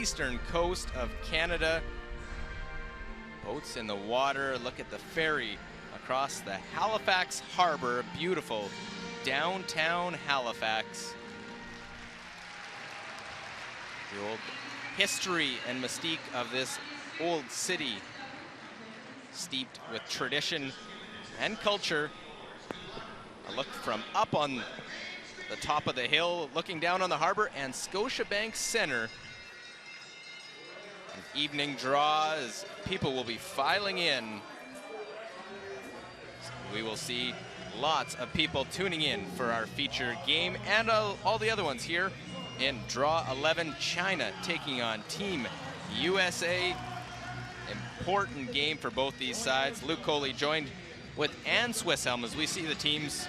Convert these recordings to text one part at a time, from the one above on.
eastern coast of Canada. Boats in the water. Look at the ferry across the Halifax Harbor. Beautiful downtown Halifax. The old history and mystique of this old city, steeped with tradition and culture. A look from up on the top of the hill, looking down on the harbor and Scotiabank Center. An evening draw as people will be filing in. So we will see lots of people tuning in for our feature game and all the other ones here in Draw 11. China taking on Team USA. Important game for both these sides. Luke Coley joined with Ann Swisshelm as we see the teams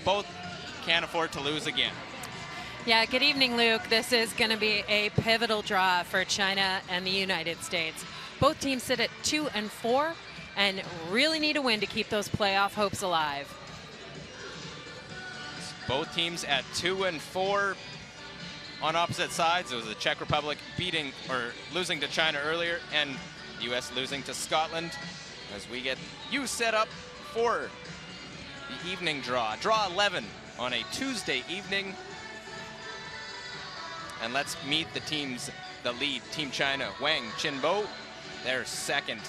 both can't afford to lose again. Yeah, good evening, Luke. This is going to be a pivotal draw for China and the United States. Both teams sit at 2 and 4 and really need a win to keep those playoff hopes alive. Both teams at 2 and 4 on opposite sides. It was the Czech Republic losing to China earlier, and U.S. losing to Scotland. As we get you set up for the evening draw. Draw 11 on a Tuesday evening. And let's meet the teams. The lead, Team China, Wang Qinbo. Their second,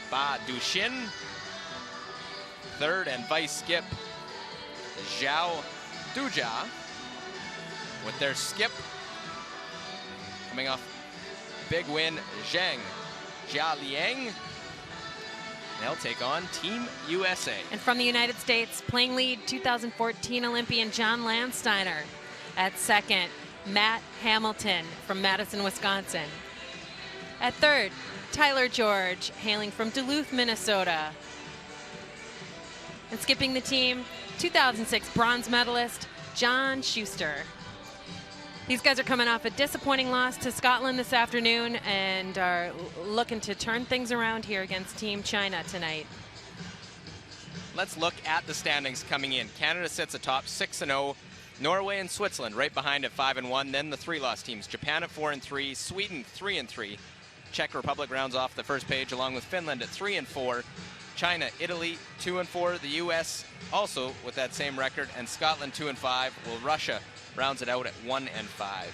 Ba Duxin. Third and vice skip, Zhao Dujia. With their skip, coming off big win, Zhang Jialiang. They'll take on Team USA. And from the United States, playing lead 2014 Olympian John Landsteiner. At second, Matt Hamilton from Madison, Wisconsin. At third, Tyler George, hailing from Duluth, Minnesota. And skipping the team, 2006 bronze medalist, John Schuster. These guys are coming off a disappointing loss to Scotland this afternoon and are looking to turn things around here against Team China tonight. Let's look at the standings coming in. Canada sits atop 6-0. Norway and Switzerland right behind at 5-1. Then the 3-loss teams. Japan at 4-3. Sweden 3-3. Czech Republic rounds off the first page along with Finland at 3-4. China, Italy 2-4. The U.S. also with that same record, and Scotland 2-5. Well, Russia rounds it out at 1-5.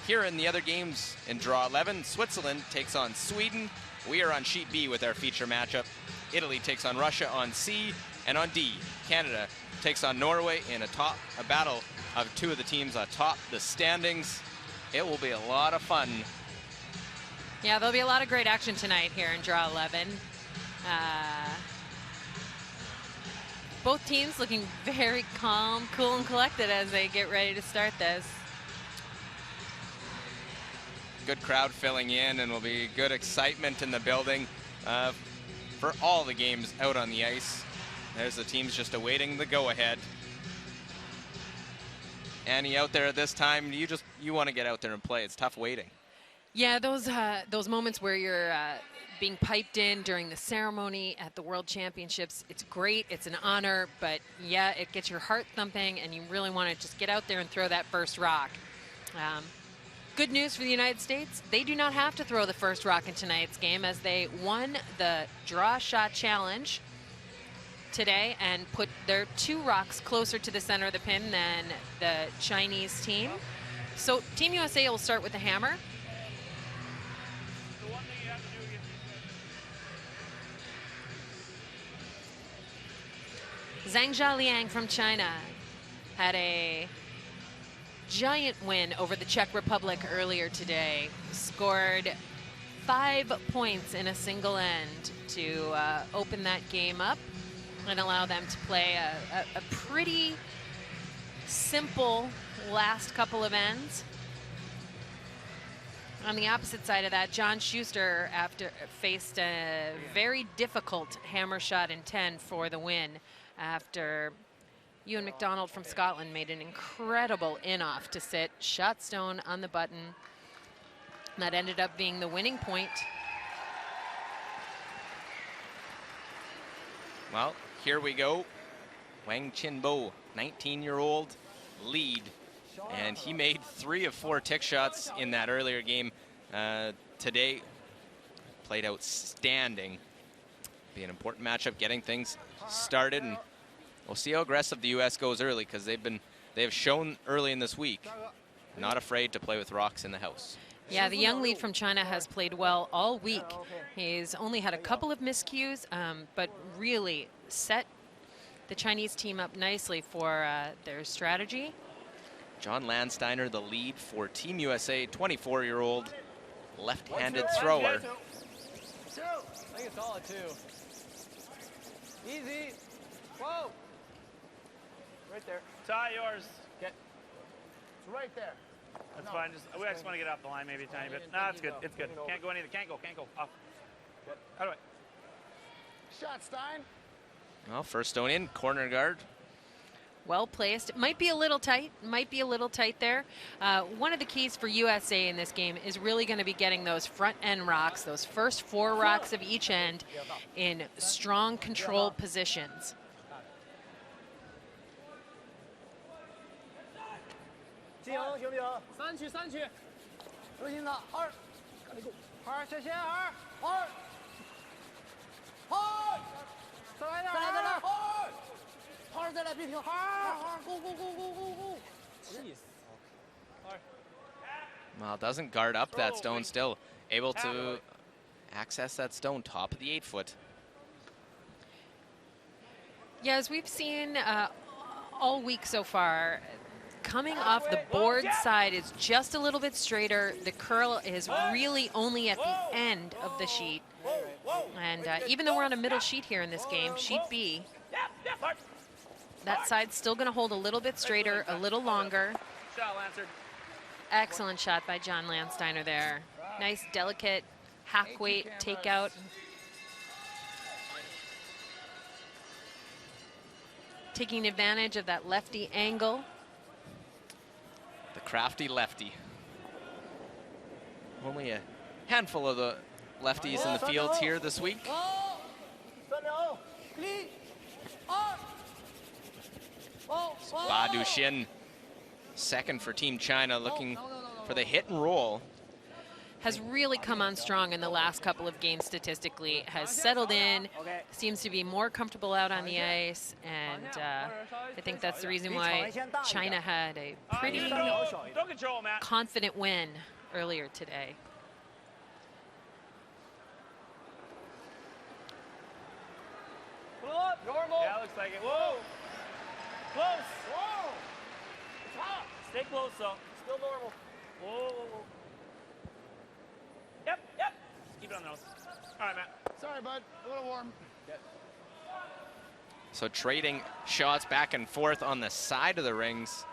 Here in the other games in Draw 11, Switzerland takes on Sweden. We are on Sheet B with our feature matchup. Italy takes on Russia on C, and on D, Canada takes on Norway in a battle of two of the teams atop the standings. It will be a lot of fun. Yeah, there'll be a lot of great action tonight here in Draw 11. Both teams looking very calm, cool, and collected as they get ready to start this. Good crowd filling in, and will be good excitement in the building for all the games out on the ice. There's the teams just awaiting the go-ahead. Annie, out there at this time, you want to get out there and play. It's tough waiting. Yeah, those moments where you're being piped in during the ceremony at the World Championships, it's great, it's an honor, but yeah, it gets your heart thumping and you really want to just get out there and throw that first rock. Good news for the United States, they do not have to throw the first rock in tonight's game as they won the draw shot challenge today and put their 2 rocks closer to the center of the pin than the Chinese team. So Team USA will start with the hammer. Zhang Jialiang from China had a giant win over the Czech Republic earlier today. Scored 5 points in a single end to open that game up and allow them to play a pretty simple last couple of ends. On the opposite side of that, John Schuster faced a very difficult hammer shot in 10 for the win after Ewan McDonald from Scotland made an incredible in-off to sit Shotstone on the button. That ended up being the winning point. Well, here we go. Wang Qinbo, 19-year-old lead, and he made 3 of 4 tick shots in that earlier game. today. Played outstanding. Be an important matchup, getting things started, and we'll see how aggressive the U.S. goes early, because they have shown early in this week not afraid to play with rocks in the house. Yeah, the young lead from China has played well all week. He's only had a couple of miscues, but really set the Chinese team up nicely for their strategy. John Landsteiner, the lead for Team USA, 24-year-old left-handed thrower. I think it's solid too. Easy. Whoa. Right there. Tie yours. Okay. It's right there. That's fine. We just want to get off the line maybe a tiny bit. No, it's good. It's good. Can't go anything. Can't go. Off. Good. How do I? Shot, Stein. Well, first stone in, corner guard. Well placed. It might be a little tight. Might be a little tight there. One of the keys for USA in this game is really going to be getting those front end rocks, those first 4 rocks of each end, in strong control positions. Well, doesn't guard up that stone, still able to access that stone, top of the 8-foot. Yeah, as we've seen all week so far, coming off the board side is just a little bit straighter. The curl is really only at the end of the sheet. And even though we're on a middle sheet here in this game, sheet B, that side's still going to hold a little bit straighter, a little longer. Shot, Lancer. Excellent shot by John Landsteiner there. Nice, delicate, half-weight takeout. Taking advantage of that lefty angle. The crafty lefty. Only a handful of the lefties in the field here this week. Ba Duxin, second for Team China, looking for the hit and roll. Has really come on strong in the last couple of games statistically, has settled in, seems to be more comfortable out on the ice, and I think that's the reason why China had a pretty confident win earlier today. Normal. Yeah, looks like it. Whoa. Close. Whoa. It's hot. Stay close, though. Still normal. Whoa. Yep. Keep it on the nose. All right, Matt. Sorry, bud. A little warm. So trading shots back and forth on the side of the rings.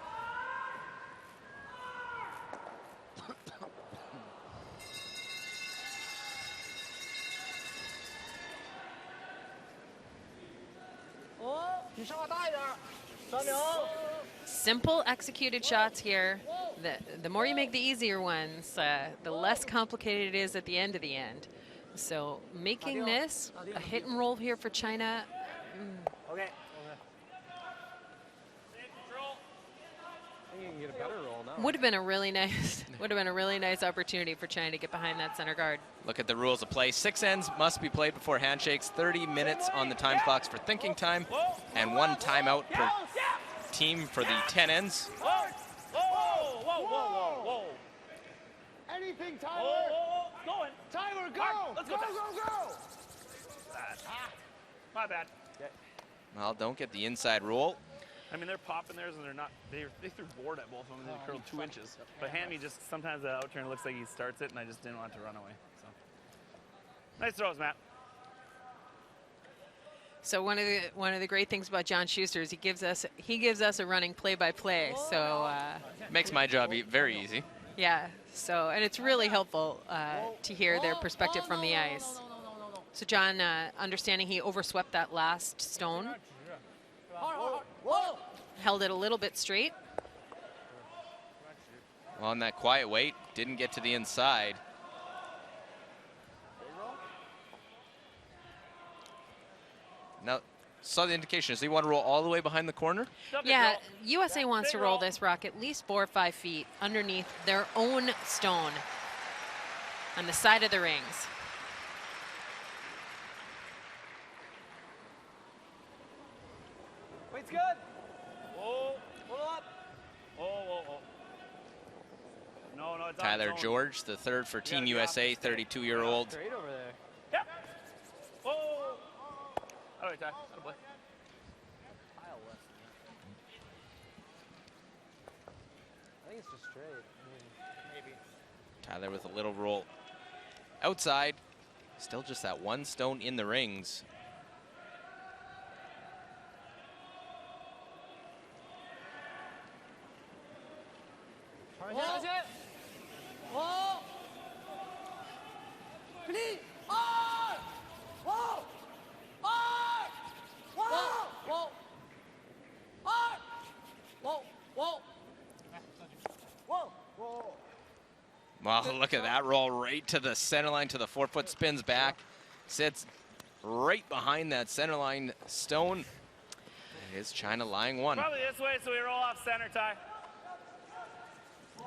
Simple executed shots here. The more you make the easier ones, the less complicated it is at the end of the end. So making this a hit and roll here for China. Okay. I think you can get a better roll now. Would have been a really nice opportunity for China to get behind that center guard. Look at the rules of play. 6 ends must be played before handshakes. 30 minutes on the time clocks for thinking time, and 1 timeout per team for the 10 ends. Whoa. Anything, Tyler. Whoa. Going. Tyler, go. Right, let's go. Go. My bad. Well, don't get the inside roll. I mean, they're popping theirs, and they're not. They threw board at both of them, and they curled 2 inches. But Hammy just sometimes the outturn looks like he starts it, and I just didn't want it to run away. So nice throws, Matt. So one of the great things about John Schuster is he gives us a running play-by-play. So Makes my job very easy. yeah. So and it's really helpful to hear their perspective from the ice. So John, understanding he overswept that last stone, held it a little bit straight. Well, on that quiet weight, didn't get to the inside. Now, saw the indication. Does he want to roll all the way behind the corner? Yeah, USA wants to roll this rock at least 4 or 5 feet underneath their own stone. on the side of the rings. Weight's good. Whoa. Pull up. Oh. No, it's on Tyler its own. George, the third for Team gotta get off USA, the stick. 32-year-old. Great over there. Yep. Whoa. All right, Ty. Atta boy. Pile less than that. I think it's just straight. Maybe. Tyler with a little roll outside. Still just that one stone in the rings. Whoa. Whoa. Knee. On. Whoa. On. Whoa. Whoa. On. Whoa. Whoa. Whoa. Whoa. Well, look at that roll right to the center line, to the forefoot, spins back, sits right behind that center line stone. It is China lying one. Probably this way, so we roll off center, Ty.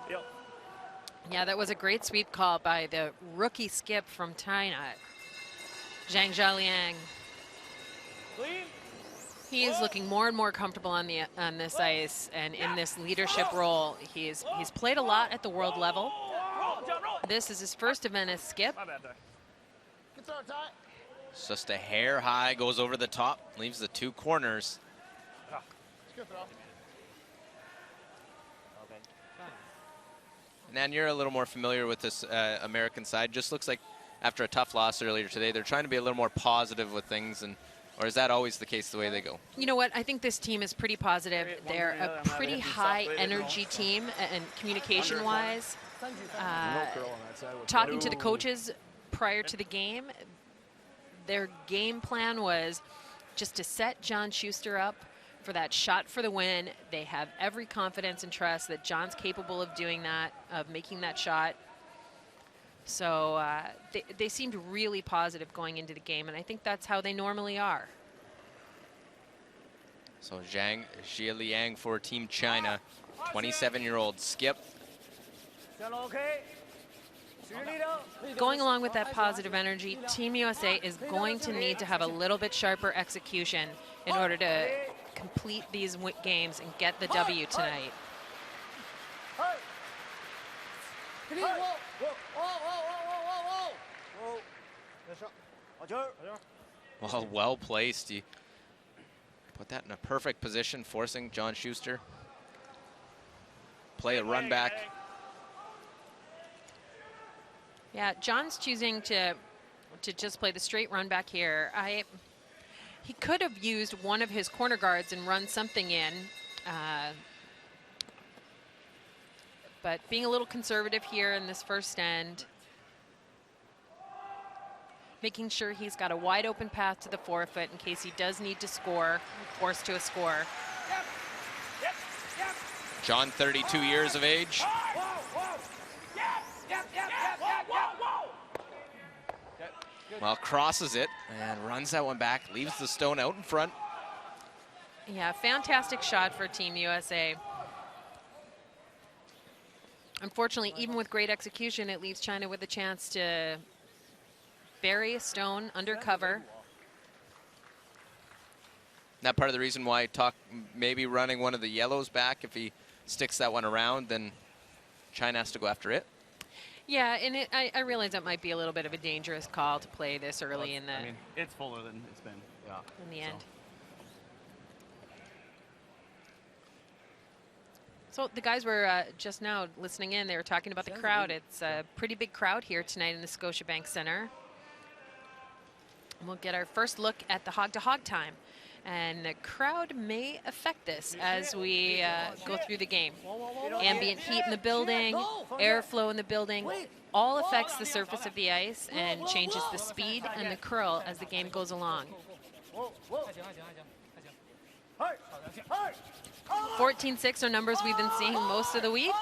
Yep. Yeah, that was a great sweep call by the rookie skip from China, Zhang Zhaliang. Clean. He is looking more and more comfortable on this ice and in this leadership role. He's played a lot at the world level. Roll, John, roll. This is his first event as skip. My bad, Ty. Good throw, Ty. It's just a hair high, goes over the top, leaves the two corners. Good throw. Nan, you're a little more familiar with this American side. Just looks like after a tough loss earlier today, they're trying to be a little more positive with things, or is that always the case the way they go? You know what? I think this team is pretty positive. They're a pretty high energy team, and communication-wise, talking to the coaches prior to the game, their game plan was just to set John Schuster up for that shot for the win. They have every confidence and trust that John's capable of doing that, of making that shot. So they seemed really positive going into the game, and I think that's how they normally are. So Zhang Zhiliang for Team China, 27-year-old skip. Okay. Going along with that positive energy, Team USA is going to need to have a little bit sharper execution in order to complete these games and get the W tonight. Well placed. You put that in a perfect position, forcing John Schuster. Play a run back. Yeah, John's choosing to just play the straight run back here. He could have used one of his corner guards and run something in. But being a little conservative here in this first end, making sure he's got a wide open path to the forefoot in case he does need to score, forced to a score. John, 32 years of age. Well, crosses it and runs that one back, leaves the stone out in front. Yeah, fantastic shot for Team USA. Unfortunately, even with great execution, it leaves China with a chance to bury a stone under cover. That part of the reason why I talk maybe running one of the yellows back. If he sticks that one around, then China has to go after it. Yeah, and I realize that might be a little bit of a dangerous call to play this early in the I mean, it's fuller than it's been. Yeah. in the end. So the guys were just now listening in. They were talking about the crowd. It's a pretty big crowd here tonight in the Scotiabank Center. And we'll get our first look at the hog-to-hog time. And the crowd may affect this as we go through the game. Ambient heat in the building, airflow in the building, all affects the surface of the ice and changes the speed and the curl as the game goes along. 14-6 are numbers we've been seeing most of the week.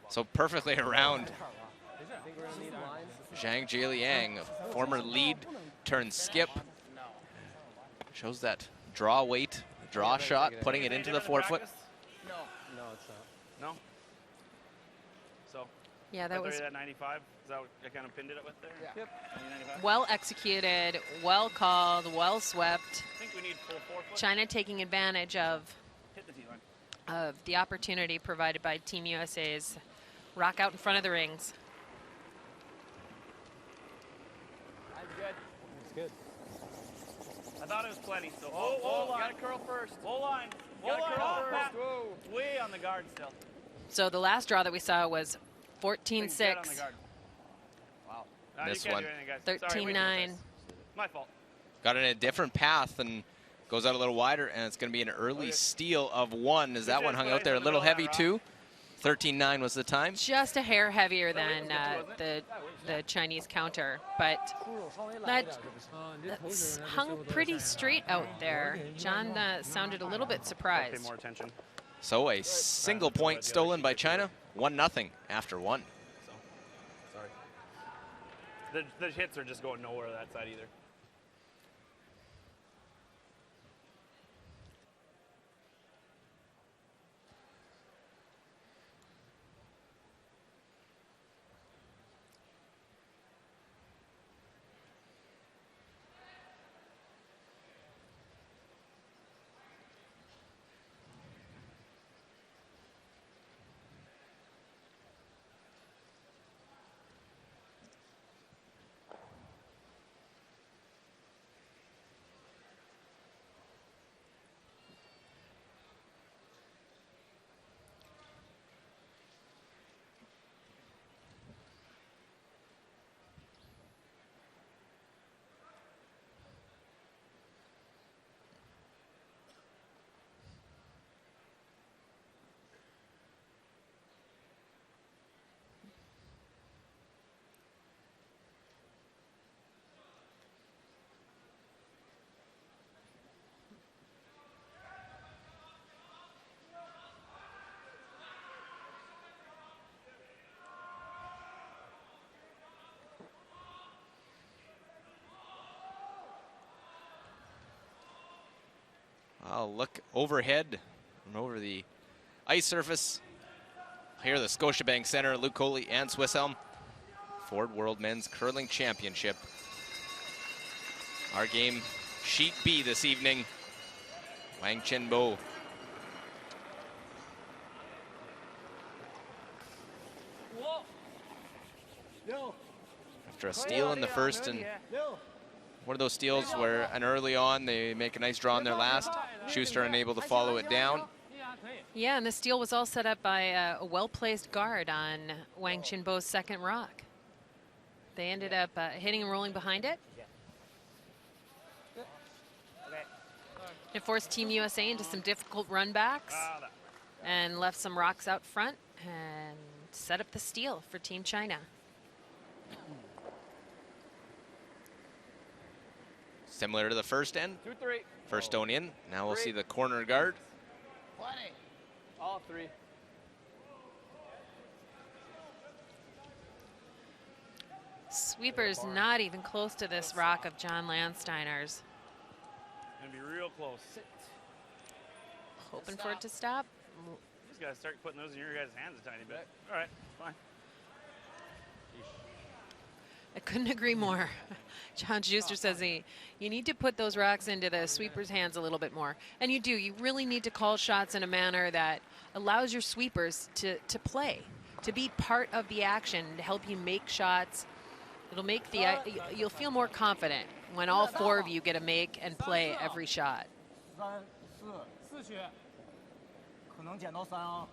So perfectly around Zhang Zhiliang, former lead turned skip. Shows that draw weight, draw shot, putting it into the forefoot. No. No, it's not. No? So, Yeah, that was that 95? Is that what I kind of pinned it up with there? Yeah. Yep. 95? well executed, well called, well swept. I think we need full forefoot. China taking advantage of Hit the T-line. the opportunity provided by Team USA's rock out in front of the rings. I'm good. It's good. I thought it was plenty, so Gotta curl first. Low line. Gotta Low line. curl Oh, first. Pat. Whoa. Way on the guard still. So the last draw that we saw was Thing's dead on the 14-6, guard. Wow. No, This you can't one. do anything, guys. Sorry, way too 13-9. precise. My fault. Got in a different path and goes out a little wider, and it's going to be an early steal of 1 as that one hung out there. A little heavy too. 13-9 was the time. Just a hair heavier than the Chinese counter, but that that's hung pretty straight out there. John sounded a little bit Pay surprised. more attention. So a single point stolen by China, 1-0 after 1. So, sorry. The hits are just going nowhere that side either. I'll look overhead and over the ice surface. Here, the Scotiabank Center, Luke Coley and Swiss Elm. Ford World Men's Curling Championship. Our game, Sheet B this evening. Wang Chenbo. Whoa. No. After a steal in the first, and No. one of those steals where an early on they make a nice draw in their last. Schuster unable to follow it down. Yeah, and the steal was all set up by a well-placed guard on Wang Chenbo's second rock. They ended up hitting and rolling behind it. Okay. It forced Team USA into some difficult run backs and left some rocks out front and set up the steal for Team China. Similar to the first end. 2-3. First stone in. Now we'll see the corner guard. 20. All 3. Sweeper's not even close to this rock of John Landsteiner's. Gonna be real close. Hoping for it to stop. You just gotta start putting those in your guys' hands a tiny bit. All right, fine. I couldn't agree more. John Schuster says you need to put those rocks into the sweeper's hands a little bit more. And you do. You really need to call shots in a manner that allows your sweepers to play, to be part of the action, to help you make shots. It'll make you'll feel more confident when all 4 of you get to make and play every shot. 3、4、4血，可能减到3啊。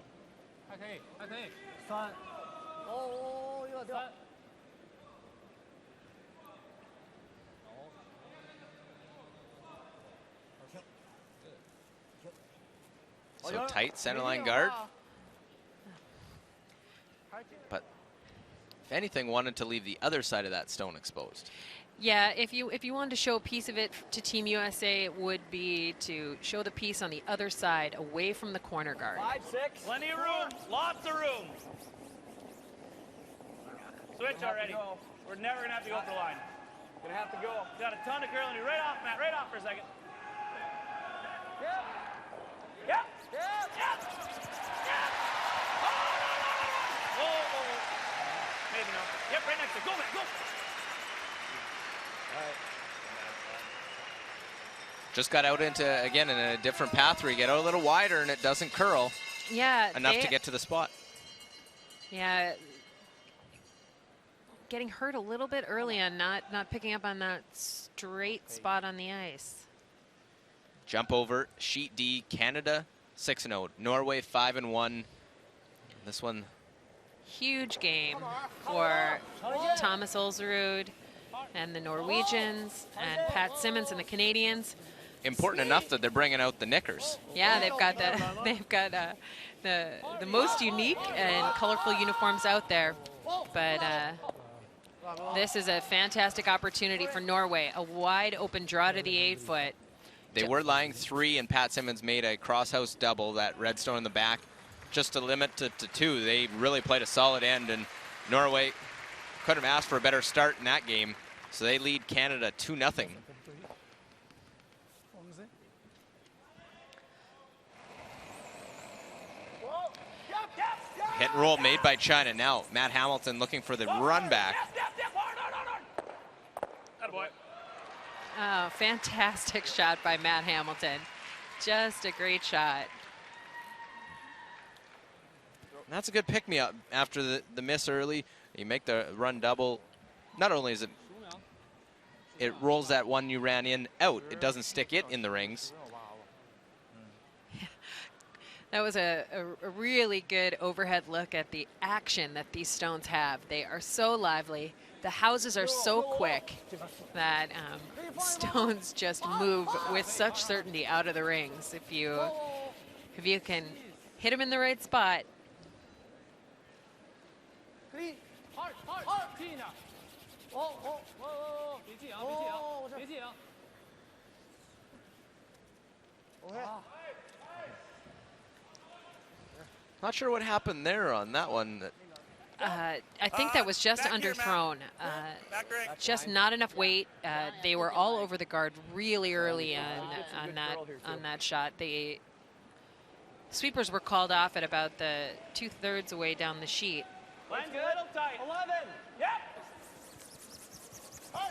还可以，还可以。3。哦，有点掉。So tight center line guard. But if anything, wanted to leave the other side of that stone exposed. Yeah, if you wanted to show a piece of it to Team USA, it would be to show the piece on the other side, away from the corner guard. 5, 6. Plenty of room, lots of room. Switch already. We're never gonna have to go for the line. Gonna have to go. Got a ton of curling. Right off, Matt. Right off for a second. Maybe no. Yep, right next to it. Go, man, go. Just got out into, again, in a different path where you get out a little wider and it doesn't curl Yeah. enough to get to the spot. Yeah. Getting hurt a little bit early on not picking up on that straight spot on the ice. Jump over, sheet D, Canada 6-0, Norway 5-1. This one, Huge game for Thomas Olsrud and the Norwegians and Pat Simmons and the Canadians. important enough that they're bringing out the knickers. Yeah, they've got the most unique and colorful uniforms out there, but this is a fantastic opportunity for Norway. A wide open draw to the 8-foot. They were lying 3, and Pat Simmons made a crosshouse double, that redstone in the back, just to limit to 2. They really played a solid end, and Norway couldn't have asked for a better start in that game. So they lead Canada 2-0. Hit and roll made by China. Now Matt Hamilton looking for the run back. Oh, fantastic shot by Matt Hamilton. Just a great shot. That's a good pick-me-up after the miss early. You make the run double. Not only is it rolls that one you ran in out, it doesn't stick it in the rings. That was a really good overhead look at the action that these stones have. They are so lively. The houses are so quick that stones just move with such certainty out of the rings. If you can hit them in the right spot. Not sure what happened there on that one. I think that was just underthrown. Just not enough weight. They were all over the guard really early on that shot. The sweepers were called off at about the 2/3 away down the sheet. Line's a little tight. 11. Yep.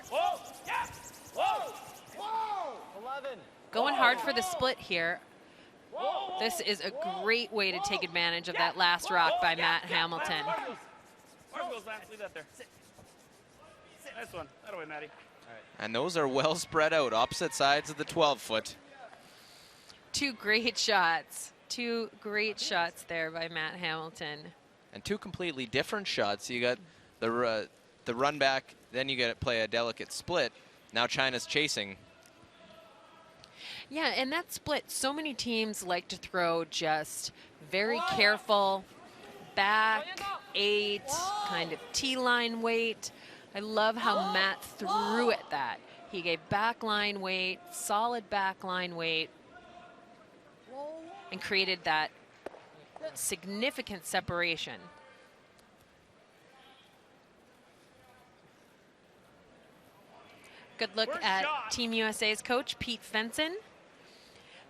Whoa. Yep. Whoa. Whoa. 11. Going hard for the split here. This is a great way to take advantage of that last rock by Matt Hamilton. Leave that there. Nice one. That away, Matty. And those are well spread out, opposite sides of the 12-foot. Two great shots. Two great shots there by Matt Hamilton. And 2 completely different shots. You got the run back, then you got to play a delicate split. Now China's chasing. Yeah, and that split, so many teams like to throw just very careful, back 8, kind of T-line weight. I love how Matt threw at that. He gave back line weight, solid back line weight, and created that significant separation. Good look at Team USA's coach, Pete Fenson.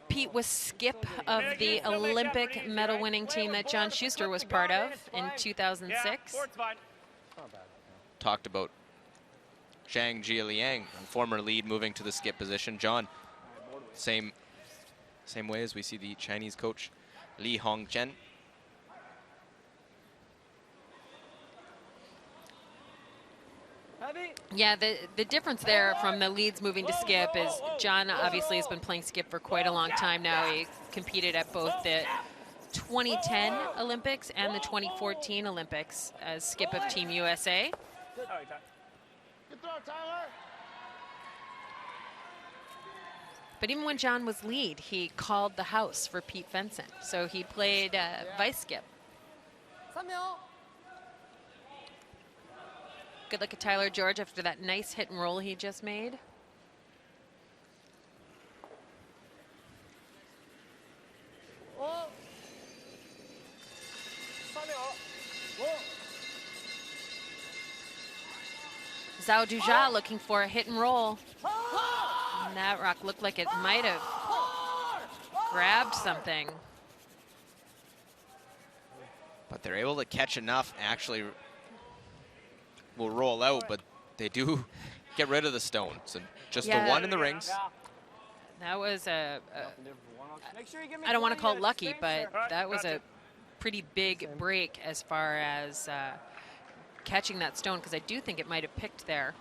Pete was skip of the Olympic medal-winning team that John Schuster was part of in 2006. Talked about Zhang Jialiang, former lead, moving to the skip position. John, same way as we see the Chinese coach, Li Hongzhen. Yeah, the difference there from the leads moving to skip is John obviously has been playing skip for quite a long time now. He competed at both the 2010 Olympics and the 2014 Olympics as skip of Team USA. But even when John was lead, he called the house for Pete Fenson. So he played vice skip. Good look at Tyler George after that nice hit and roll he just made. Zhao Duzha looking for a hit and roll. And that rock looked like it might have grabbed something. But they're able to catch enough. Actually, will roll out, but they do get rid of the stone. So just the one in the rings. That was a Make sure you give me I don't want to 20 call it minutes. lucky, Thanks, but sir. that was a pretty big break as far as catching that stone, because I do think it might have picked there.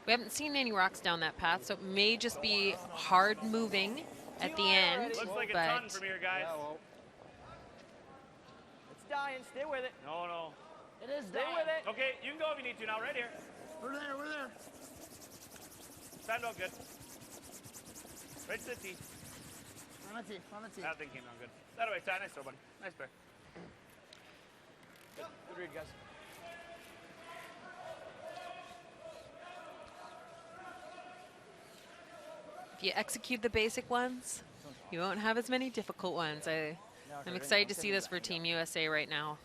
We haven't seen any rocks down that path, so it may just be hard moving at the end. Looks like a ton But from here, guys. It's dying. Stay with it. No, no. It is Stay with it. Okay, you can go if you need to now, right here. We're there. We're there. Stand up good. Right to the tee. On the tee. On the tee. That thing came down good. That way, Ty. Nice throw, buddy. Nice bear. Good read, guys. if you execute the basic ones, you won't have as many difficult ones. I'm excited to see this for Team USA right now.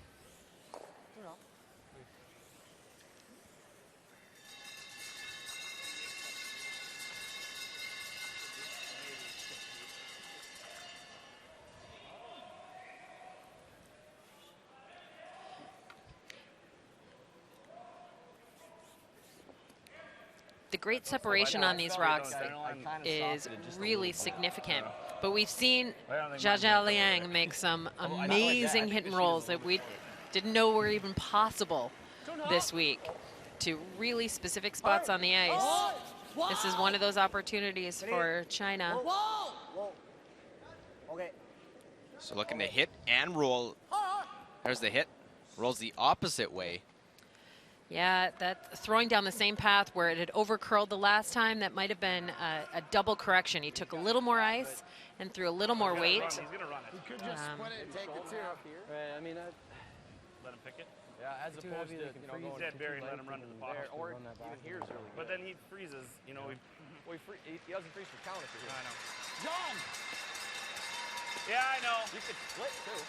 The great separation on these rocks is really significant. But we've seen Jia Liang make some amazing hit and rolls that we didn't know were even possible this week to really specific spots on the ice. This is one of those opportunities for China. Okay. So looking to hit and roll. There's the hit. Rolls the opposite way. Yeah, that throwing down the same path where it had over curled the last time, that might have been a double correction. He took a little more ice and threw a little more weight. He's gonna run it. You could just split it and take it too. Right, I mean, Let him pick it. yeah, as opposed to, going Dead too Barry, light let him run to the bottom. there, or even here is really good. But then he freezes. You know, Well, he doesn't freeze for counter for here. I know. John! Yeah, I know. You could split too.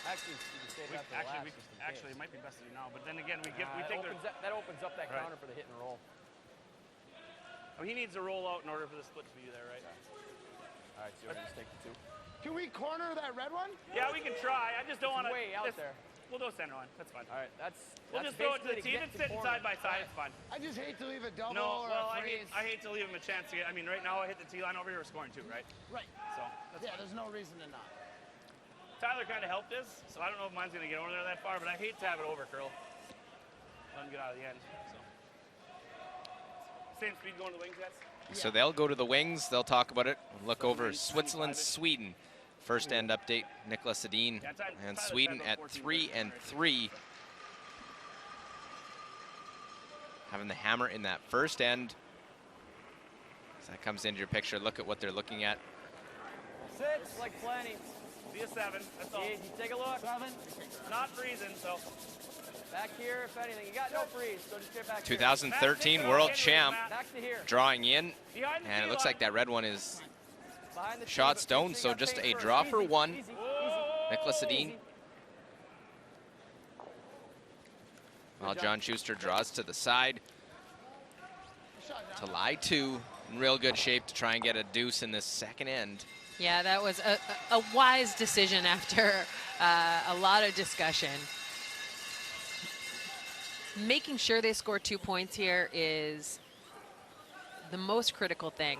Actually, you can save that for the last. Actually, it might be best to do now. But then again, we take that opens up that Right. counter for the hit and roll. Oh, he needs to roll out in order for the split to be there, right? All right, so we'll just take the two. Can we corner that red one? Yeah, we can try. I just don't want to. Way out there. We'll go center line. That's fine. All right, We'll just throw it to the tee. It's sitting side by side. It's fine. I just hate to leave a double No, or well, a I freeze. hate to leave him a chance to get. I mean, right now I hit the tee line over here. We're scoring two, right? Right. So that's Yeah, there's no reason to not. Tyler kind of helped us, so I don't know if mine's going to get over there that far, but I hate to have it over curl. Let him get out of the end. So. Same speed going to the wings, guys? So they'll go to the wings. They'll talk about it. Look over Switzerland, Sweden. First end update, Nicholas Sedin. And Sweden at 3-3. Having the hammer in that first end. So that comes into your picture. Look at what they're looking at. 6, like plenty. Be a 7. That's all. You take a look. 7. Not freezing, so. Back here, if anything. You got no freeze, so just get back 2013 world champ here. Back to here. drawing in. Behind the And it tee looks line. like that red one is Behind the tee, shot but stone, make sure so you got just face a first. draw for Easy, one. easy, easy. Nicholas Sedin. While John Schuster draws to the side. To lie two. In real good shape to try and get a deuce in this second end. Yeah, that was a wise decision after a lot of discussion. Making sure they score 2 points here is the most critical thing.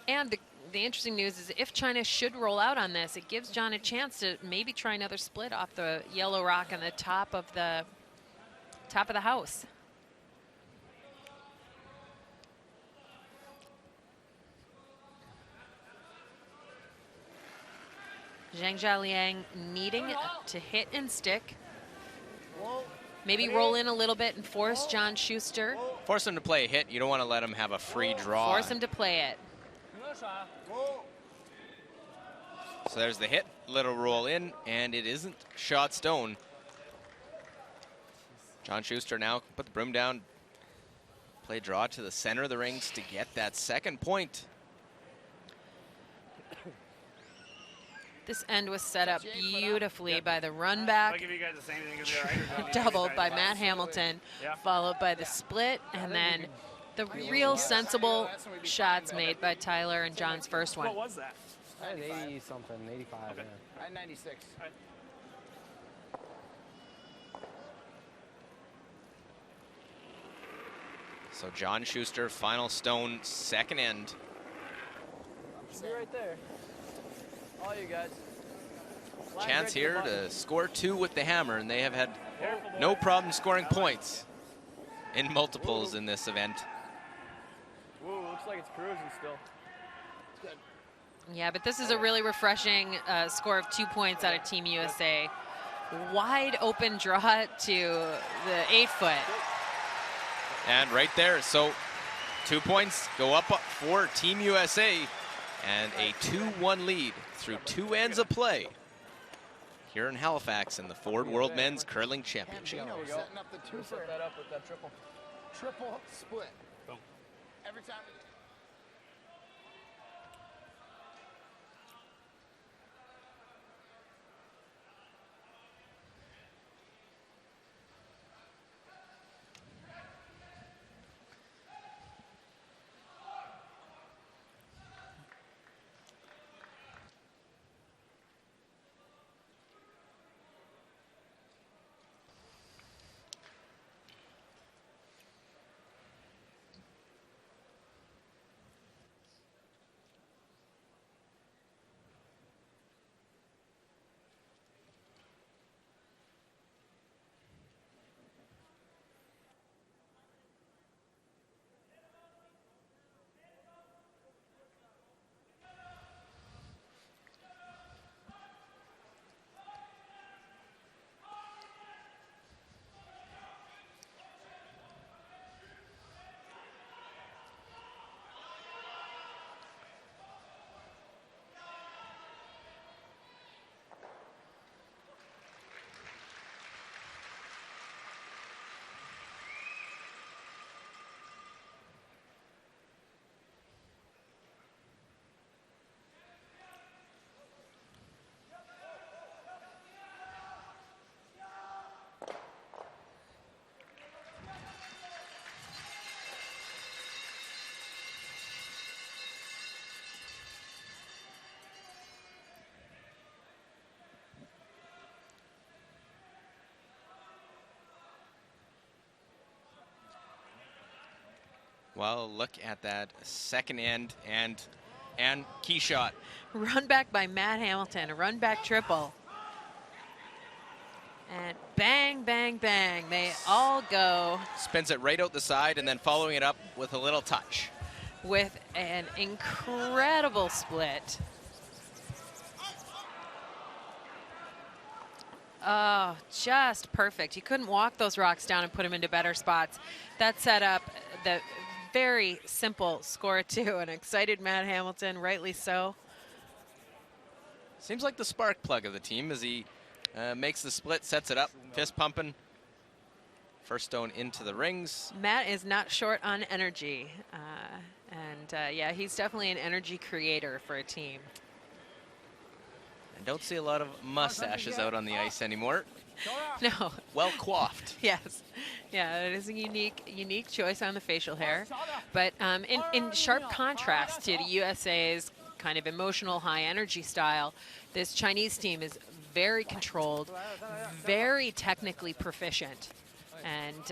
And the interesting news is if China should roll out on this, it gives John a chance to maybe try another split off the yellow rock on the top of the house. Zhang Jialiang needing to hit and stick. Maybe roll in a little bit and force John Schuster. Force him to play a hit. You don't want to let him have a free draw. Force him to play it. So there's the hit. Little roll in, and it isn't shot stone. John Schuster now put the broom down. Play draw to the center of the rings to get that second point. This end was set up beautifully by the run I'll back, give you guys the same thing as there. doubled by Matt Hamilton, Yeah. followed by the split, and then The real sensible shots made by Tyler and John's first one. What was that? I had 80 something, 85. Okay. Yeah. I had 96. All right. So John Schuster, final stone, second end. Be right there. All you guys. Chance here to score 2 with the hammer, and they have had no problem scoring points in multiples in this event. Whoa, looks like it's cruising still. It's good. Yeah, but this is a really refreshing score of 2 points out of Team USA. Wide open draw to the 8-foot. And right there, so 2 points go up for Team USA, and a 2-1 lead through 2 ends of play here in Halifax in the Ford World Men's Curling Championship. There we go. Setting up the two. Set that up with that triple. Triple split. Boom. Every time. Well, look at that second end and key shot. Run back by Matt Hamilton, a run back triple. And bang, bang, bang, they all go. Spins it right out the side and then following it up with a little touch. With an incredible split. Oh, just perfect. You couldn't walk those rocks down and put them into better spots. That set up the very simple score two. An excited Matt Hamilton, rightly so. Seems like the spark plug of the team as he makes the split, sets it up, fist pumping. First stone into the rings. Matt is not short on energy. Yeah, he's definitely an energy creator for a team. I don't see a lot of mustaches out on the ice anymore. No. Well coiffed. Yes. Yeah, it is a unique choice on the facial hair. But in sharp contrast to the USA's kind of emotional, high energy style, this Chinese team is very controlled, very technically proficient. And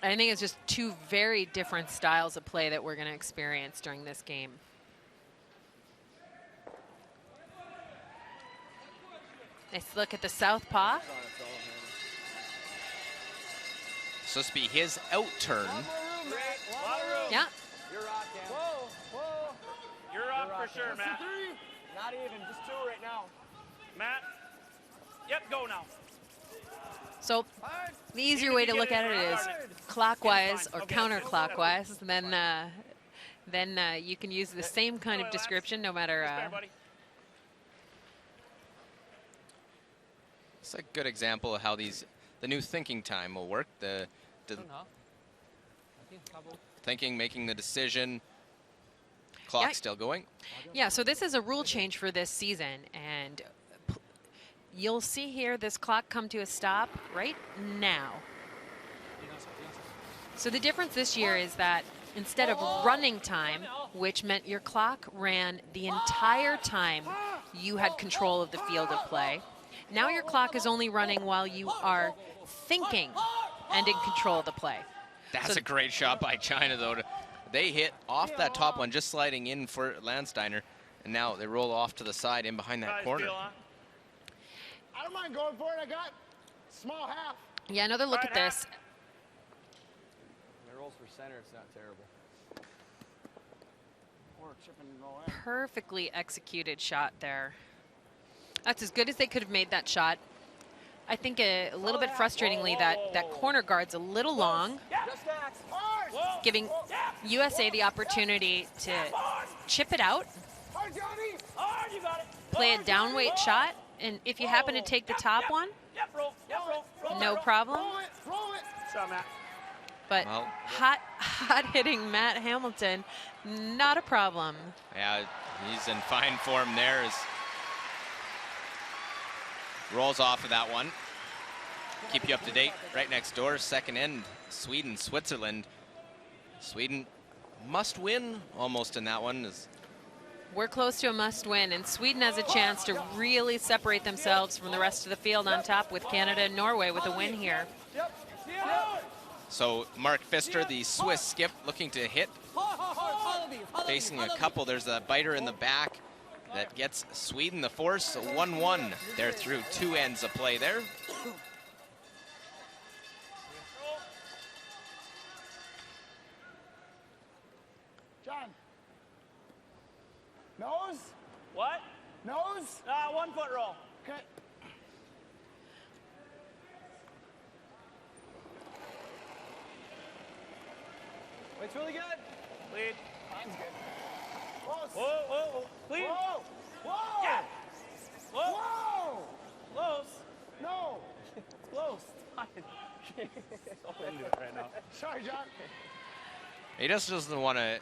I think it's just two very different styles of play that we're going to experience during this game. Nice look at the southpaw. So this be his out turn. Yeah. You're rock, Cam. Whoa, whoa. You're up for sure, Matt. Not even, just two right now. Matt. Yep, go now. So the easier way to look at it is clockwise or counterclockwise. Then you can use the same kind of description no matter. It's a good example of how the new thinking time will work. The thinking, making the decision. Clock still going. Yeah, so this is a rule change for this season, and you'll see here this clock come to a stop right now. So the difference this year is that instead of running time, which meant your clock ran the entire time you had control of the field of play, now your clock is only running while you are thinking and in control of the play. That's a great shot by China, though. They hit off that top one, just sliding in for Landsteiner, and now they roll off to the side in behind that corner. I don't mind going for it. I got small half. Yeah, another look at this. When it rolls for center, it's not terrible. Or chip and roll in. Perfectly executed shot there. That's as good as they could have made that shot. I think a little bit frustratingly that corner guard's a little long, giving USA the opportunity to chip it out, play a down weight shot, and if you happen to take the top one, no problem. But hot hitting Matt Hamilton, not a problem. Yeah, he's in fine form there. Rolls off of that one. Keep you up to date right next door. Second end, Sweden, Switzerland. Sweden must win almost in that one. We're close to a must win, and Sweden has a chance to really separate themselves from the rest of the field on top with Canada and Norway with a win here. So Mark Pfister, the Swiss skip, looking to hit. Facing a couple, there's a biter in the back that gets Sweden the force. 1-1. They're through two ends of play there. John. Nose? What? Nose? 1 foot roll. Okay. It's really good. Lead. Mine's good. Close. Whoa, whoa, whoa. Lead. Whoa. Whoa. Yeah. Whoa. Whoa. Close. No. It's close. I'll into it right now. Sorry, John. He just doesn't want to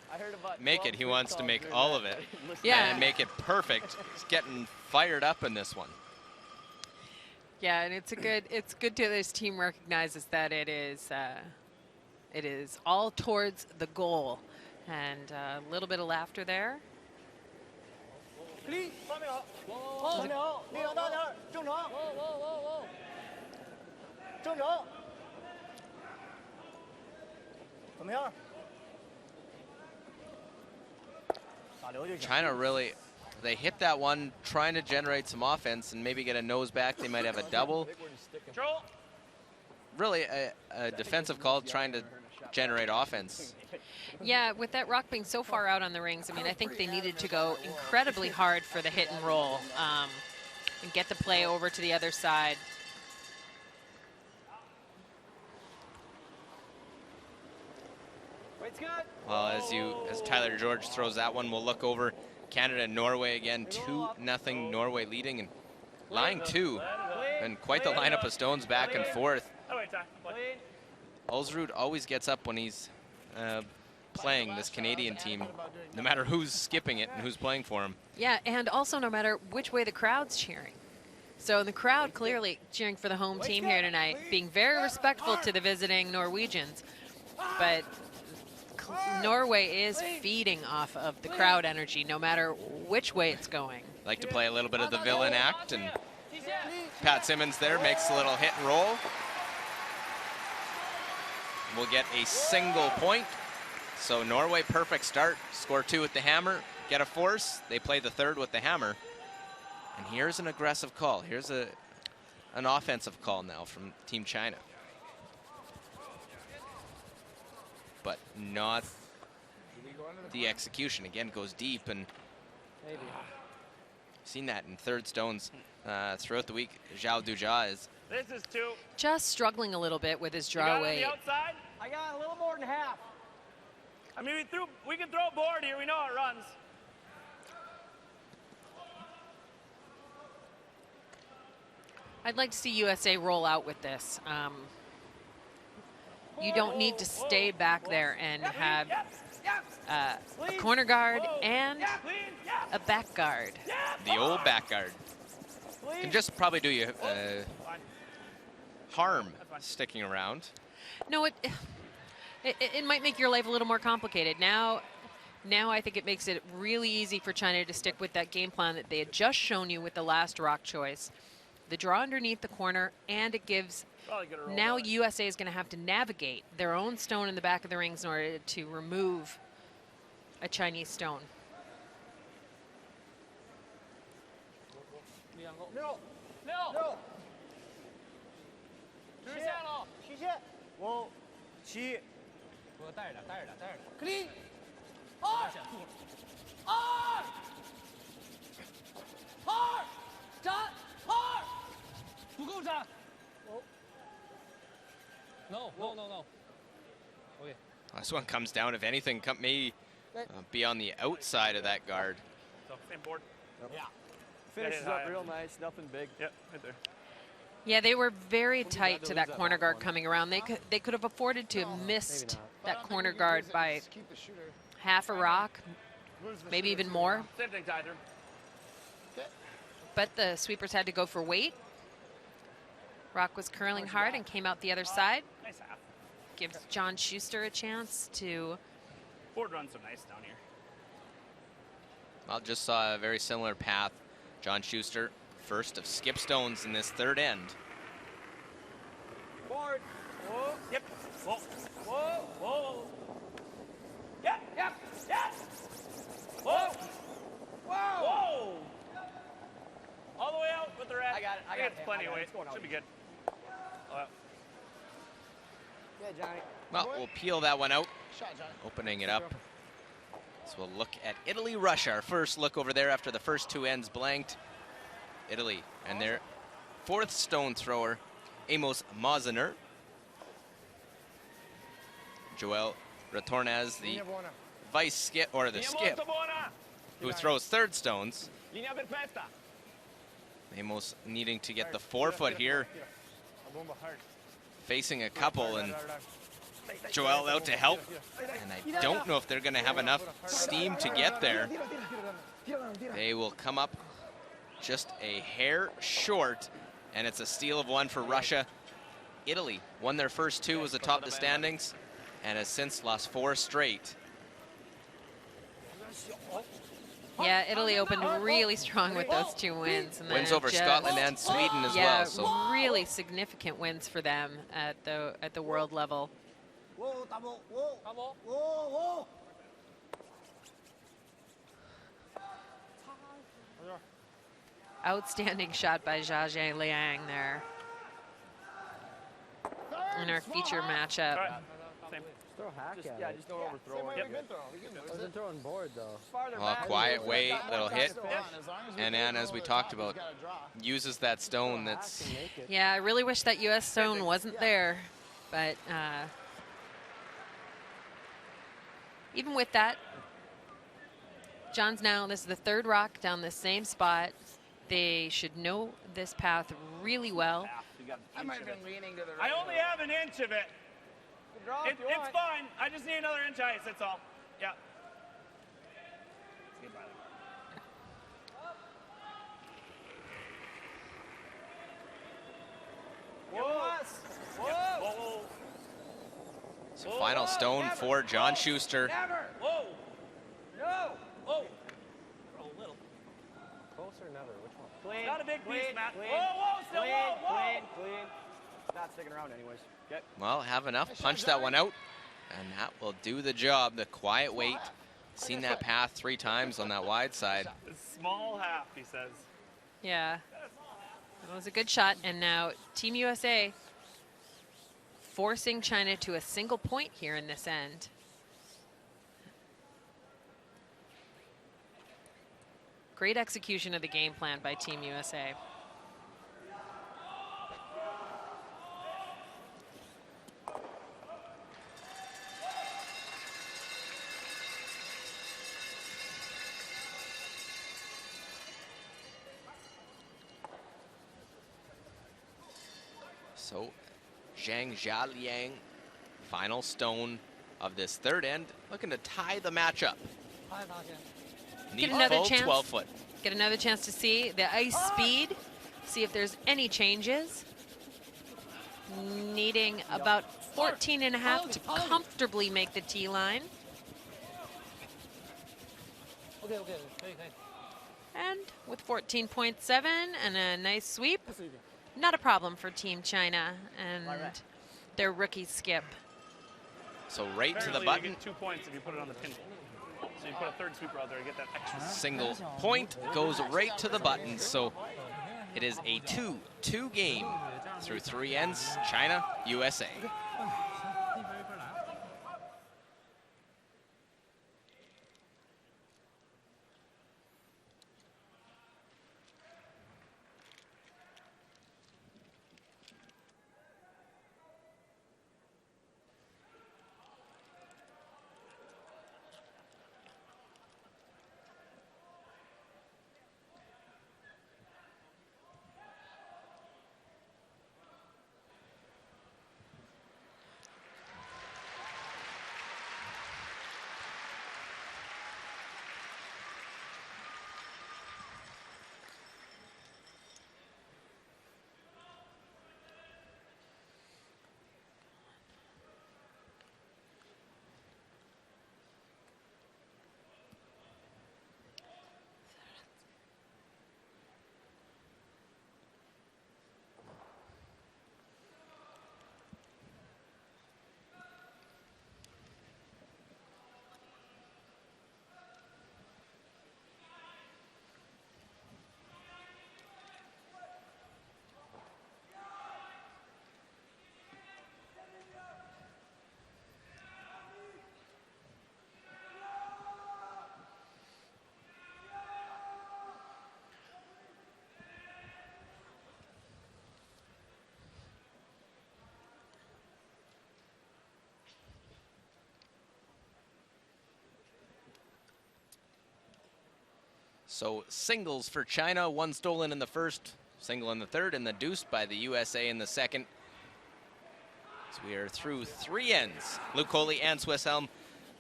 make it. He wants to make all of it. Yeah. And make it perfect. He's getting fired up in this one. Yeah, and it's good to this team recognizes that it is all towards the goal, and a little bit of laughter there. China really, they hit that one trying to generate some offense and maybe get a nose back. They might have a double. Really a defensive call trying to generate offense. Yeah, with that rock being so far out on the rings, I mean, I think they needed to go incredibly hard for the hit and roll and get the play over to the other side. Well, as Tyler George throws that one, we'll look over Canada and Norway again. 2-0 Norway leading and line two. And quite the lineup of stones back and forth. Ulsrud always gets up when he's playing this Canadian team, no matter who's skipping it and who's playing for him. Yeah, and also no matter which way the crowd's cheering. So the crowd clearly cheering for the home team here tonight, being very respectful to the visiting Norwegians. But Norway is feeding off of the crowd energy, no matter which way it's going. Like to play a little bit of the villain act, and Pat Simmons there makes a little hit and roll. We'll get a single point. So Norway, perfect start. Score 2 with the hammer, get a force. They play the third with the hammer. And here's an aggressive call. Here's an offensive call now from Team China. But not the execution. Again, goes deep, and seen that in third stones throughout the week. Zhao Duja is just struggling a little bit with his draw weight. I got a little more than half. I mean, we can throw a board here. We know it runs. I'd like to see USA roll out with this. You don't need to stay back there and have a corner guard and a back guard. the old back guard. Can just probably do you harm sticking around. No, it might make your life a little more complicated. Now I think it makes it really easy for China to stick with that game plan that they had just shown you with the last rock choice. The draw underneath the corner, and it gives, now USA is going to have to navigate their own stone in the back of the rings in order to remove a Chinese stone. 6、6，直线了，虚线，5、7，我带着点，带着点，带着点。clean， 2，站，2，不够站。No. Okay. This one comes down, if anything, may be on the outside of that guard. So, same board. Yeah. Finishes up real nice, nothing big. Yep, right there. Yeah, they were very tight to that corner guard coming around. They could have afforded to have missed that corner guard by half a rock, maybe even more. Same thing, Tyler. But the sweepers had to go for weight. Rock was curling hard and came out the other side. Nice half. Gives John Schuster a chance to. Board runs so nice down here. Well, just saw a very similar path. John Schuster, first of skip stones in this third end. Board. Whoa. Yep. Whoa. Whoa. Whoa. Yeah. Yeah. Yeah. Whoa. Whoa. Whoa. All the way out with the red. I got it. I got it. Plenty of I got it. weight. It's going out. Should be good. Oh, yeah. Yeah, Johnny. Well, we'll peel that one out, opening it up. So we'll look at Italy-Russia. Our first look over there after the first two ends blanked. Italy and their fourth stone thrower, Amos Maziner. Joel Retornaz, the vice skip, or the skip, who throws third stones. Linea perfetta. Amos needing to get the 4-foot here, facing a couple, and Joel out to help. And I don't know if they're going to have enough steam to get there. They will come up just a hair short, and it's a steal of one for Russia. Italy won their first two, was atop the standings, and has since lost 4 straight. Yeah, Italy opened really strong with those 2 wins. And Wins then over just, Scotland and Sweden as well. So really significant wins for them at the world level. Whoa, double, whoa, double, whoa, whoa. Outstanding shot by Zhazhe Liang there in our feature matchup. All right. Same. Throw hack Just, at yeah, it. just don't overthrow it. Yep. Wasn't throwing board though. Farther a back. quiet weight, little hit. And And as we talked about, uses that stone that's... Hack and make it. Yeah, I really wish that U.S. stone wasn't there, but even with that, John's now, this is the 3rd rock down the same spot. They should know this path really well. I might have been leaning to the I right. only have an inch of it. It's fine. I just need another inch ice, that's all. Yeah. Let's get by there. Whoa. Whoa, whoa. So final stone for John Schuster. Never. Whoa. No. Whoa. Roll a little. Close or never? Which one? Clean. Not a big piece, clean, Matt. Clean, Whoa, whoa, still, clean, whoa, whoa. clean. Not sticking around anyways. Okay. Well, have enough, punch that one out, and that will do the job. The quiet weight, seen that path 3 times on that wide side. A small half, he says. Yeah, that was a good shot. And now Team USA forcing China to a single point here in this end. Great execution of the game plan by Team USA. So Zhang Jialiang, final stone of this 3rd end, looking to tie the matchup. Need another full chance. 12-foot. Get another chance to see the ice speed, see if there's any changes. needing about 14 and a half to comfortably make the tee line. OK OK，可以可以。 And with 14.7 and a nice sweep, not a problem for Team China and their rookie skip. So right to the Apparently button. You get 2 points if you put it on the pin. So you put a third sweeper out there to get that extra. Single point goes right to the button. So it is a 2-2 game through 3 ends. China, USA. So singles for China, 1 stolen in the first, single in the third, and the deuce by the USA in the second. So we are through 3 ends. Luke Coley and Swiss Helm,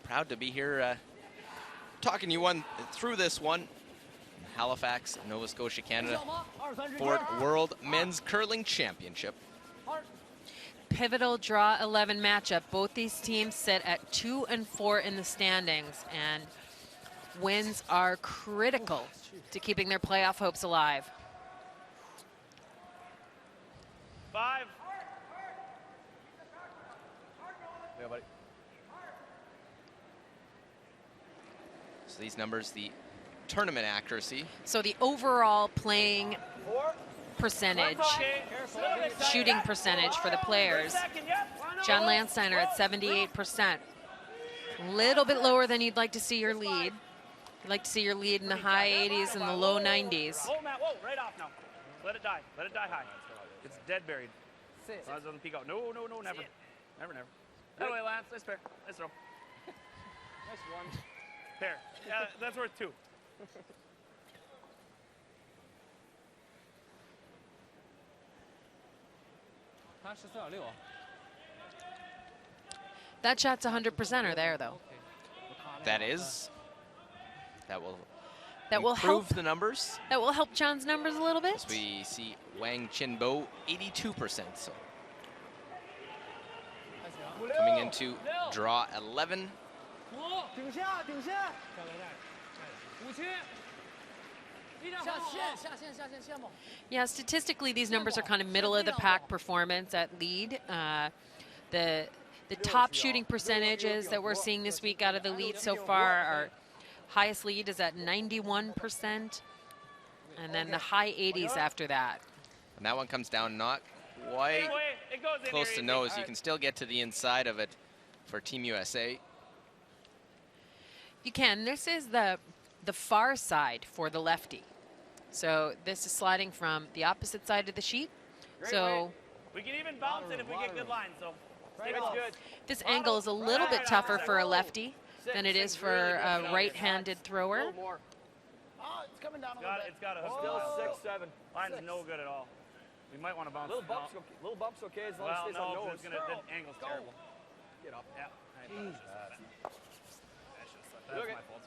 proud to be here talking you through this one. Halifax, Nova Scotia, Canada, 4th World Men's Curling Championship. Pivotal draw 11 matchup. Both these teams sit at 2 and 4 in the standings, and wins are critical to keeping their playoff hopes alive. 5. Yeah, buddy. So these numbers, the tournament accuracy. So the overall playing percentage, shooting percentage for the players. John Landsteiner at 78%. A little bit lower than you'd like to see your lead. You'd like to see your lead in the high 80s and the low 90s. Whoa, Matt, whoa, right off now. Let it die. Let it die high. It's dead buried. As long as it doesn't peek out. No, no, no, never. Never, never. That way, Lance. Nice pair. Nice throw. Nice one. Pair. Yeah, that's worth 2. That shot's 100%er there, though. That is. That will help improve the numbers. That will help John's numbers a little bit. As we see Wang Chinbo, 82%. So coming into draw 11. Yeah, statistically, these numbers are kind of middle of the pack performance at lead. The top shooting percentages that we're seeing this week out of the lead so far are highest lead is at 91%, and then the high 80s after that. And that one comes down not quite close to nose. You can still get to the inside of it for Team USA. You can. This is the far side for the lefty. So this is sliding from the opposite side of the sheet. So we can even bounce it if we get good lines. So this angle is a little bit tougher for a lefty than it is for a right-handed thrower. It's coming down a little bit. It's got a Still 6, 7. Line's no good at all. We might want to bounce. Little bumps, okay, as long as it stays on nose. The angle's terrible. Get up. Yeah. That's my fault.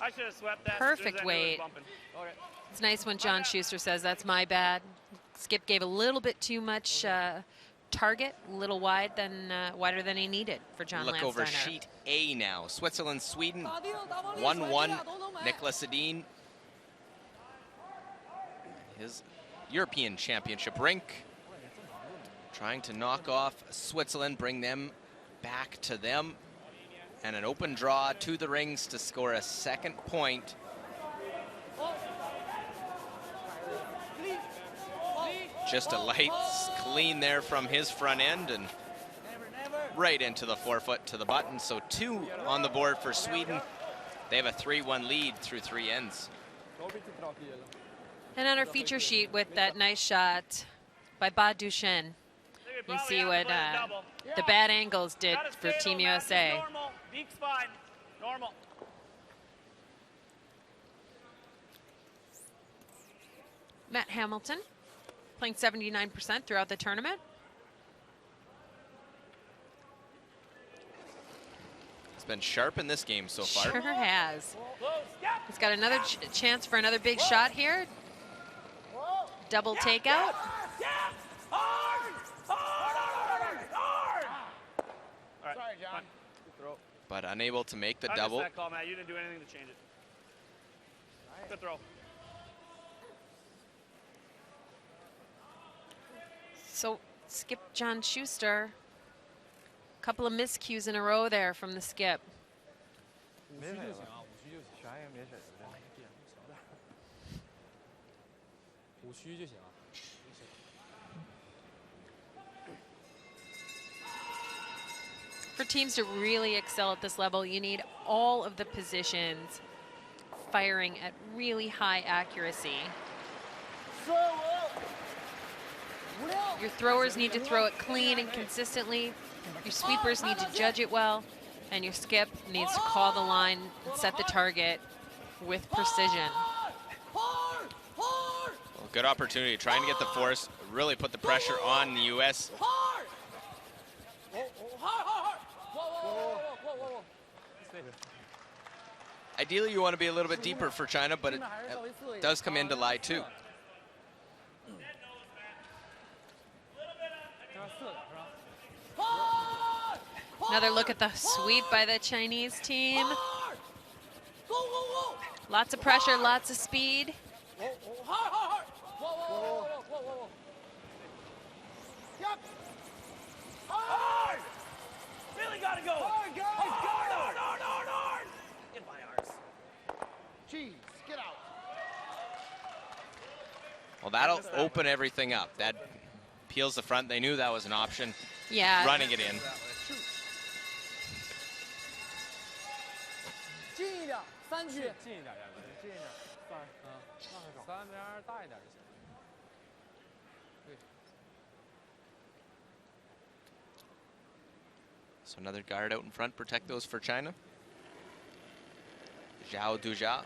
I should have swept that. Perfect weight. Okay. It's nice when John Schuster says, that's my bad. Skip gave a little bit too much target, a little wider than he needed for John Look over Landsteiner. sheet A now. Switzerland, Sweden, 1-1. Nicholas Edin, his European Championship rink, trying to knock off Switzerland, bring them back to them. And an open draw to the rings to score a second point. Just a light clean there from his front end and right into the forefoot to the button. So 2 on the board for Sweden. They have a 3-1 lead through 3 ends. And on our feature sheet with that nice shot by Ba Duchen, you see what the bad angles did for Team USA. Normal. Beak's fine. Normal. Matt Hamilton playing 79% throughout the tournament. It's been sharp in this game so far. Sure has. He's got another chance for another big shot here. Double takeout. Sorry, John. But unable to make the I double. missed that call, Matt. You didn't do anything to change it. Good throw. So skip John Schuster. Couple of miscues in a row there from the skip. For teams to really excel at this level, you need all of the positions firing at really high accuracy. Your throwers need to throw it clean and consistently. Your sweepers need to judge it well. And your skip needs to call the line and set the target with precision. Well, good opportunity, trying to get the force, really put the pressure on the U.S. Ideally, you want to be a little bit deeper for China, but it does come into lie too. Another look at the sweep by the Chinese team. Lots of pressure, lots of speed. Really gotta go. Hard. Get by ours. Jeez, get out. Well, that'll open everything up. That peels the front. They knew that was an option. Yeah. Running it in. So another guard out in front, protect those for China. Zhao Duja.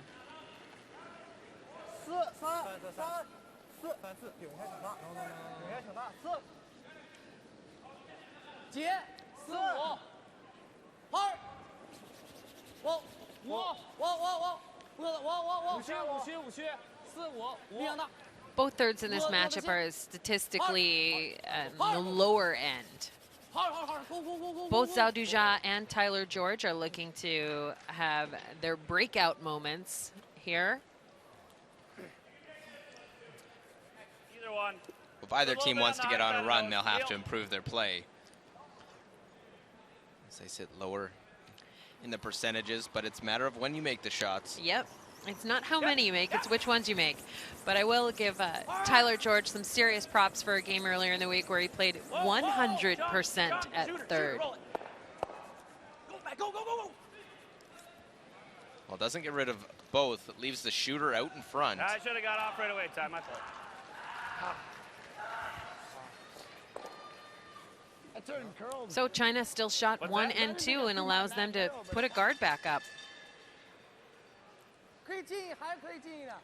Both thirds in this matchup are statistically on the lower end. Both Zhao Duja and Tyler George are looking to have their breakout moments here. Either one. If either team wants to get on a run, they'll have to improve their play. As they sit lower in the percentages, but it's a matter of when you make the shots. Yep. It's not how many you make, it's which ones you make. But I will give Tyler George some serious props for a game earlier in the week where he played 100% at third. Go back, go. Well, it doesn't get rid of both. It leaves the shooter out in front. I should have got off right away, Ty. My fault. So China still shot 1 and 2 and allows them to put a guard back up. 可以进，还可以进一点。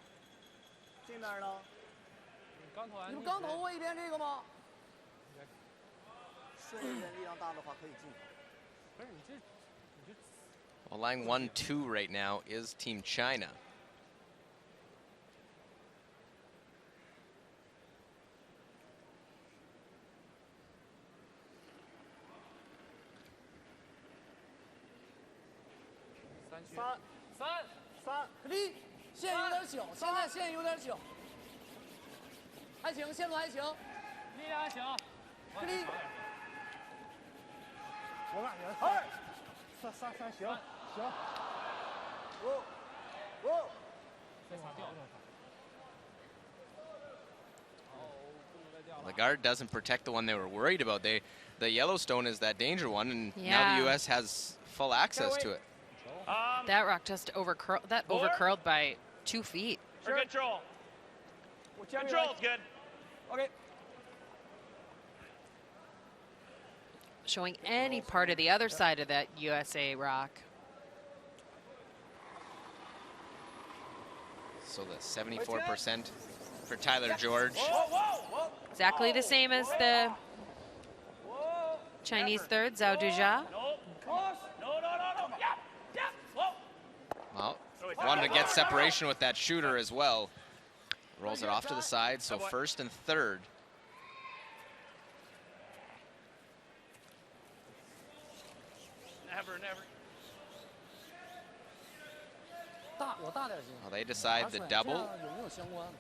进哪儿呢？你不刚投过一遍这个吗？顺一点力量大的话可以进。不是你这，你这。Well, line 1-2 right now is Team China. 离线有点小，现在线有点小，还行，线路还行，力量还行，离。我感觉三行，The guard doesn't protect the one they were worried about. The Yellowstone is that danger one, and now Yeah. the U.S. has full access to it. That rock just overcurled. That overcurled by 2 feet. Or control. Control's good. Okay. Showing any part of the other side of that USA rock. So the 74% for Tyler George. Exactly the same as the Chinese third, Zhao Duzha. Well, wanted to get separation with that shooter as well. Rolls it off to the side, so first and third. Never. Well, they decide the double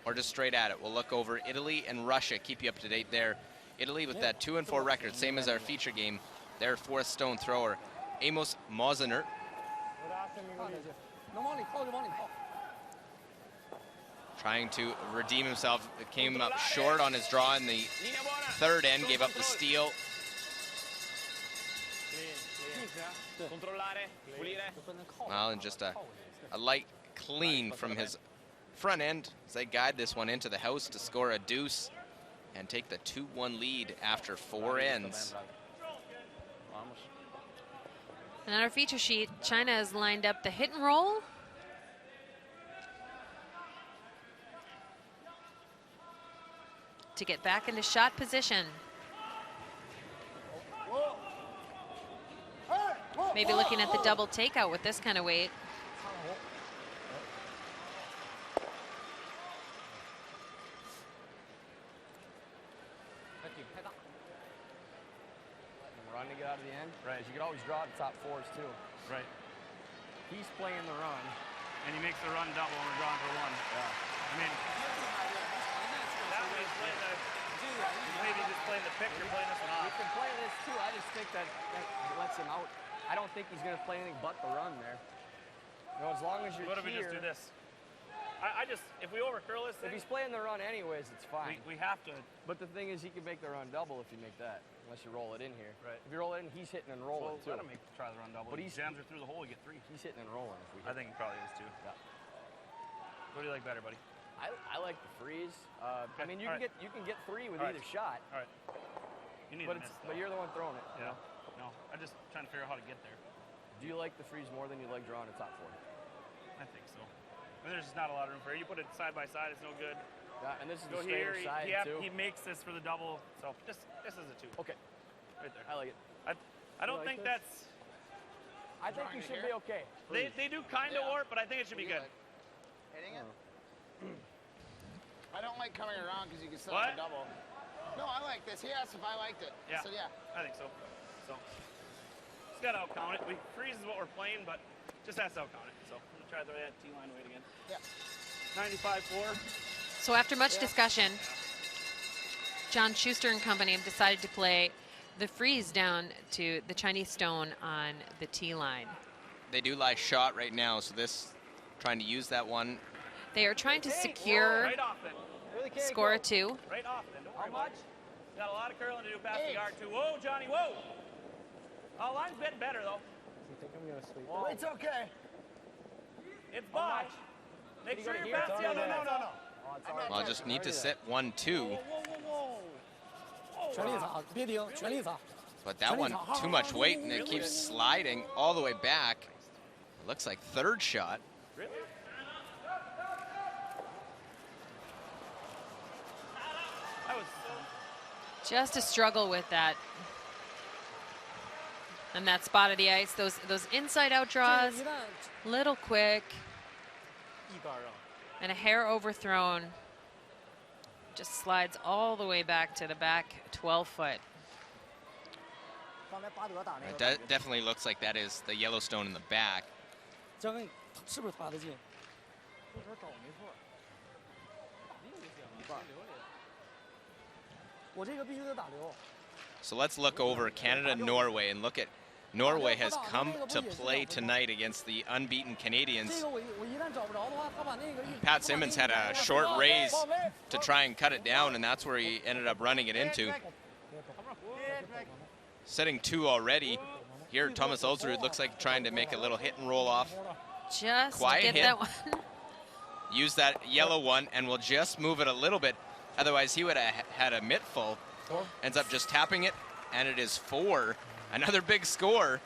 or just straight at it. We'll look over Italy and Russia, keep you up to date there. Italy with that 2-4 record, same as our feature game. Their 4th stone thrower, Amos Mosener. Trying to redeem himself. It came up short on his draw in the 3rd end, gave up the steal. Well, and just a light clean from his front end as they guide this one into the house to score a deuce and take the 2-1 lead after 4 ends. And on our feature sheet, China has lined up the hit and roll. To get back into shot position. Maybe looking at the double takeout with this kind of weight. Run to get out of the end. Right. You could always draw the top 4s too. Right. He's playing the run. And he makes the run double and we're drawing for 1. Yeah. I mean, that way he's playing maybe just playing the pick, you're playing this one off. He can play this too. I just think that lets him out. I don't think he's going to play anything but the run there. You know, as long as you're What if we just do this? I just, if we overcurl this thing, if he's playing the run anyways, it's fine. we have to. But the thing is, he can make the run double if you make that, unless you roll it in here. Right. If you roll it in, he's hitting and rolling too. Let him try the run double. But he jams her through the hole, you get 3. He's hitting and rolling. If we I think he probably is too. Yeah. What do you like better, buddy? I like the freeze. I mean, you can get 3 with either shot. All right. You need But to miss, but you're the one throwing it. Yeah. No, I'm just trying to figure out how to get there. Do you like the freeze more than you like drawing a top 4? I think so. I mean, there's just not a lot of room for it. You put it side by side, it's no good. Yeah, and this is Go the here. straighter side too. He makes this for the double. So this is a 2. Okay. Right there. I like it. I don't like think this? that's. I think you should be okay. They do kind of warp, but I think it should be good. Hitting it? I don't like coming around because you can still What? have a double. No, I like this. He asked if I liked it. Yeah. I said, yeah. I think so. So just gotta outcount it. Freeze is what we're playing, but just has to outcount it. So I'm gonna try to throw that T-line weight again. Yeah. 95.4. So after much discussion, John Schuster and company have decided to play the freeze down to the Chinese stone on the tee line. They do lie shot right now, so this, trying to use that one. They are trying to secure Right off then. score a 2. Right off then. Don't worry How about much? it. Got a lot of curling to do past the guard too. Whoa, Johnny, whoa. Oh, line's been better though. You think I'm gonna sweep? Well, it's okay. It's botch. Make sure you're past the other. No. Well, just need to sit 1-2. Whoa. 全力砸，别停，全力砸。 But that one, too much weight, and it keeps sliding all the way back. It looks like 3rd shot. Really? I was Just a struggle with that. And that spot of the ice, those inside out draws, little quick, and a hair overthrown. Just slides all the way back to the back 12 foot. 刚才巴德打那 It 个。 definitely looks like that is the Yellowstone in the back. 交给是不是他的进？这时候找没错，打溜就行，一半溜里。我这个必须得打溜。 So let's look over Canada-Norway and look at Norway has come to play tonight against the unbeaten Canadians. Pat Simmons had a short raise to try and cut it down, and that's where he ended up running it into. Setting 2 already. Here, Thomas Ulsrud looks like trying to make a little hit and roll off. Just Quiet get hit. that one. Use that yellow one, and we'll just move it a little bit. Otherwise, he would have had a mitt full. Ends up just tapping it, and it is 4. Another big score.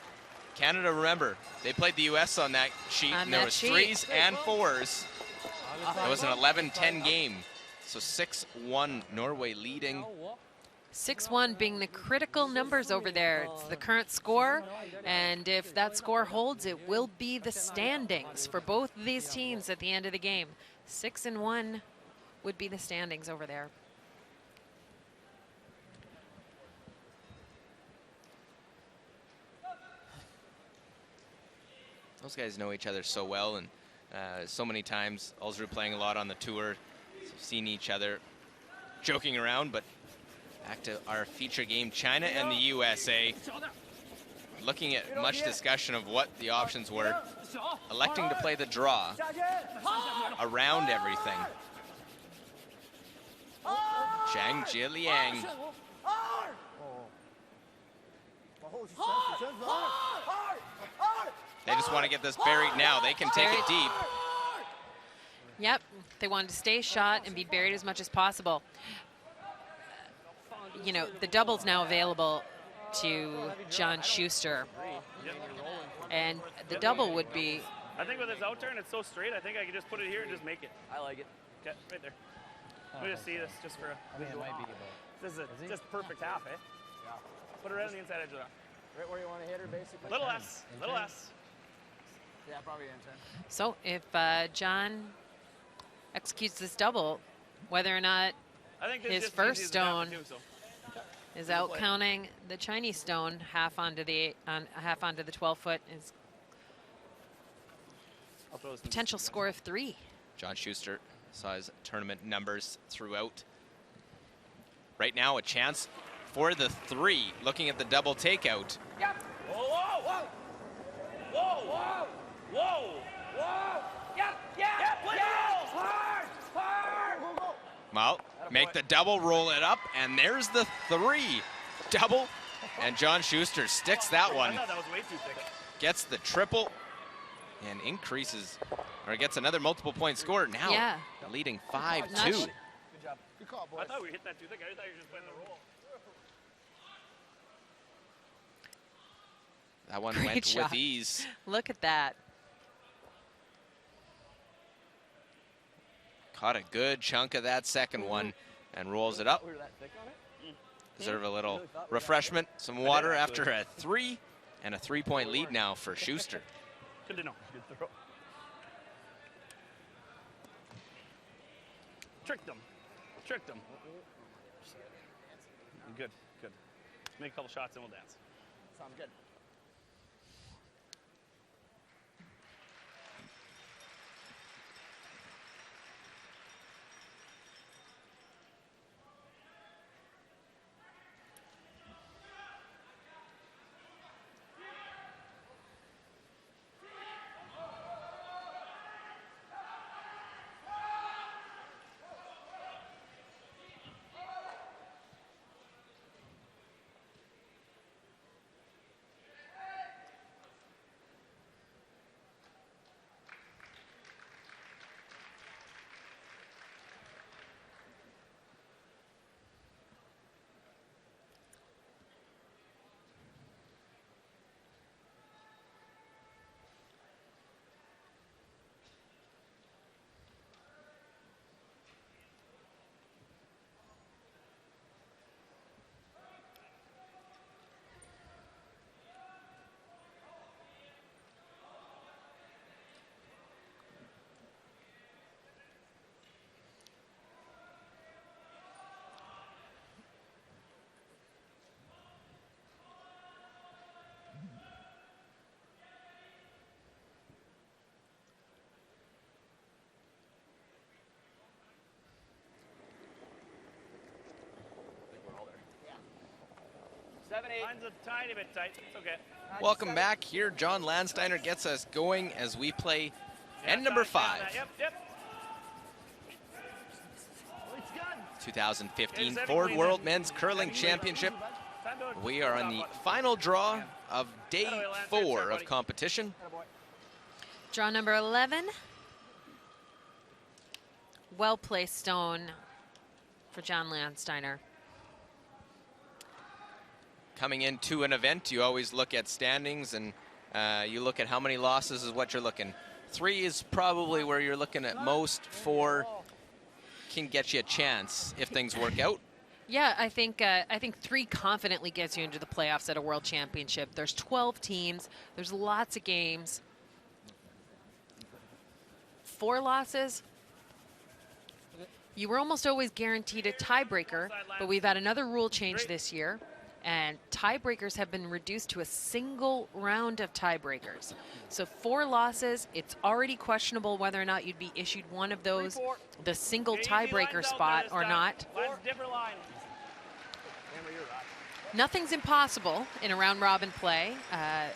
Canada, remember, they played the U.S. on that sheet, and there was 3s and 4s. It was an 11-10 game. So 6-1, Norway leading. 6-1 being the critical numbers over there. It's the current score, and if that score holds, it will be the standings for both of these teams at the end of the game. 6-1 would be the standings over there. Those guys know each other so well, and so many times, Ulsrud playing a lot on the tour, so seen each other joking around. But back to our feature game, China and the USA. Looking at much discussion of what the options were, electing to play the draw around everything. Zhang Jiliang. They just want to get this buried now. They can take it deep. Yep, they wanted to stay shot and be buried as much as possible. You know, the double's now available to John Schuster. And the double would be... I think with his out turn, it's so straight, I think I could just put it here and just make it. I like it. Okay, right there. Let me just see this just for a visual. This is just perfect half, eh? Yeah. Put it right on the inside edge of that. Right where you want to hit her, basically. Little less, little less. Yeah, probably in 10. So if John executes this double, whether or not I think this his is just first easy as a half stone too, so. is out counting the Chinese stone half onto the 12-foot is I'll throw this in. potential score of 3. John Schuster saw his tournament numbers throughout. Right now, a chance for the 3, looking at the double takeout. Yep. Whoa, whoa, whoa. Whoa, whoa, whoa, whoa. Yep, yep, yep, yep. Hard, hard. Go, go. Well, make the double, roll it up, and there's the 3. Double, and John Schuster sticks that I one. thought that was way too thick. Gets the triple, and increases, or gets another multiple point score. Now, Yeah. leading Not 5-2. Good job. Good call, boys. I thought we hit that too thick. I thought you were just playing the roll. That one Great went shot. with ease. Look at that. Caught a good chunk of that second one and rolls it up. We were that thick on it? Deserve a little refreshment, some water after a 3, and a 3-point lead now for Schuster. Good to know. Good throw. Tricked them. Tricked them. Good, good. Make a couple shots and we'll dance. Sounds good. Line's a tiny bit tight. It's okay. Welcome back here. John Landsteiner gets us going as we play Yeah, end number John's got 5. that. Yep. 2015 Okay, Ford 7 World clean. Men's Curling Championship. Time to- We are on the final draw of day 4 of competition. Draw number 11. Well-placed stone for John Landsteiner. Coming into an event, you always look at standings, and you look at how many losses is what you're looking. 3 is probably where you're looking at most. 4 can get you a chance if things work out. Yeah, I think 3 confidently gets you into the playoffs at a world championship. There's 12 teams. There's lots of games. 4 losses, you were almost always guaranteed a tiebreaker, but we've had another rule change this year, and tiebreakers have been reduced to a single round of tiebreakers. So 4 losses, it's already questionable whether or not you'd be issued one of those, the single Okay, easy tiebreaker lines out spot there this or time. not. Line's a different line. Nothing's impossible in a round robin play.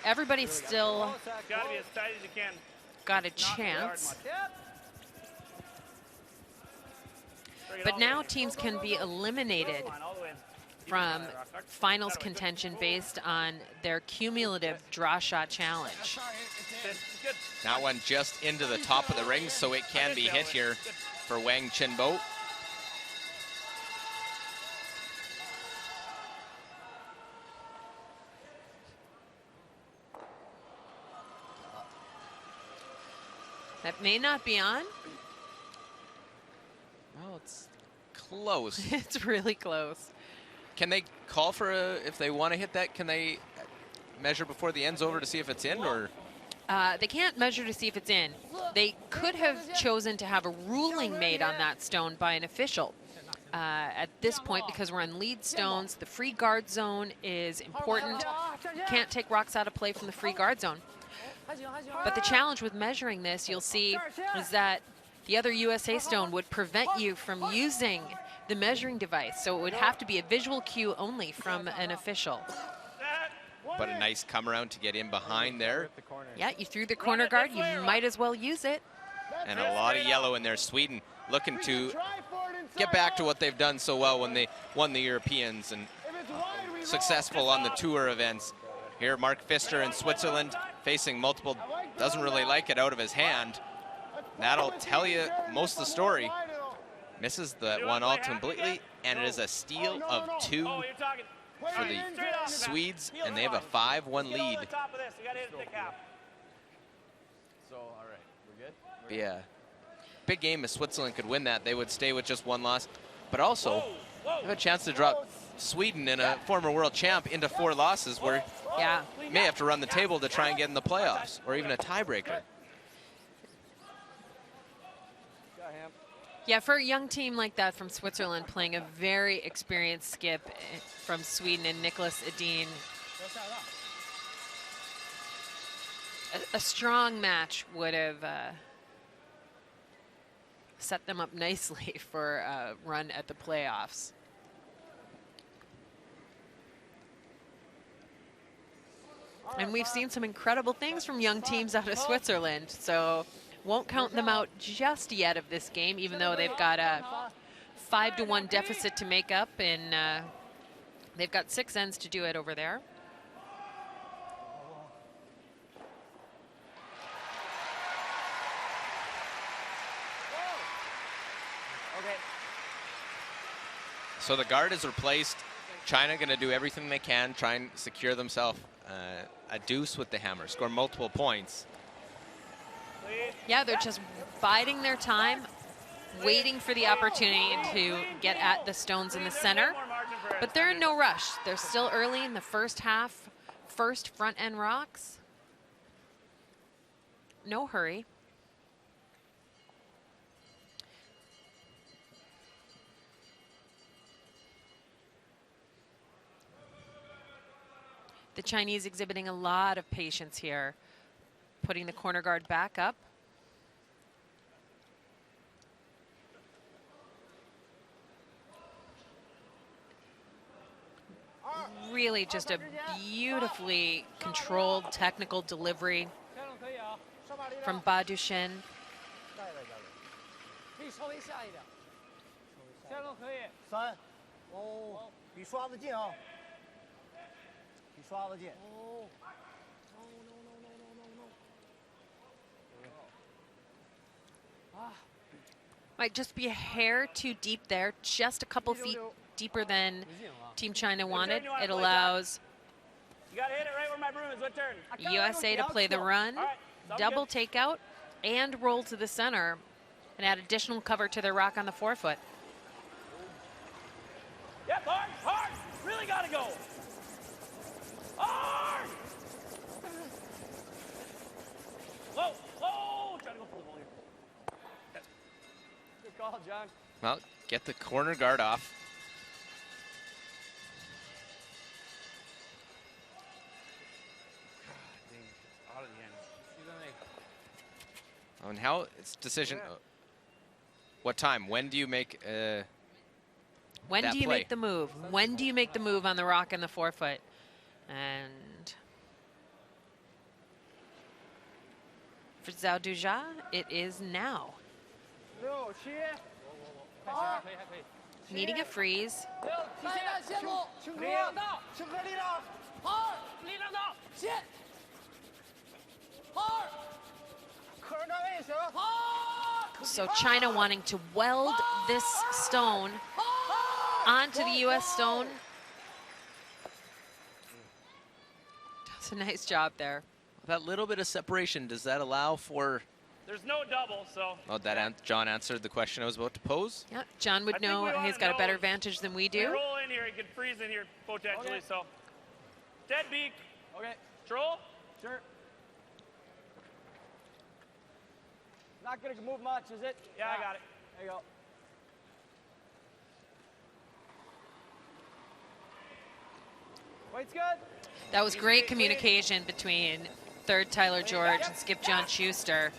Everybody's still It's got to be as tight as you can. got a Not really hard chance. much. Bring it But all the now way. teams can be eliminated Line all the way in. from Rock, rock. finals That way. contention based on their cumulative draw shot challenge. It's good. That one just into the top of the ring, so it can be hit here for Wang Chinbo. That may not be on. Well, it's close. It's really close. Can they call for if they want to hit that, can they measure before the end's over to see if it's in, or? They can't measure to see if it's in. They could have chosen to have a ruling made on that stone by an official. At this point, because we're on lead stones, the free guard zone is important. You can't take rocks out of play from the free guard zone. But the challenge with measuring this, you'll see, is that the other USA stone would prevent you from using the measuring device. So it would have to be a visual cue only from an official. But a nice come around to get in behind there. Yeah, you threw the corner guard, you might as well use it. And a lot of yellow in there. Sweden looking to get back to what they've done so well when they won the Europeans and successful on the tour events. Here, Mark Pfister in Switzerland facing multiple, doesn't really like it out of his hand. That'll tell you most of the story. Misses that one all completely, and it is a steal of 2 Oh, you're talking. for the Swedes, and they have a 5-1 lead. On top of this, you got to hit it thick half. So, all right, we're good? Yeah. Big game if Switzerland could win that, they would stay with just 1 loss. But also, have a chance to drop Sweden and a former world champ into 4 losses where Yeah. may have to run the table to try and get in the playoffs or even a tiebreaker. Yeah, for a young team like that from Switzerland, playing a very experienced skip from Sweden and Nicholas Edin, a strong match would have set them up nicely for a run at the playoffs. And we've seen some incredible things from young teams out of Switzerland, so won't count them out just yet of this game, even though they've got a 5-1 deficit to make up, and they've got 6 ends to do it over there. So the guard is replaced. China going to do everything they can, try and secure themselves a deuce with the hammer, score multiple points. Yeah, they're just biding their time, waiting for the opportunity to get at the stones in the center. But they're in no rush. They're still early in the first half, first front end rocks. No hurry. The Chinese exhibiting a lot of patience here, putting the corner guard back up. really just a beautifully controlled technical delivery 下轮可以啊，上马力量 from Ba Duchen. 下一位，可以稍微下一点。下轮可以。3，哦，比刷子近啊，比刷子近。哦。Might just be a hair too deep there, just a couple feet deeper than Team China wanted. It allows You gotta hit it right where my broom is. What turn? USA to play the run, All right, sounds double good. takeout, and roll to the center, and add additional cover to their rock on the forefoot. Yep, hard, hard. Really gotta go. Hard. Whoa, whoa. Try to go for the ball here. Good call, John. Well, get the corner guard off. Out of the end. And how it's decision. What time? When do you make? When that do you play. make the move? When do you make the move on the rock and the forefoot? And for Zhao Duja, it is now. 6、7，还可以，还可以。 Needing a freeze. 6，体现线路，清河清河力量，好，力量到，线，好，客人站位行，好。 So China wanting to weld this stone onto the U.S. stone. Does a nice job there. That little bit of separation, does that allow for? There's no double, so. Oh, John answered the question I was about to pose. Yeah, John would I think know. we wanna He's got a know better if vantage than we We do. roll in here, he could freeze in here potentially, Okay. so. Dead beak. Okay, Troll. sure. Not gonna move much, is it? Yeah, I got it. There you go. Weight's good. That was great communication between third Tyler George and skip John Schuster.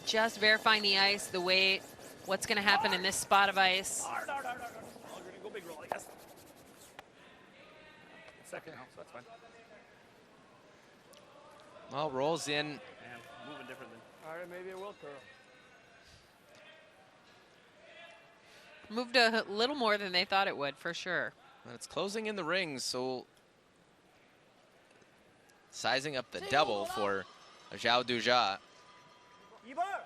Just verifying the ice, the weight, what's going to happen in this spot of ice. Hard, hard, hard, hard, hard. Oh, we're gonna go big roll, I guess. Second now, so that's fine. Well, rolls in. Man, moving different than. All right, maybe it will curl. Moved a little more than they thought it would, for sure. And it's closing in the rings, so sizing up the double for Zhao Duja. 一半儿。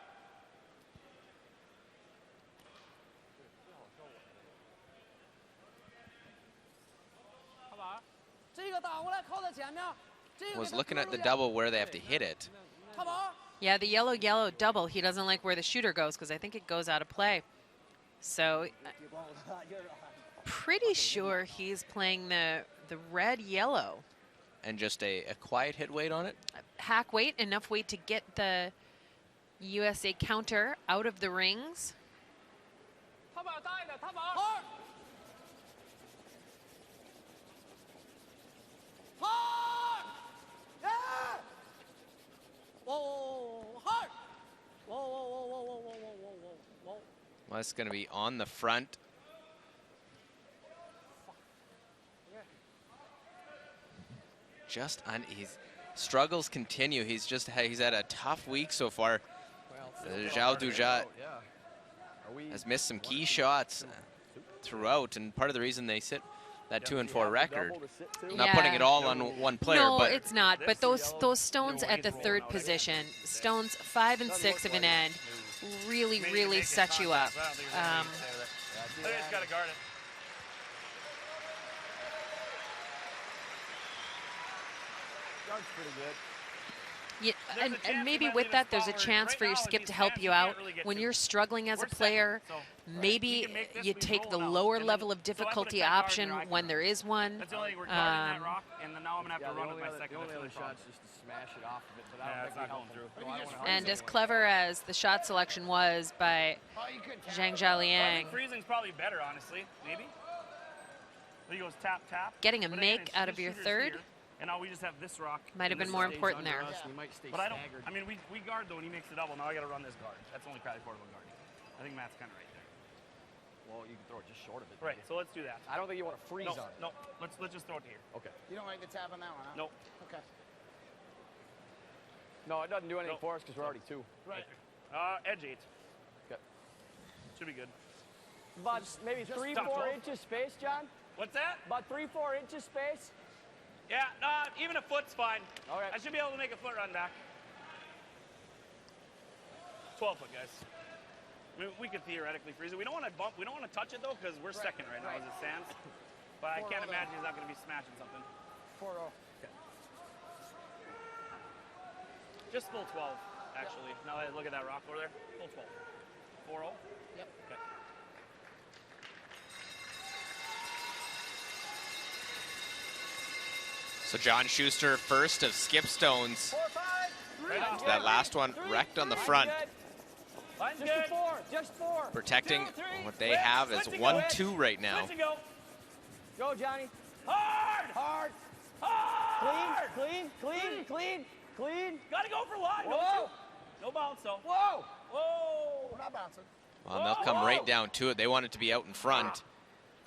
看板，这个打过来靠在前面，这个 Was looking at the double where they have to hit it. 看板。 Yeah, the yellow double, he doesn't like where the shooter goes because I think it goes out of play. So pretty sure he's playing the red-yellow. And just a quiet hit weight on it. Hack weight, enough weight to get the USA counter out of the rings. 踏板大一点，踏板。好。好。耶！whoa, hard. Whoa. Well, that's going to be on the front. Just on his struggles continue. He's had a tough week so far. Zhao Duja has missed some key shots throughout, and part of the reason they sit that 2-4 record. Not putting it all on one player, no, but it's not. But those stones at the third position, stones 5 and 6 of an end, really set you up. I just gotta guard it. Guard's pretty good. Yeah, and maybe with that, there's a chance for your skip to help you out. When you're struggling as a player, maybe you take the lower level of difficulty option when there is one. That's the only thing we're guarding that rock, and then now I'm gonna have to run with my second. The only other shot's just to smash it off of it, but I Yeah, don't it's think not we going help through. them. And as clever as the shot selection was by Zhang I Zhaliang, think freezing's probably better, honestly. Maybe. He goes tap. getting a But again, make out of your shooter's third here, and now we just have this rock. might have and been this more stays important under there. us. We might stay But I don't. staggered. I mean, we guard though when he makes the double. Now I got to run this guard. That's only probably portable guarding. I think Matt's kind of right there. Well, you can throw it just short of it. Right. So let's do that. I don't think you want to freeze No, on it. no. Let's just throw it to here. Okay. You don't like the tap on that one, huh? Nope. Okay. No, it doesn't do anything Nope. for us because we're already 2. Right. Edge 8. Okay. Should be good. About maybe just 3, top 4 12. inches space, John? What's that? About 3, 4 inches space? Yeah, even a foot's fine. All right. I should be able to make a foot run back. 12 foot, guys. I mean, we could theoretically freeze it. We don't want to bump. We don't want to touch it though, because we're second right now as it stands. But I can't imagine he's not going to be smashing something. 4-0. Just full 12, actually. Now that I look at that rock over there, full 12. 4-0. Yep. Okay. So John Schuster, first of skip stones. 4, 5, 3. Right off. That last one wrecked on the front. Line's Just good. a 4. Just 4. Protecting 2, 3, what they switch, have is switch and go. 1-2 right now. Switch and go. Go, Johnny. Hard! Hard. Hard! Clean, clean, clean, clean, clean. Gotta go for line, don't Whoa. you? No bounce, though. Whoa. Whoa! We're not bouncing. Well, they'll come right down to it. They want it to be out in front.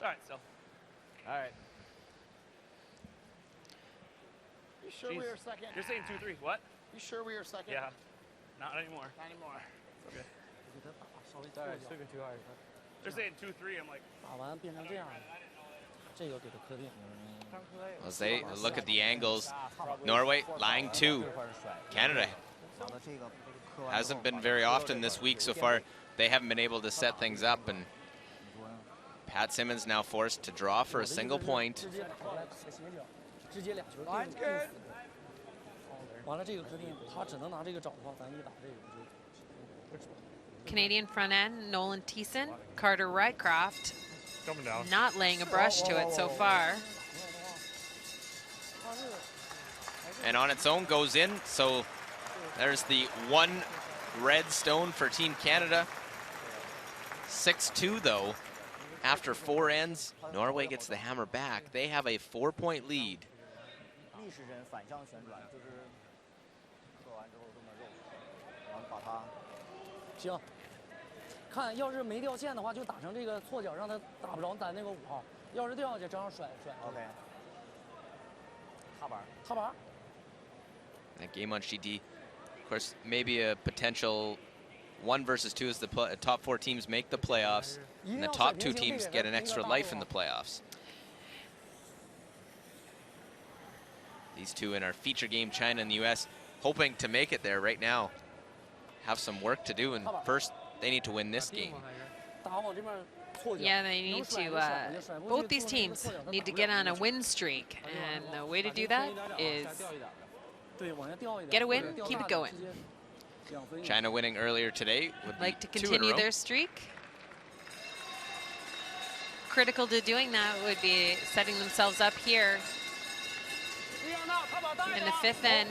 All right, so. All right. You sure we Jeez. were second? You're saying 2-3. What? You sure we were second? Yeah. Not anymore. Not anymore. Okay. Sorry, sweeping too hard. They're saying 2-3. I'm like, 打完变成这样，这个给他磕定。 As they look at the angles, Norway lying 2. Canada 想的这个磕完 hasn't been very often this week so far. They haven't been able to set things up, and Pat Simmons now forced to draw for a single point. 直接打过来斜角，直接俩球定 Line's good. 完了这个磕定，他只能拿这个找的话，咱一打这个就。 Canadian front end, Nolan Thiessen, Carter Rycroft, coming down. not laying a brush to it so far. And on its own goes in, so there's the 1 red stone for Team Canada. 6-2 though. After 4 ends, Norway gets the hammer back. They have a 4-point lead. 逆时针反向旋转，就是磕完之后这么肉，然后把它。行，看要是没掉线的话，就打成这个错脚，让他打不着咱那个5号。要是掉下去，正好甩。OK。踏板。踏板。 That game on GD, of course, maybe a potential 1 versus 2 as the top 4 teams make the playoffs, and the top 2 teams get an extra life in the playoffs. These 2 in our feature game, China and the US, hoping to make it there right now. Have some work to do, and first they need to win this game. Yeah, they need to, both these teams need to get on a win streak, and the way to do that is get a win, keep it going. China winning earlier today would Like to be 2 in a continue row. their streak. Critical to doing that would be setting themselves up here in the 5th end.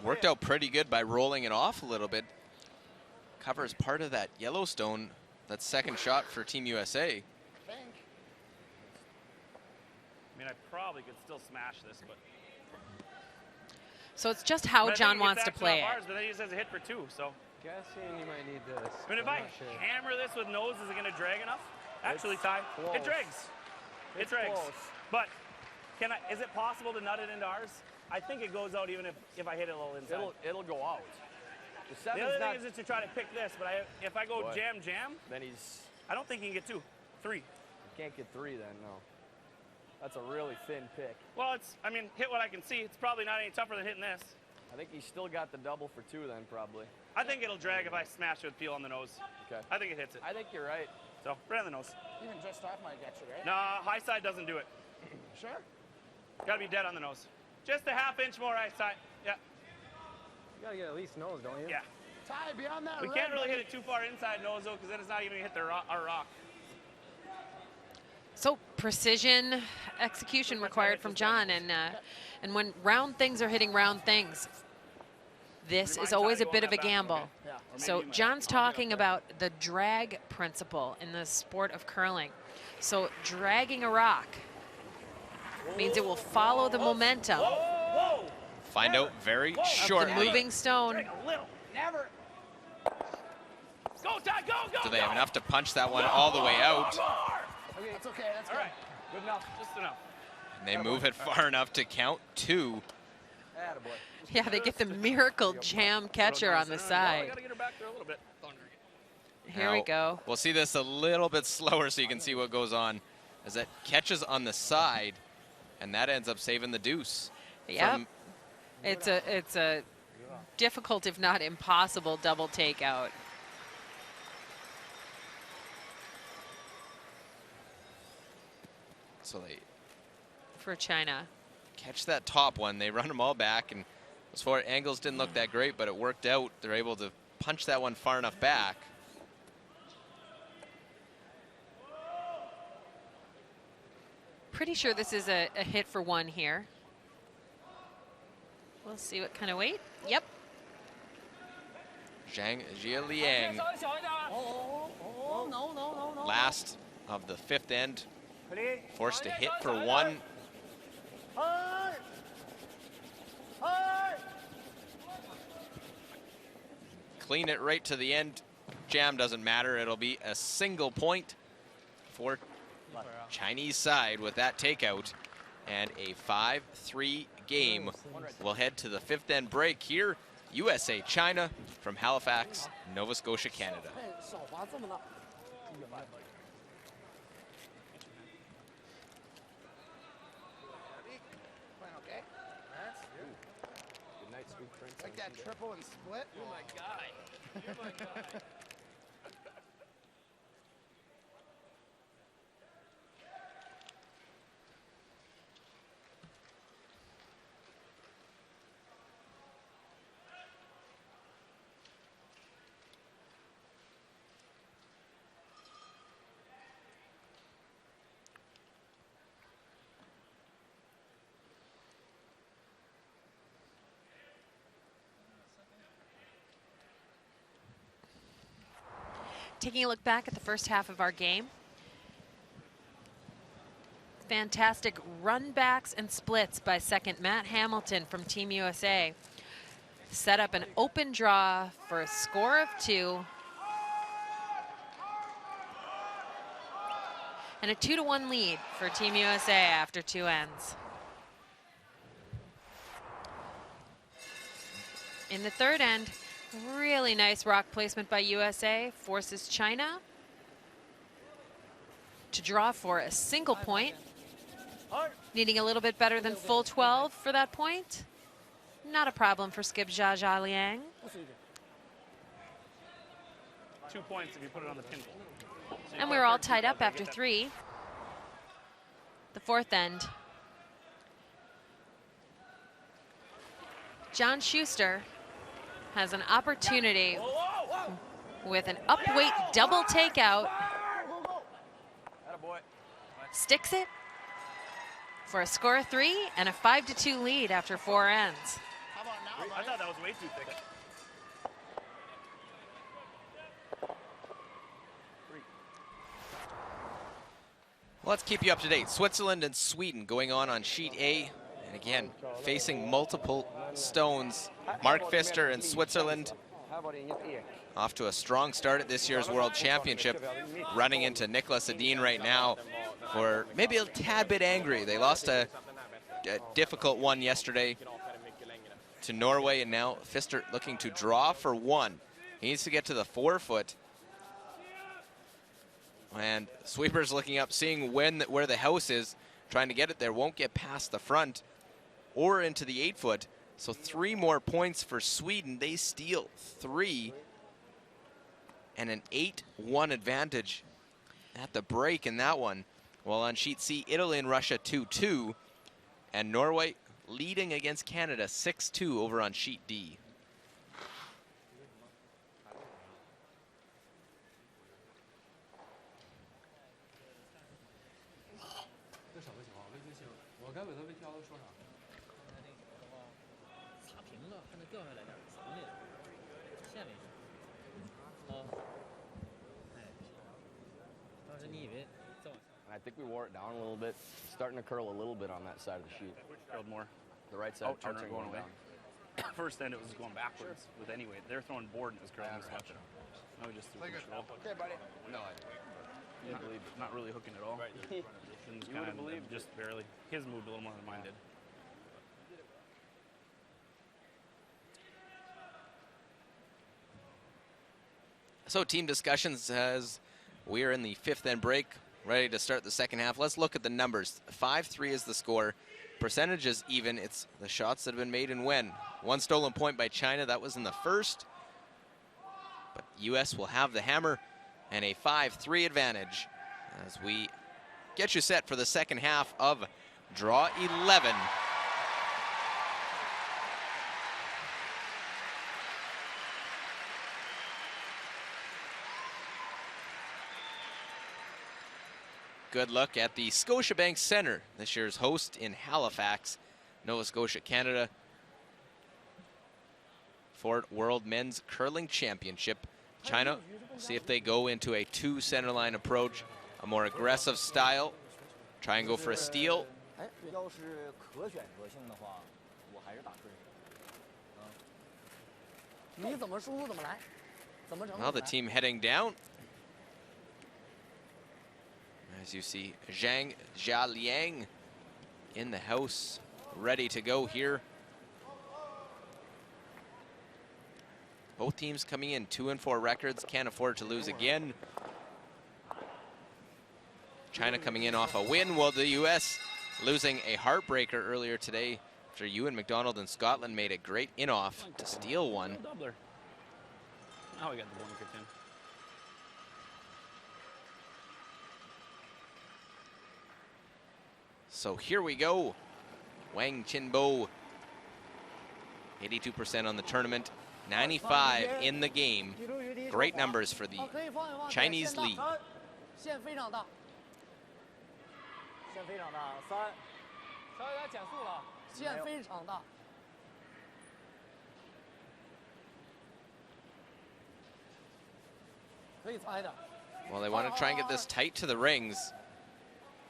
Worked out pretty good by rolling it off a little bit. Covers part of that Yellowstone, that second shot for Team USA. I mean, I probably could still smash this, but. So it's just how But I John think wants it's to actually play off it. ours, but then he just has a hit for 2, so. Guessing you might need this. I mean, if I hammer this with nose, is it going to drag enough? Actually, Ty, close. it drags. It drags. Close. But is it possible to nut it into ours? I think it goes out even if I hit it a little inside. It'll go out. The The 7's other not. thing is just to try to pick this, but if I go Boy. jam, Then he's. I don't think he can get 2, 3. Can't get 3 then, no. That's a really thin pick. Well, I mean, hit what I can see. It's probably not any tougher than hitting this. I think he's still got the double for 2 then, probably. I think it'll drag if I smash it with peel on the nose. Okay. I think it hits it. I think you're right. So, right on the nose. Even just off might get you, right? Nah, high side doesn't do it. Sure. Gotta be dead on the nose. Just a ½ inch more high side. Yeah. You gotta get at least nose, don't you? Yeah. Ty, beyond that We red, can't really buddy. hit it too far inside nose, though, because then it's not even going to hit our rock. So precision execution required from John, and when round things are hitting round things, this is always a bit of a gamble. So John's talking about the drag principle in the sport of curling. So dragging a rock means it will follow the momentum Find out very of shortly. the moving stone. Never. Go, Ty, go, go. Do they have go. enough to punch that one all the way out? Okay, that's okay. That's All good. right. Good enough. Just enough. And they move it far enough to count 2. Attaboy. Yeah, they get the miracle jam catcher on the I side. gotta get her back there a little bit. Here we go. We'll see this a little bit slower so you can see what goes on. As that catches on the side, and that ends up saving the deuce. Yep. From- It's a difficult, if not impossible, double takeout. So they For China. catch that top one. They run them all back, and as far angles didn't look that great, but it worked out. They're able to punch that one far enough back. Pretty sure this is a hit for 1 here. We'll see what kind of weight. Yep. Zhang Jialiang, 哦， no no no no。 last of the 5th end, forced to hit for 1. 二，二。 Clean it right to the end. Jam doesn't matter. It'll be a single point for Chinese side with that takeout. And a 5-3 game. We'll head to the 5th end break here. USA China from Halifax, Nova Scotia, Canada. 少滑这么大。 Okay. Good night, Scoop Prince. Like that triple and split. You're my guy. You're my guy. Taking a look back at the first half of our game. Fantastic run backs and splits by second Matt Hamilton from Team USA. Set up an open draw for a score of 2. And a 2-1 lead for Team USA after 2 ends. In the 3rd end, really nice rock placement by USA, forces China to draw for a single point. Needing a little bit better than full 12 for that point. Not a problem for skip Jia Liang. 2 points if you put it on the pinball. So And we were all tied up after 3. The 4th end. John Schuster has an opportunity with an upweight double takeout. Attaboy. Sticks it for a score of 3 and a 5-2 lead after 4 ends. How about now, I thought that was way too thick. Let's keep you up to date. Switzerland and Sweden going on sheet A. And again, facing multiple stones. Mark Pfister in Switzerland off to a strong start at this year's World Championship. Running into Nicholas Edin right now for maybe a tad bit angry. They lost a difficult one yesterday to Norway, and now Pfister looking to draw for 1. He needs to get to the 4-foot. And Sweeper's looking up, seeing where the house is, trying to get it there. Won't get past the front or into the 8-foot. So 3 more points for Sweden. They steal 3 and an 8-1 advantage at the break in that one. While on sheet C, Italy and Russia 2-2, and Norway leading against Canada 6-2 over on sheet D. 看它掉下来点儿，没有，线没事。好，哎，当时你以为再往下。 I think we wore it down a little bit. Starting to curl a little bit on that side of the sheet. Curled more. The right side Turn outside going away. down. First end, it was going backwards with any weight. They're throwing board and it was curling this much. Now we just threw control. Okay, buddy. No, Not really hooking at all. you would have believed just barely. His moved a little more than mine did. So team discussions as we are in the 5th end break, ready to start the second half. Let's look at the numbers. 5-3 is the score. Percentage is even. It's the shots that have been made and when. 1 stolen point by China. That was in the first. But U.S. will have the hammer and a 5-3 advantage as we get you set for the second half of Draw 11. Good look at the Scotiabank Centre, this year's host in Halifax, Nova Scotia, Canada, for World Men's Curling Championship. China, see if they go into a 2 center line approach, a more aggressive style, try and go for a steal. 哎，要是可选择性的话，我还是打顺手。你怎么输怎么来，怎么成？ Well, the team heading down. As you see, Zhang Jialiang in the house, ready to go here. Both teams coming in 2-4 records, can't afford to lose again. China coming in off a win, while the U.S. losing a heartbreaker earlier today after Ewan McDonald and Scotland made a great in-off to steal one. Doubler. Now we got the one kicked in. So here we go. Wang Qinbo, 82% on the tournament, 95 in the game. Great numbers for the Chinese lead. 线非常大，线非常大，稍微有点减速了，线非常大。可以猜的。 Well, they want to try and get this tight to the rings.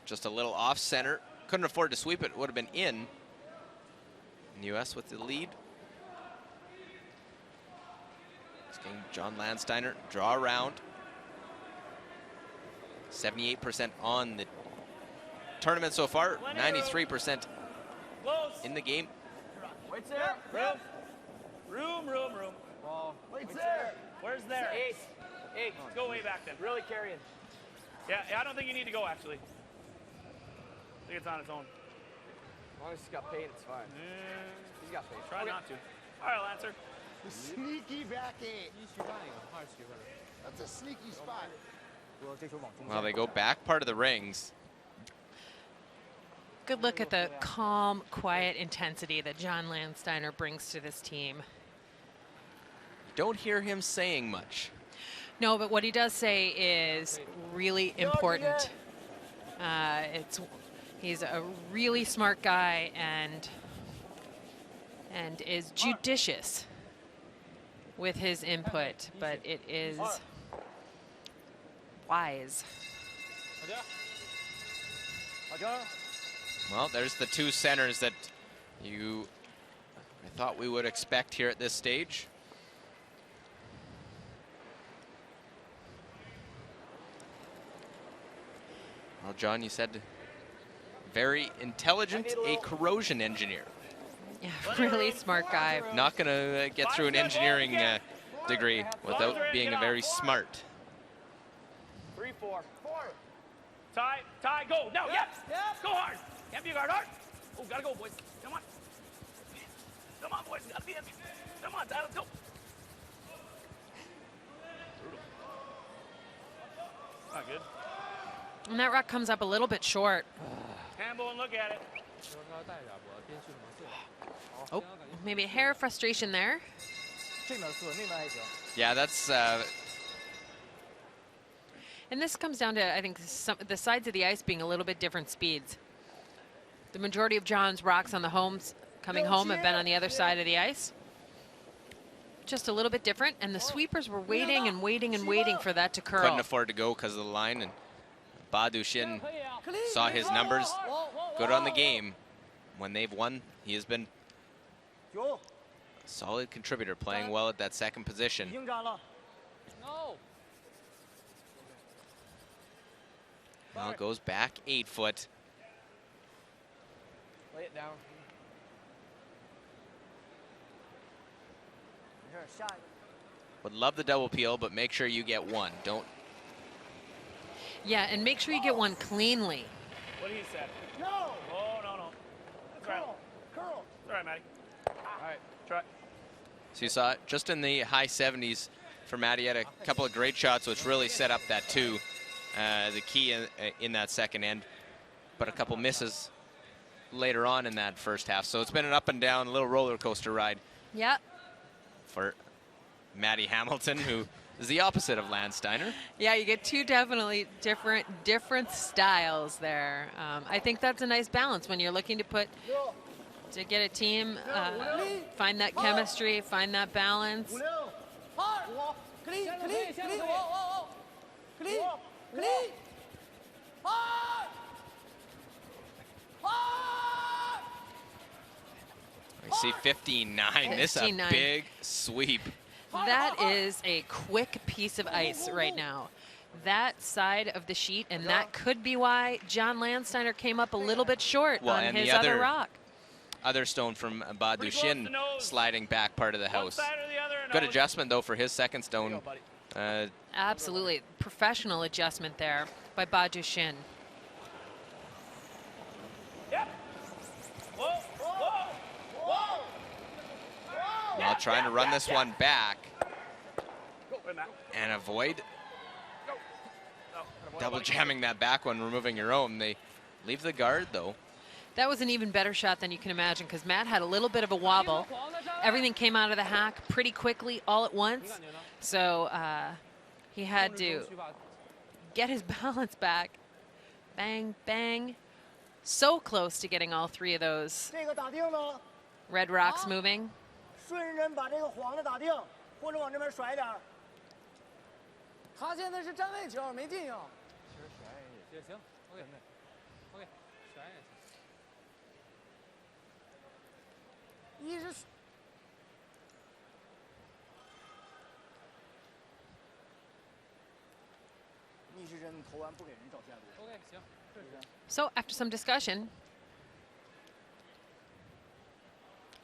Just a little off center. Couldn't afford to sweep it. It would have been in. And U.S. with the lead. Asking John Landsteiner, draw around. 78% on the tournament so far. 93% in the game. Waits there. Room. Well, Waits there. Where's there? 8. Go way back then. Really carrying. Yeah, I don't think you need to go, actually. I think it's on its own. As long as he's got paint, it's fine. He's got paint. Try not to. All right, Lancer. Sneaky back 8. That's a sneaky spot. Well, they go back part of the rings. Good look at the calm, quiet intensity that John Landsteiner brings to this team. Don't hear him saying much. No, but what he does say is really important. He's a really smart guy and is judicious with his input, but it is wise. Well, there's the 2 centers that I thought we would expect here at this stage. Well, John, you said very intelligent, a corrosion engineer. Yeah, really smart guy. Not going to get through an engineering degree without being a very smart. 3-4. Tie, go. No, yes. Go hard. Can't be guard hard. Oh, gotta go, boys. Come on. Come on, boys. Gotta be in. Come on, Tyler, go. Not good. And that rock comes up a little bit short. Handle and look at it. Oh, maybe a hair of frustration there. 这面4，那面还行。 Yeah, that's And this comes down to, I think, the sides of the ice being a little bit different speeds. The majority of John's rocks on the coming home have been on the other side of the ice. just a little bit different, and the sweepers were waiting and waiting and waiting for that to curl. Couldn't afford to go because of the line, and Ba Duxin saw his numbers good on the game. When they've won, he has been a solid contributor, playing well at that second position. Now it goes back 8 foot. Lay it down. Would love the double peel, but make sure you get one. Don't. Yeah, and make sure you get one cleanly. What he said. No. Oh, no, no. That's right. Curl. It's all right, Matty. All right, try. So you saw it just in the high 70s for Matty. He had a couple of great shots, which really set up that 2, the key in that second end. But a couple misses later on in that first half. So it's been an up and down, little roller coaster ride. Yeah. For Matty Hamilton, who is the opposite of Landsteiner. Yeah, you get two definitely different styles there. I think that's a nice balance when you're looking to get a team, find that chemistry, find that balance. I see 15-9. This is a big sweep. That is a quick piece of ice right now. That side of the sheet, and that could be why John Landsteiner came up a little bit short on his other rock. Other stone from Ba Duxin sliding back part of the house. Good adjustment, though, for his second stone. Absolutely. Professional adjustment there by Ba Duxin. Yep. Whoa, whoa, whoa. While trying to run this one back and avoid double jamming that back one, removing your own. They leave the guard, though. That was an even better shot than you can imagine, because Matt had a little bit of a wobble. Everything came out of the hack pretty quickly all at once. So he had to get his balance back. Bang, bang. So close to getting all 3 of those red rocks moving. So after some discussion,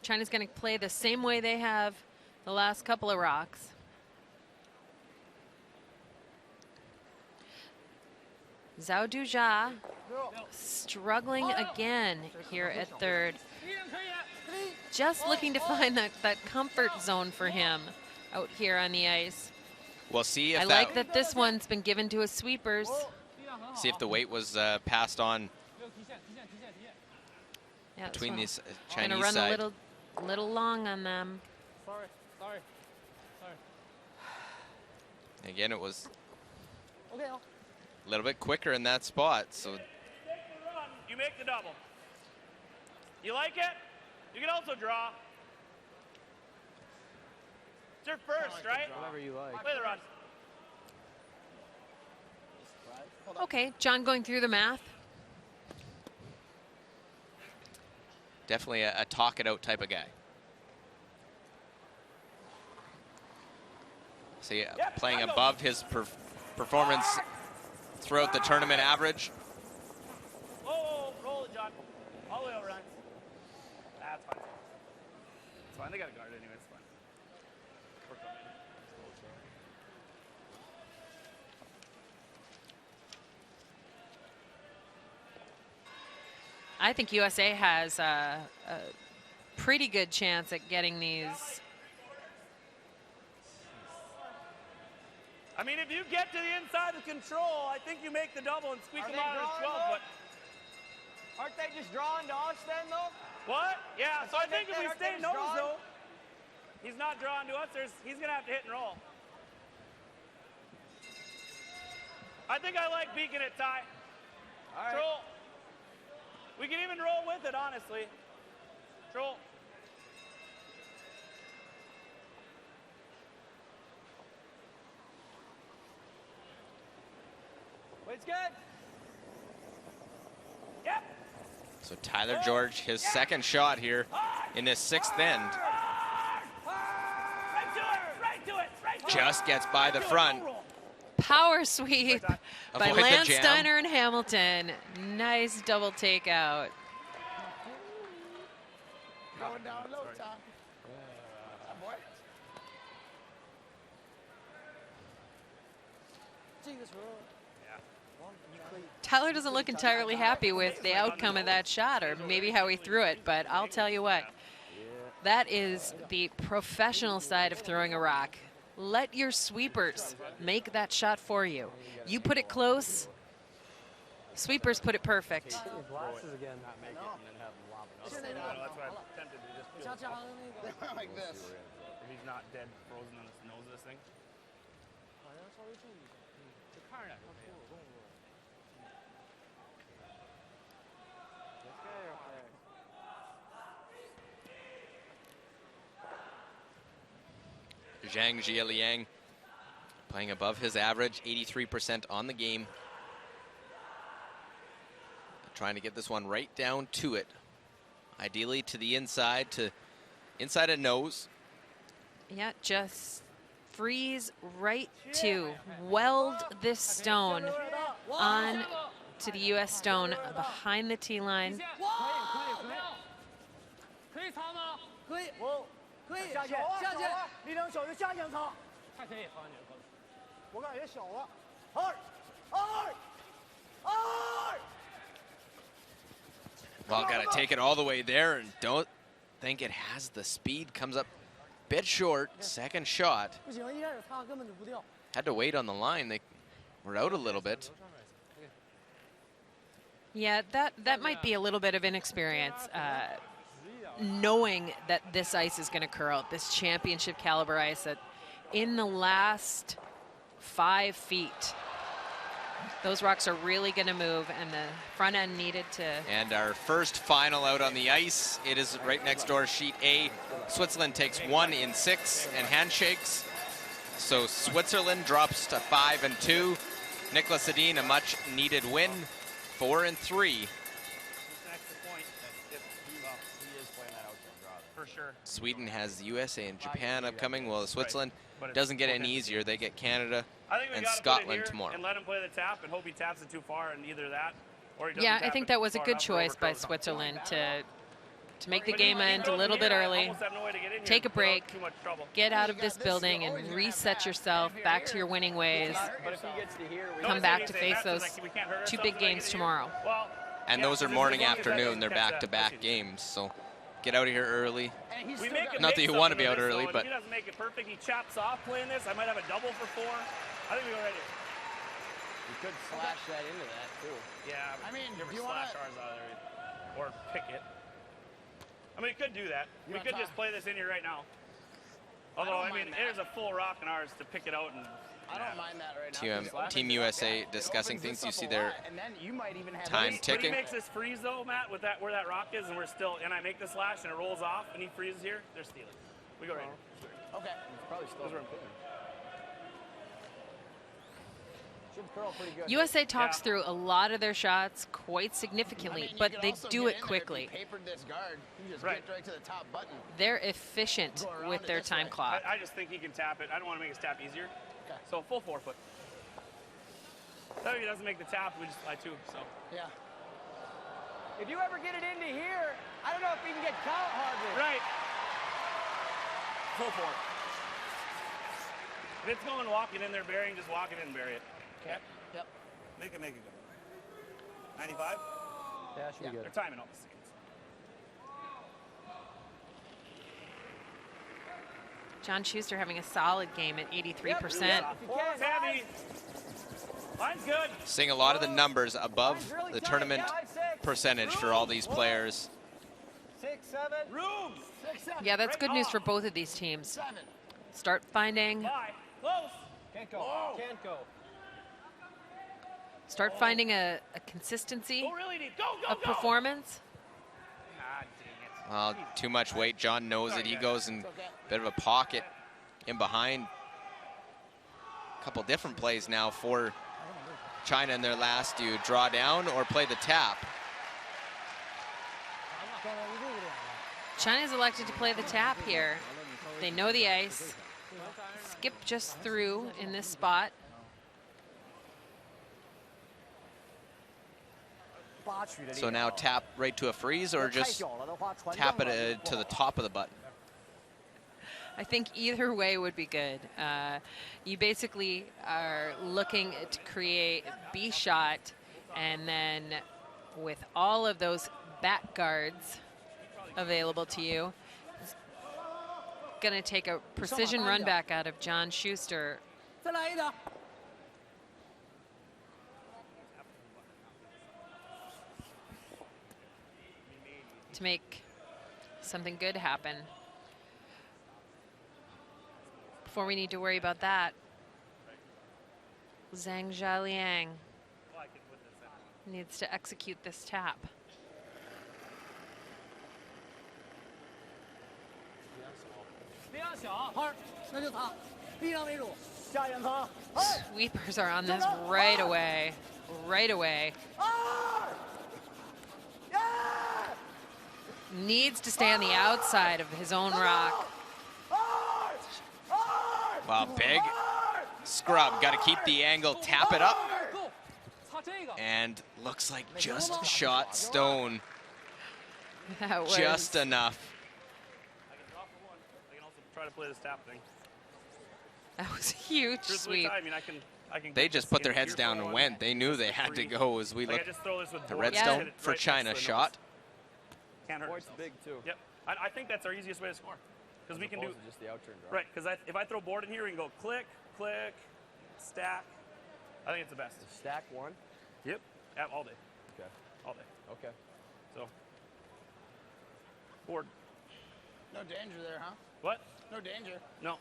China's going to play the same way they have the last couple of rocks. Zhao Duzha struggling again here at third. Just looking to find that comfort zone for him out here on the ice. We'll see if I like that this one's been given to his sweepers. See if the weight was passed on Yeah, between these Chinese gonna run side. a little long on them. Sorry. Again, it was a little bit quicker in that spot. So You make the double. You like it? You can also draw. It's your first, right? Whatever you like. Play the run. Okay, John going through the math. definitely a talk it out type of guy. See, playing above his performance throughout the tournament average. Oh, roll it, John. All the way over, Ryan. That's fine. It's fine. They got a guard anyway. It's fine. Work on it. I think USA has a pretty good chance at getting these. I mean, if you get to the inside of control, I think you make the double and squeak them out of the 12 foot. Aren't they just drawing to us then, though? What? Yeah, so I think if we stay nose, drawing? though, he's not drawing to us. He's going to have to hit and roll. I think I like beaking it, Ty. All right. Troll. We can even roll with it, honestly. Troll. It's good. Yep. So Tyler George, his second shot here in this sixth end, Right to it. Right to it. Right to it. just gets by the front. Power sweep by Avoid the Lance jam. Steiner and Hamilton. Nice double takeout. Going down low, Tom. Boy. Tyler doesn't look entirely happy with the outcome of that shot, or maybe how he threw it, but I'll tell you what, that is the professional side of throwing a rock. Let your sweepers make that shot for you. You put it close, sweepers put it perfect. Glasses again. Not make it and then have him lob it up. That's what I'm tempted to just feel Like this. if he's not dead frozen on his nose of this thing. Zhang Jialiang playing above his average, 83% on the game. Trying to get this one right down to it. Ideally to the inside of nose. Yeah, just freeze right to weld this stone on to the U.S. stone behind the tee line. 可以藏吗？可以，可以下线，下线，力量小就下线藏。看谁也藏你的高度，我感觉小了。二。 Well, got to take it all the way there and don't think it has the speed. Comes up a bit short. Second shot. 不行，一开始擦根本就不掉。 Had to wait on the line. They were out a little bit. Yeah, that might be a little bit of inexperience. Knowing that this ice is going to curl, this championship caliber ice, that in the last 5 feet, those rocks are really going to move, and the front end needed to. And our first final out on the ice. It is right next door, sheet A. Switzerland takes 1 in 6 and handshakes. So Switzerland drops to 5-2. Nicolas Sedin, a much needed win, 4-3. For sure. Sweden has the USA and Japan upcoming. Well, Switzerland doesn't get any easier. They get Canada I think we and gotta Scotland put it here tomorrow. and let him play the tap and hope he taps it too far, and either that or he doesn't Yeah, I tap think it that was a far good enough or choice by overcurls it. Switzerland to make the But game end a little bit I early. almost have no way to get in here Take a without break, too much trouble. get out of this building, and reset yourself back to your winning ways. But if he gets to here, we Come Notice back what to he's saying, face Matt's those like, we can't hurt 2 ourselves big if I get games in here. tomorrow. Well, And yeah, those are as morning, long as that afternoon. doesn't They're catch that, back-to-back that's games. So get out of here early. We make it Not that make you want to something be of out this, early, though, and but if he doesn't make it perfect. He chops off playing this. I might have a double for 4. I think we go right here. we could slash that into that too. Yeah, I mean, never do you slash wanna- ours out of there, or pick it. I mean, we could do that. We wanna could talk? just play this in here right now. Although, I mean, mind that. there's a full rock in ours to pick it out and. I don't mind that right now. Team, 'cause it Team opens it USA up. It discussing opens things. this You up see a there. lot, and then you might even have Time this- But he ticking. makes this freeze though, Matt, with that where that rock is, and we're still. And I make the slash, and it rolls off, and he freezes here. They're stealing. We go right here. Okay. It's probably still Those are- should curl pretty good. USA talks Yeah. through a lot of their shots quite significantly, I mean, you but could they also do get it in there quickly. If you papered this guard, you just Right. get right to the top button. They're efficient Go around with it their this time way. clock. I just think he can tap it. I don't want to make his tap easier. Okay. So full 4-foot. If he doesn't make the tap, we just fly 2. So. Yeah. If you ever get it into here, I don't know if you can get count hardly. Right. Full 4. If it's going walking in there burying, just walk it in and bury it. Okay? Yep. Make it go. 95? Yeah, should be They're good. timing all the seconds. John Schuster having a solid game at 83%. Four's heavy. Line's good. Seeing a lot of the numbers above the tournament percentage for all these players. 6, 7. Room. 6, 7. Yeah, that's good news for both of these teams. 7. Start finding Fly. Close. Can't go. Can't go. Start finding a consistency Go really deep. Go, go, of go. performance. Ah, dang it. Well, too much weight. John knows it. He goes in a bit of a pocket in behind. A couple different plays now for China in their last. Do you draw down or play the tap? China's elected to play the tap here. They know the ice. Skip just through in this spot. So now tap right to a freeze or just tap it to the top of the button? I think either way would be good. You basically are looking to create B shot, and then with all of those back guards available to you, it's going to take a precision run back out of John Schuster. To make something good happen. Before we need to worry about that, Zhang Jialiang needs to execute this tap. Sweepers are on this right away. Right away. Needs to stay on the outside of his own rock. Wow, big scrub. Got to keep the angle, tap it up. And looks like just shot stone. That was just enough. I can draw for one. I can also try to play this tap thing. That was a huge sweep. I mean, I can They just put their heads down and went. They knew they had to go as we look. The redstone for China shot. Can't hurt Point's big too. Yep. I think that's our easiest way to score. Because we can do just the outturn draw. right. Because if I throw board in here, we can go click, click, stack. I think it's the best. Stack one. Yep. Yeah, all day. Okay. All day. Okay. So board. No danger there, huh? What? No danger. No.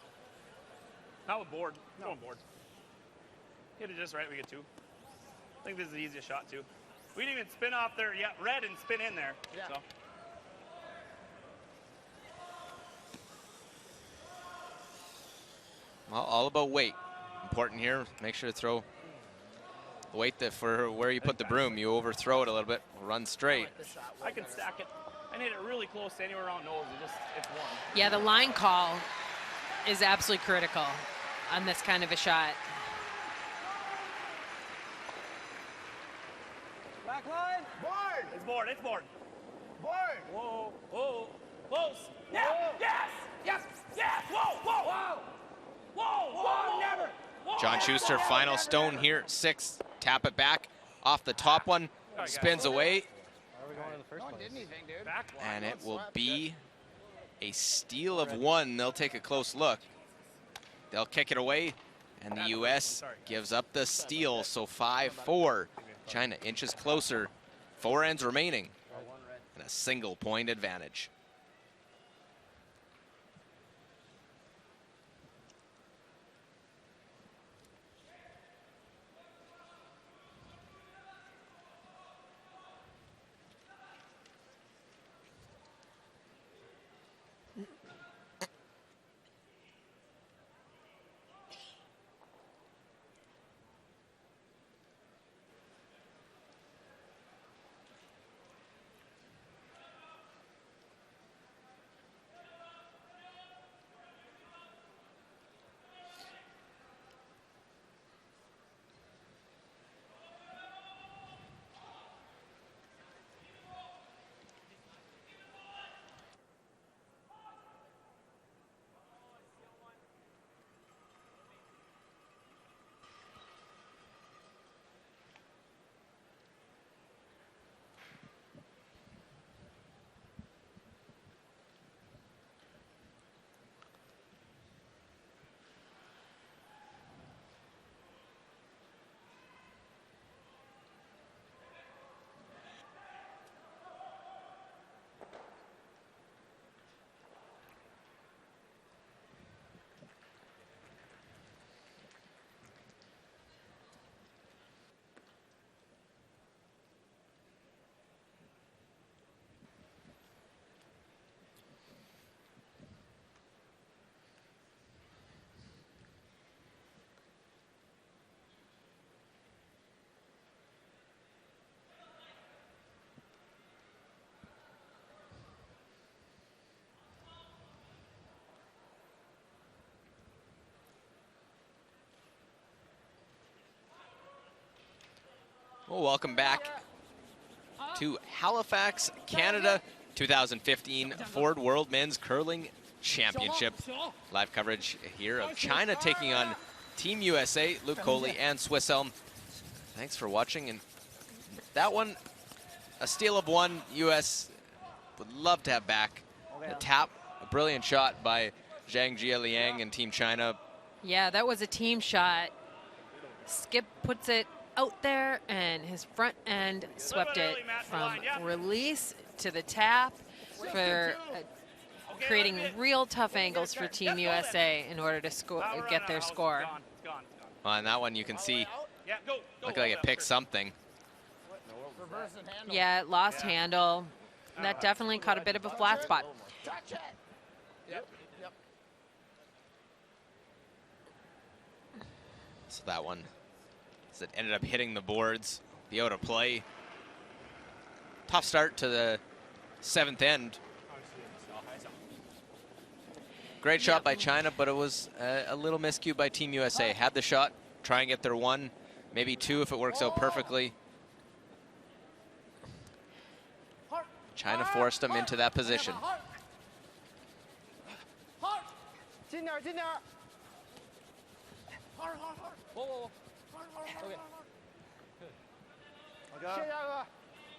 Not with board. No on board. Hit it just right. We get two. I think this is the easiest shot too. We didn't even spin off there. Yeah, red and spin in there. Yeah. So. Well, all about weight. Important here. Make sure to throw weight for where you put the broom. You overthrow it a little bit. Run straight. I can stack it. I need it really close to anywhere around nose. It's one. Yeah, the line call is absolutely critical on this kind of a shot. Back line. Board! It's board. It's board. Board! Whoa. Whoa. Close. Yeah, yes, yes, yes. Whoa, whoa, whoa, whoa, whoa, never. Whoa, John Schuster, final stone here. 6. Tap it back off the top one. Spins away. No one did anything, dude. Back line. And it will be a steal of 1. They'll take a close look. They'll kick it away. And the U.S. gives up the steal. So 5-4. China inches closer. 4 ends remaining. And a single point advantage. Well, welcome back to Halifax, Canada, 2015 Ford World Men's Curling Championship. Live coverage here of China taking on Team USA, Luke Coley and Swiss Elm. Thanks for watching. And that one, a steal of one. US would love to have back. The tap, a brilliant shot by Zhang Jialiang and Team China. Yeah, that was a team shot. Skip puts it out there, and his front end swept it from release to the tap for creating real tough angles for Team USA in order to score, get their score. On that one, you can see, looked like it picked something. Yeah, it lost handle. That definitely caught a bit of a flat spot. So that one, as it ended up hitting the boards, be out of play. Tough start to the 7th end. Great shot by China, but it was a little miscue by Team USA. Had the shot, try and get their 1, maybe 2 if it works out perfectly. China forced them into that position.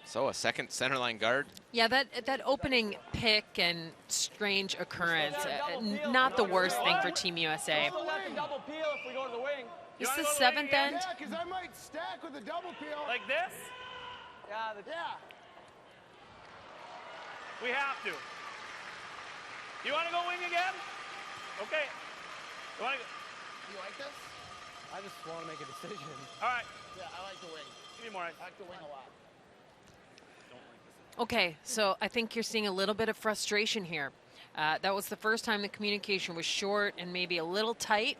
So a second centerline guard. Yeah, that opening pick and strange occurrence, not the worst thing for Team USA. Is the 7th end? Yeah, because I might stack with a double peel. Like this? Yeah. We have to. You want to go wing again? Okay. You want to go? You like this? I just want to make a decision. All right. Yeah, I like the wing. Give me more ice. I like the wing a lot. Okay, so I think you're seeing a little bit of frustration here. That was the first time the communication was short and maybe a little tight.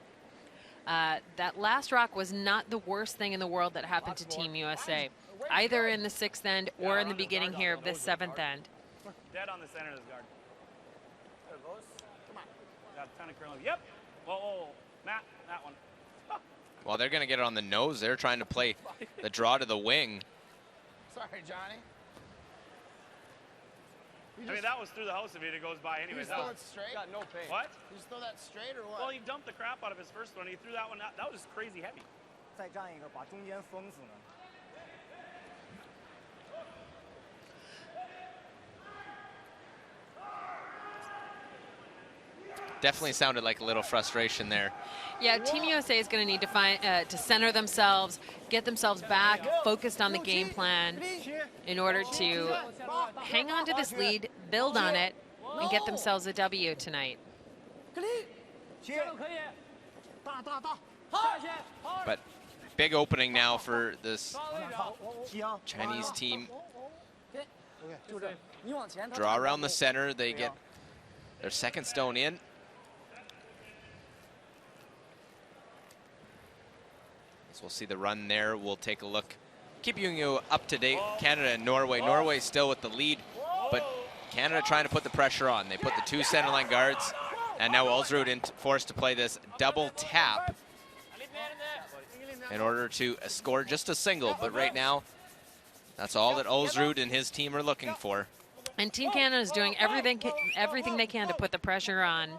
That last rock was not the worst thing in the world that happened to Team USA, either in the 6th end or in the beginning here of this 7th end. Dead on the center of this guard. Come on. Got a ton of curling. Yep. Whoa. Matt, that one. Well, they're going to get it on the nose. They're trying to play the draw to the wing. Sorry, Johnny. I mean, that was through the house if it goes by anyways. You just throw it straight? Got no pain. What? You just throw that straight or what? Well, he dumped the crap out of his first one. He threw that one out. That was crazy heavy. 再站一个，把中间封死呢。 Definitely sounded like a little frustration there. Yeah, Team USA is going to need to find to center themselves, get themselves back, focused on the game plan in order to hang on to this lead, build on it, and get themselves a W tonight. But big opening now for this Chinese team. Draw around the center. They get their second stone in. So we'll see the run there. We'll take a look. Keeping you up to date, Canada and Norway. Norway still with the lead, but Canada trying to put the pressure on. They put the 2 centerline guards, and now Ulsrud forced to play this double tap in order to score just a single. But right now, that's all that Ulsrud and his team are looking for. And Team Canada is doing everything they can to put the pressure on.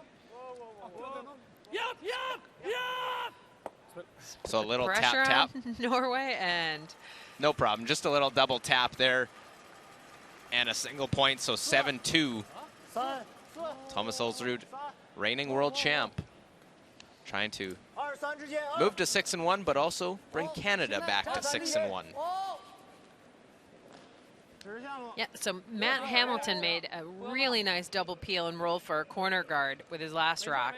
So a little Pressure tap. on Norway, and No problem. Just a little double tap there. And a single point, so 7-2. Thomas Ulsrud, reigning world champ, trying to move to 6-1, but also bring Canada back to 6-1. yeah, so Matt Hamilton made a really nice double peel and roll for a corner guard with his last rock.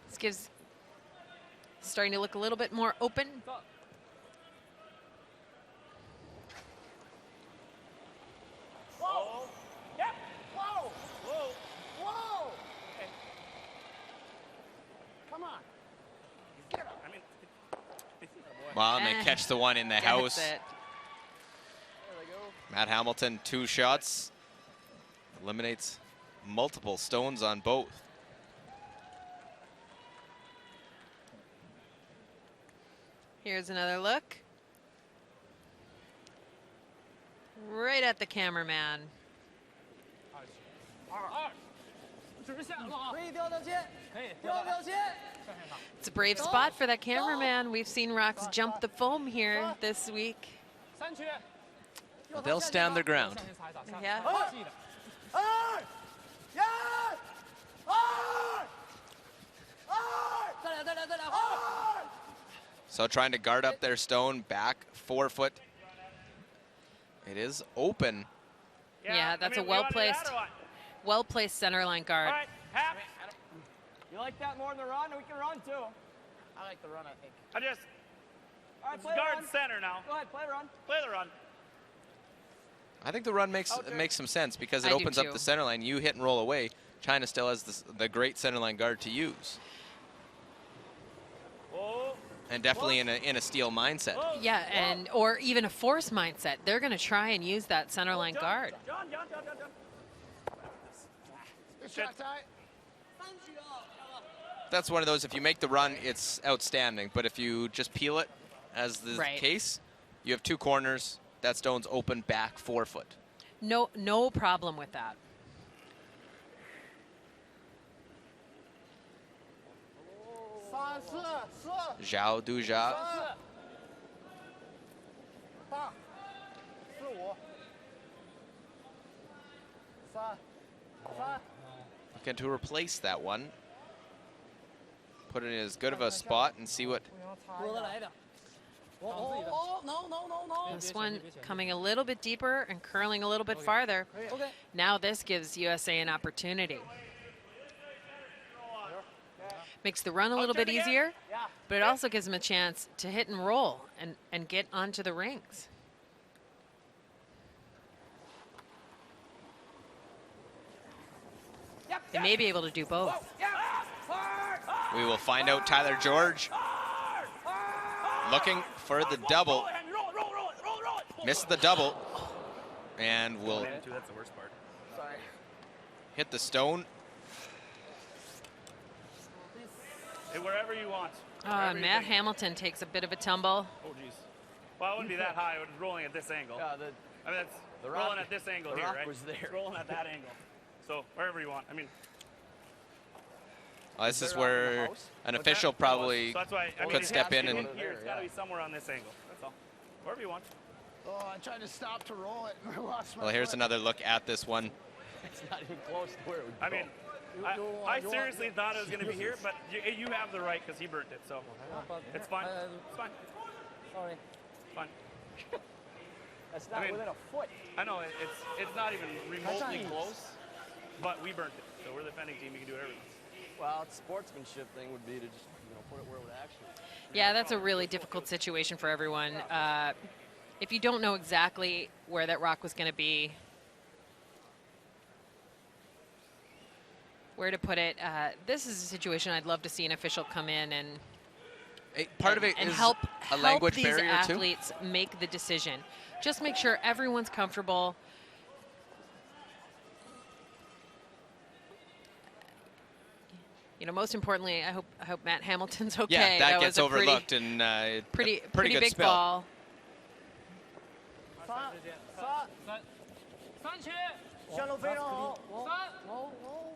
This gives starting to look a little bit more open. Come on. Well, and they catch the one in the house. That's it. Matt Hamilton, 2 shots. Eliminates multiple stones on both. Here's another look. Right at the cameraman. 可以掉掉线，掉掉线。 It's a brave spot for that cameraman. We've seen rocks jump the foam here this week. 3区， They'll stand their ground. Yeah. 再来。 So trying to guard up their stone, back 4 foot. It is open. Yeah, that's I mean, a well-placed, or what? well-placed center line guard. All right, Hap. You like that more than the run? We can run too. I like the run, I think. I just All right, it's play the guard run. center now. Go ahead, play the run. Play the run. I think the run makes some sense because it I do opens up too. the center line. You hit and roll away. China still has the great center line guard to use. Oh, And definitely in a steal mindset. oh. Yeah, and or even a force mindset. They're going to try and use that center line John, guard. John. Good shot, Ty. That's one of those, if you make the run, it's outstanding. But if you just peel it, as the Right. case, you have 2 corners. That stone's open back 4 foot. No problem with that. Zhao Duzha. 4、5、3、3。 Looking to replace that one. Put it in as good of a spot and see what. 多的来一点。哦 ，no。 This one coming a little bit deeper and curling a little bit farther. OK。 Now this gives USA an opportunity. Makes the run a little bit easier, but it also gives them a chance to hit and roll and get onto the rings. They may be able to do both. We will find out. Tyler George looking for the double. Missed the double. And will That's the worst part. Sorry. hit the stone. Hey, wherever you want. Matt Hamilton takes a bit of a tumble. Oh, jeez. Well, it wouldn't be that high. It was rolling at this angle. Yeah, I mean, it's the rolling rock- at this angle the here, rock right? was there. It's rolling at that angle. So wherever you want. I mean, This is there where house? an what's that? official probably So that's why I mean, could it step has to in be and here. It's got to Yeah. be somewhere on this angle. That's all. Wherever you want. Oh, I tried to stop to roll it. I lost my well, here's foot. another look at this one. It's not even close to where it would I go. mean, I seriously thought it was going to be here, but you have the right because he burnt it. So it's fine. It's fine. Sorry. It's fine. That's not I mean- within a foot. I know it's not even remotely close, but we burnt it. So we're the defending team. We can do whatever we want. Well, the sportsmanship thing would be to just put it where it would actually. Yeah, that's a really difficult situation for everyone. If you don't know exactly where that rock was going to be, where to put it, this is a situation I'd love to see an official come in and Part of it and is help a language these barrier too. athletes make the decision. Just make sure everyone's comfortable. You know, most importantly, I hope Matt Hamilton's okay. Yeah, that was gets a overlooked and pretty good big spill. ball. 3区，线路非常好。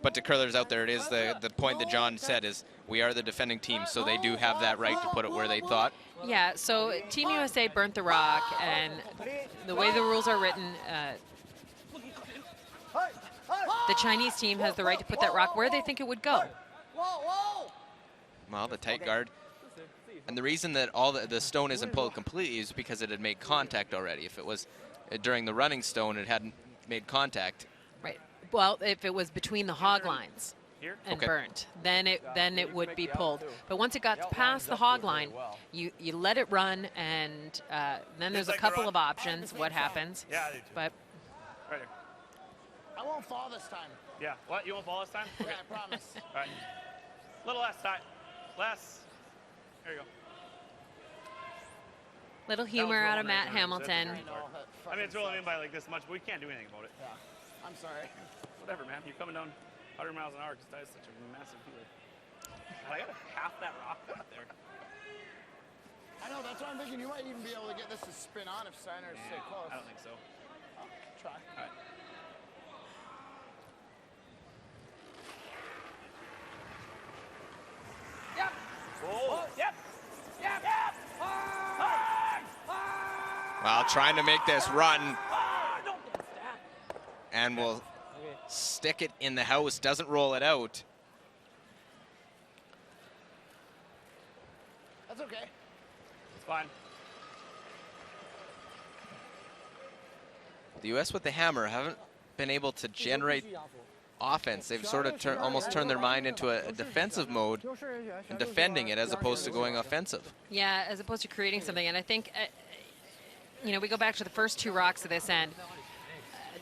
But to curlers out there, it is the point that John said is we are the defending team, so they do have that right to put it where they thought. Yeah, so Team USA burnt the rock, and the way the rules are written, the Chinese team has the right to put that rock where they think it would go. Well, the tight guard. And the reason that all the stone isn't pulled completely is because it had made contact already. If it was during the running stone, it hadn't made contact. Right. Well, if it was between the hog lines Here? and Okay. burnt, then it would be pulled. But once it got past the hog line, you let it run, and then there's a like the couple run? of options. What happens? Yeah, I do too. But Right here. I won't fall this time. Yeah. What? You won't fall this time? Yeah, I promise. All right. Little less tight. Less. There you go. little humor out of rolling right Matt down, so that's Hamilton. okay. I mean, it's rolling in by like this much, but we can't do anything about it. I'm sorry. Whatever, man. You're coming down 100 miles an hour because that is such a massive feeler. I got half that rock out there. I know, that's why I'm thinking you might even be able to get this to spin on if Steiner's stay close. I don't think so. Try. All right. Yep. Oh. Yep. Yep. Yep. Hard. Well, trying to make this run, Don't get stacked. and will stick it in the house, doesn't roll it out. That's okay. It's fine. The U.S. with the hammer haven't been able to generate offense. They've sort of almost turned their mind into a defensive mode and defending it as opposed to going offensive. Yeah, as opposed to creating something. And I think, you know, we go back to the first 2 rocks of this end.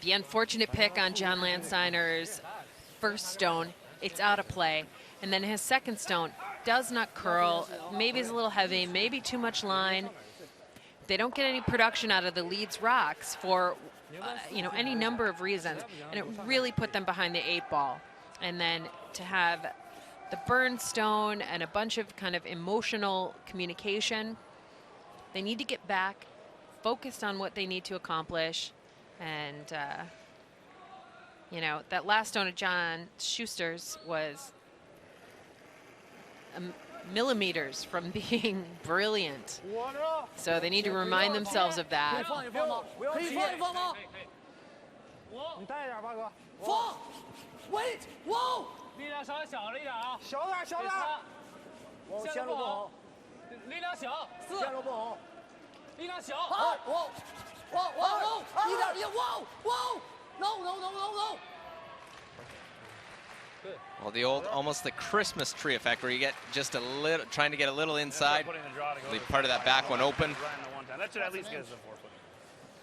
The unfortunate pick on John Landsteiner's first stone, it's out of play. And then his second stone does not curl. Maybe it's a little heavy, maybe too much line. They don't get any production out of the leads rocks for, you know, any number of reasons. And it really put them behind the 8 ball. And then to have the burn stone and a bunch of kind of emotional communication, they need to get back, focused on what they need to accomplish. And, you know, that last stone of John Schuster's was millimeters from being brilliant. So they need to remind themselves of that. 可以放一放吗？可以放一放吗？你带一点，八哥。放 ，wait， wow， 力量稍微小了一点啊。小点，小点。线路不好。力量小。4。线路不好。力量小。好，wow， wow， wow， 1.1， wow， wow， no no no no no。 Well, the old, almost the Christmas tree effect where you get just a little, trying to get a little inside, leave part of that back one open. That should at least get us a 4-foot.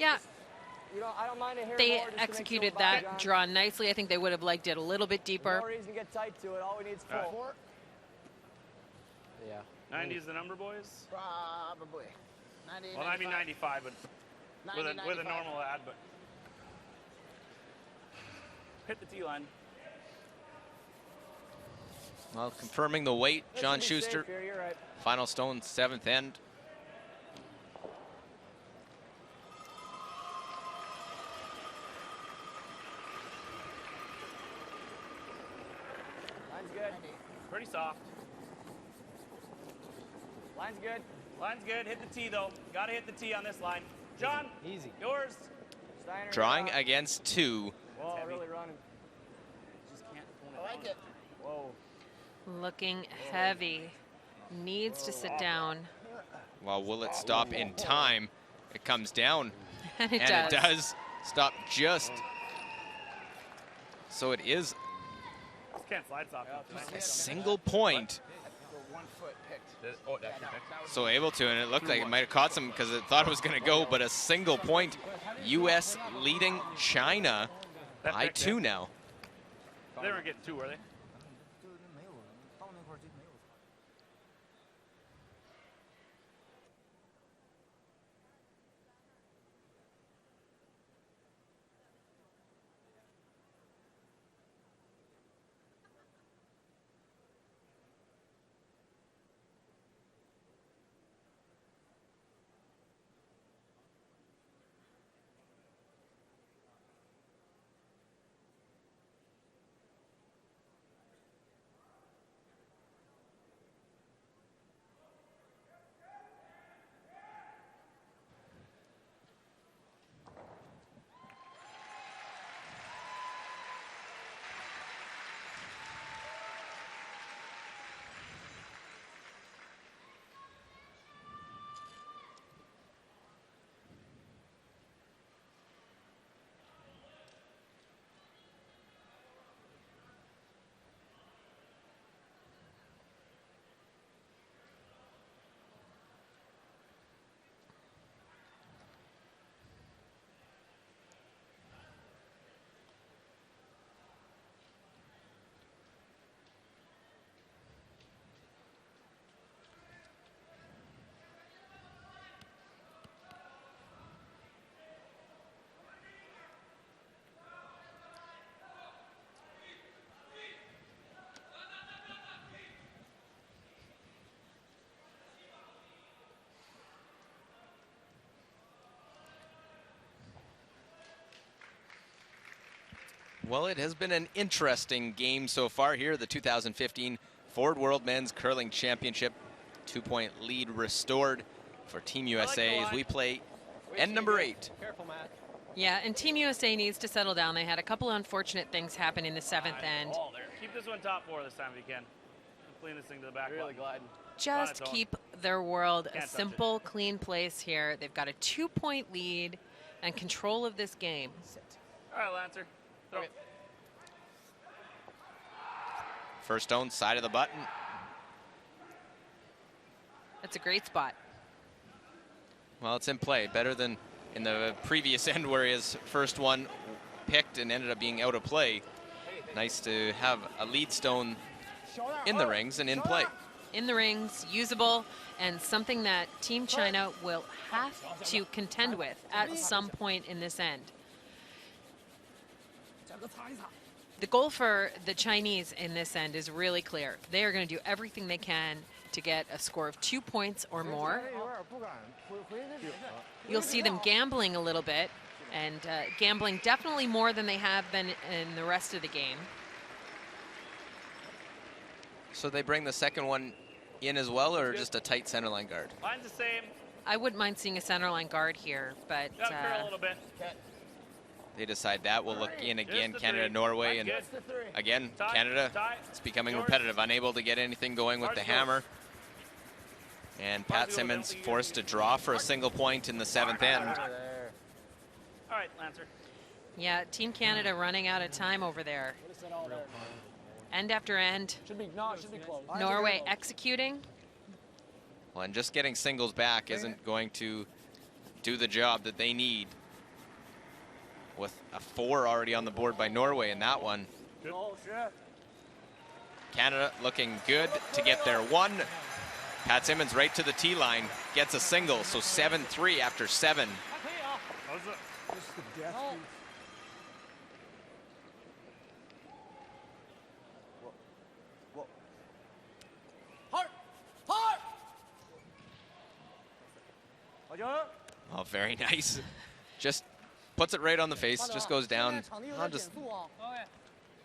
Yeah, You know, I don't mind it here they more just to make executed some that background. draw nicely. I think they would have liked it a little bit deeper. No reason to get tight to it. All we need is full. Yeah. 90 is the number, boys? Probably. 90, Well, I mean 95, but 90, with a 95. normal ad, but hit the tee line. Well, confirming the weight, John This should be safe Schuster, here, you're right. final stone, 7th end. Line's good. Pretty soft. Line's good. Line's good. Hit the tee, though. Got to hit the tee on this line. John, Easy. yours. Steiner, Drawing get out. against 2. Whoa, heavy. really running. Just can't pull I like it. Whoa. Looking heavy. Needs to sit down. Well, will it stop in time? It comes down, And it and does. it does stop just. So it is Just can't slide soft enough tonight. a single point. The 1 foot picked. Oh, that's your pick. So able to, and it looked like it might have caught some because it thought it was going to go, but a single point. U.S. leading China That by pick, 2 yeah. now. They weren't getting 2, were they? Well, it has been an interesting game so far here, the 2015 Ford World Men's Curling Championship. 2-point lead restored for Team USA as we play end number 8. Careful, Matt. Yeah, and Team USA needs to settle down. They had a couple of unfortunate things happen in the 7th end. Oh, there. Keep this one top 4 this time if you can. Clean this thing to the back. Really gliding. Just keep their world a Can't touch simple, clean place here. They've got a 2-point lead and control of this game. All right, Lancer. Throw. Okay. First stone, side of the button. That's a great spot. Well, it's in play. Better than in the previous end where his first one picked and ended up being out of play. Nice to have a lead stone in the rings and in play. In the rings, usable, and something that Team China will have to contend with at some point in this end. The goal for the Chinese in this end is really clear. They are going to do everything they can to get a score of 2 points or more. You'll see them gambling a little bit, and gambling definitely more than they have been in the rest of the game. So they bring the second one in as well, or just a tight centerline guard? Mine's the same. I wouldn't mind seeing a centerline guard here, but Got to curl a little bit. They decide that. We'll look in again, Just the Canada, 3. Norway, and Good. again, Tie, Canada, tie. it's becoming George. repetitive, unable to get anything going with the Mark, go. hammer. And Pat Simmons forced to draw for a single point in the 7th end. All right, Lancer. yeah, Team Canada running out of time over there. End after end. Should be close. Norway executing. Well, and just getting singles back isn't going to do the job that they need. With a 4 already on the board by Norway in that one. Canada looking good to get their 1. Pat Simmons right to the tee line, gets a single, so 7-3 after 7. How's it? Oh, very nice. Just puts it right on the face, just goes down. I'll just,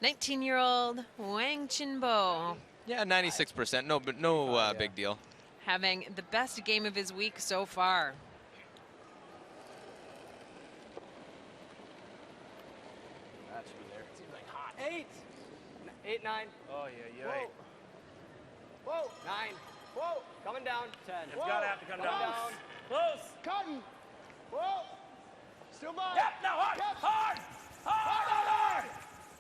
19-year-old Wang Chinbo yeah, 96%, no, but no big deal. having the best game of his week so far. That should be there. Seems like hot. 8, 9. Oh, yeah, you're right. Whoa. 9. Whoa. Coming down. 10. It's got to have to come down. Down. Close. Cutting. Whoa. Still by. Yep, now hard, hard, hard,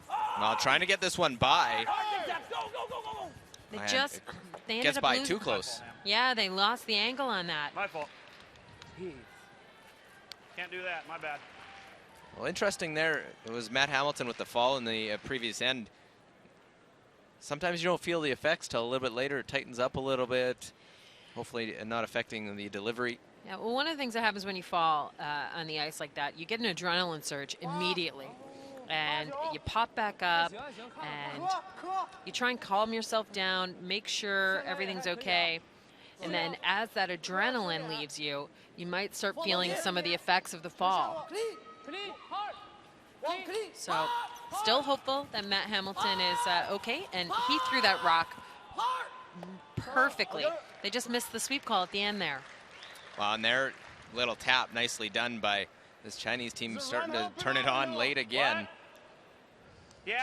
hard, Well, trying to get this one by. hard, zigzag, go, go, go, go, go. They Man, just it they ended gets up by losing. too close. Yeah, they lost the angle on that. My fault. Can't do that. My bad. Well, interesting there. It was Matt Hamilton with the fall in the previous end. Sometimes you don't feel the effects till a little bit later. It tightens up a little bit. Hopefully not affecting the delivery. Yeah, well, one of the things that happens when you fall on the ice like that, you get an adrenaline surge immediately. And you pop back up, and you try and calm yourself down, make sure everything's okay. And then as that adrenaline leaves you, you might start feeling some of the effects of the fall. So still hopeful that Matt Hamilton is okay, and he threw that rock perfectly. They just missed the sweep call at the end there. Well, and their little tap, nicely done by this Chinese team, starting to turn it on late again. Yeah,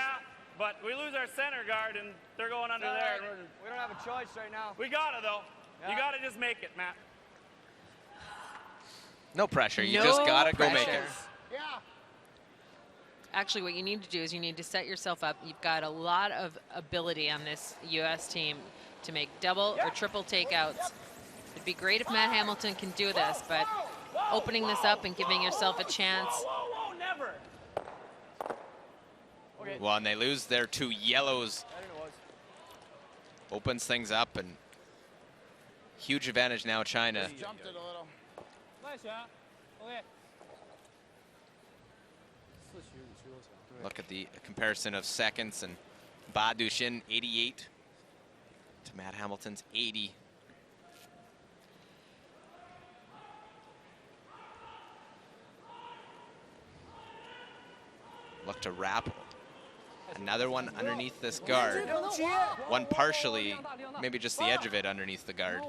but we lose our center guard, and they're going under there. We don't have a choice right now. We got to, though. You Yeah. got to just make it, Matt. No pressure. You No just got to go make pressure. it. Actually, what you need to do is you need to set yourself up. You've got a lot of ability on this U.S. team to make double or triple takeouts. It'd be great if Matt Hamilton can do this, but opening this up and giving yourself a chance. Whoa, whoa, never. Well, and they lose their 2 yellows. Opens things up, and huge advantage now, China. Jumped it a little. Look at the comparison of seconds, and Ba Duxin 88 to Matt Hamilton's 80. Look to wrap Another one underneath this guard. One partially, maybe just the edge of it underneath the guard.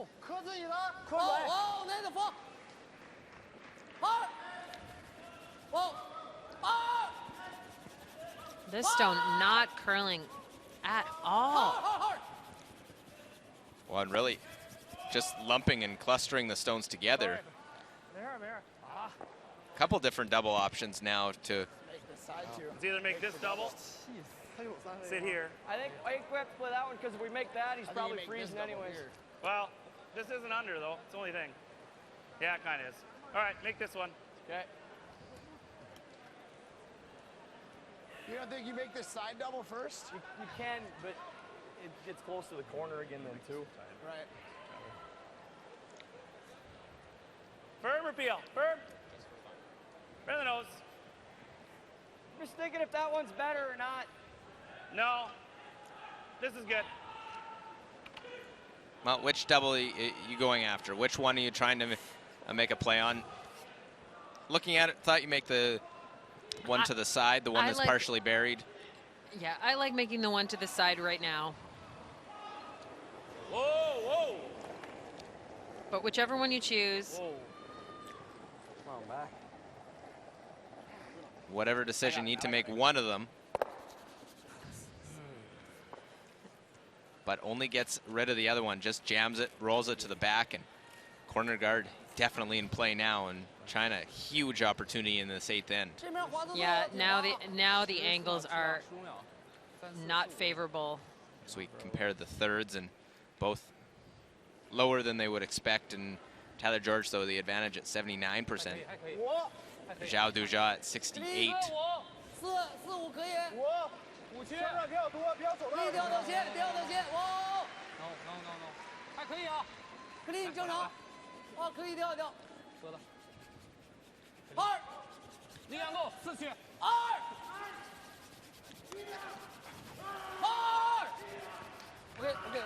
This stone not curling at all. Well, and really just lumping and clustering the stones together. A couple different double options now to. Let's either make this double, sit here. I think we have to play that one because if we make that, he's probably freezing anyways. Well, this isn't under though. It's the only thing. Yeah, it kind of is. All right, make this one. Okay. You don't think you make this side double first? You can, but it gets close to the corner again then too. Right. Firm or peel? Firm. Bend the nose. I'm just thinking if that one's better or not. No. This is good. Well, which double are you going after? Which one are you trying to make a play on? Looking at it, thought you make the one to the side, the one that's partially buried. Yeah, I like making the one to the side right now. Whoa, whoa. But whichever one you choose. Whoa. Come on, back. Whatever decision, you need to make one of them. But only gets rid of the other one, just jams it, rolls it to the back, and corner guard definitely in play now, and China, huge opportunity in this 8th end. Yeah, now the angles are not favorable. So we compared the thirds, and both lower than they would expect, and Tyler George, though, the advantage at 79%. Zhao Duja at 68.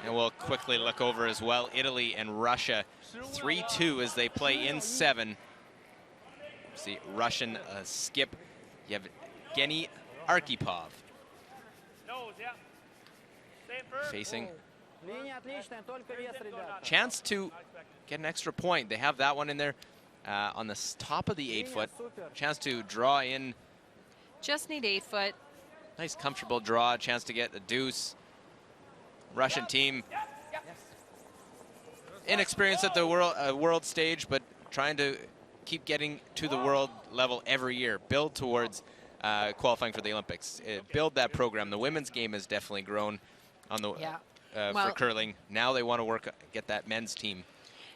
And we'll quickly look over as well, Italy and Russia, 3-2 as they play in 7. See, Russian skip Yevgeny Arkhipov facing. Chance to get an extra point. They have that one in there on the top of the 8-foot. Chance to draw in. Just need 8-foot. Nice comfortable draw, chance to get a deuce. Russian team, inexperienced at the world stage, but trying to keep getting to the world level every year. Build towards qualifying for the Olympics. Build that program. The women's game has definitely grown on the for curling. Now they want to get that men's team.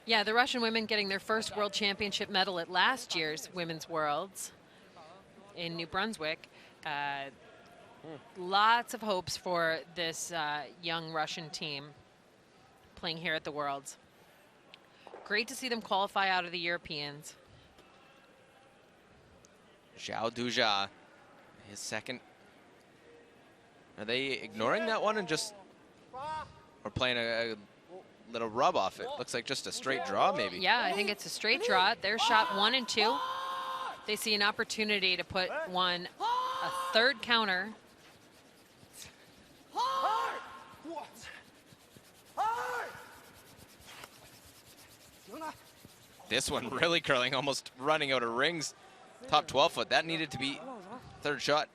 Yeah, the Russian women getting their first world championship medal at last year's Women's Worlds in New Brunswick. Lots of hopes for this young Russian team playing here at the Worlds. Great to see them qualify out of the Europeans. Zhao Duja, his second. Are they ignoring that one and just, or playing a little rub off it? Looks like just a straight draw, maybe. Yeah, I think it's a straight draw. Their shot 1 and 2. They see an opportunity to put a third counter. This one really curling, almost running out of rings. Top 12-foot, that needed to be third shot.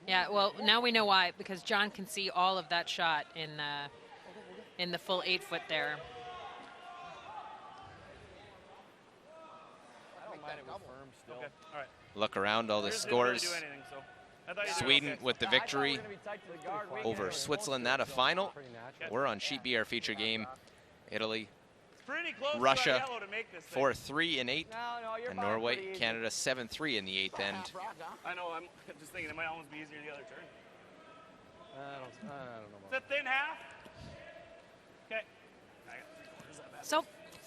Yeah, well, now we know why, because John can see all of that shot in the full 8-foot there. I don't mind it with firm still. Okay, all right. Look around all the scores. Really do anything, so Sweden with the victory over Switzerland. That a final. We're on Sheet B, our feature game. Italy, Russia 4-3 in 8, and Norway, Canada 7-3 in the 8th end. I know, I'm just thinking it might almost be easier the other turn. I don't know It's a thin half. Okay. So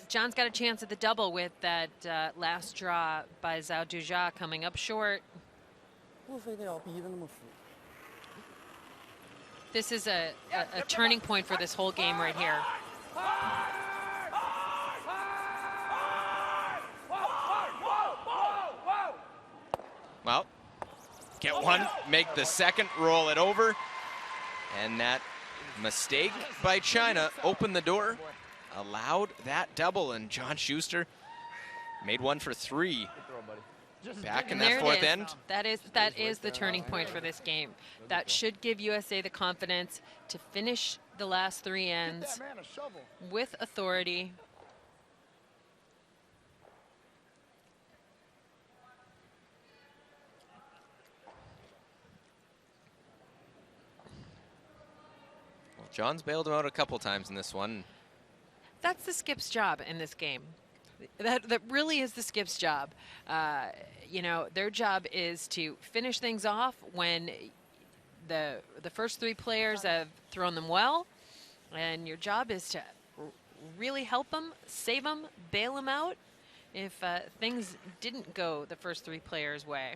John's got a chance at the double with that last draw by Zhao Duja coming up short. This is a turning point for this whole game right here. Well, get one, make the second, roll it over. And that mistake by China opened the door, allowed that double, and John Schuster made one for 3. Back in that fourth end. That is the turning point for this game. That should give USA the confidence to finish the last 3 ends with authority. Well, John's bailed him out a couple times in this one. That's the skip's job in this game. That really is the skip's job. You know, their job is to finish things off when the first 3 players have thrown them well, and your job is to really help them, save them, bail them out if things didn't go the first 3 players' way.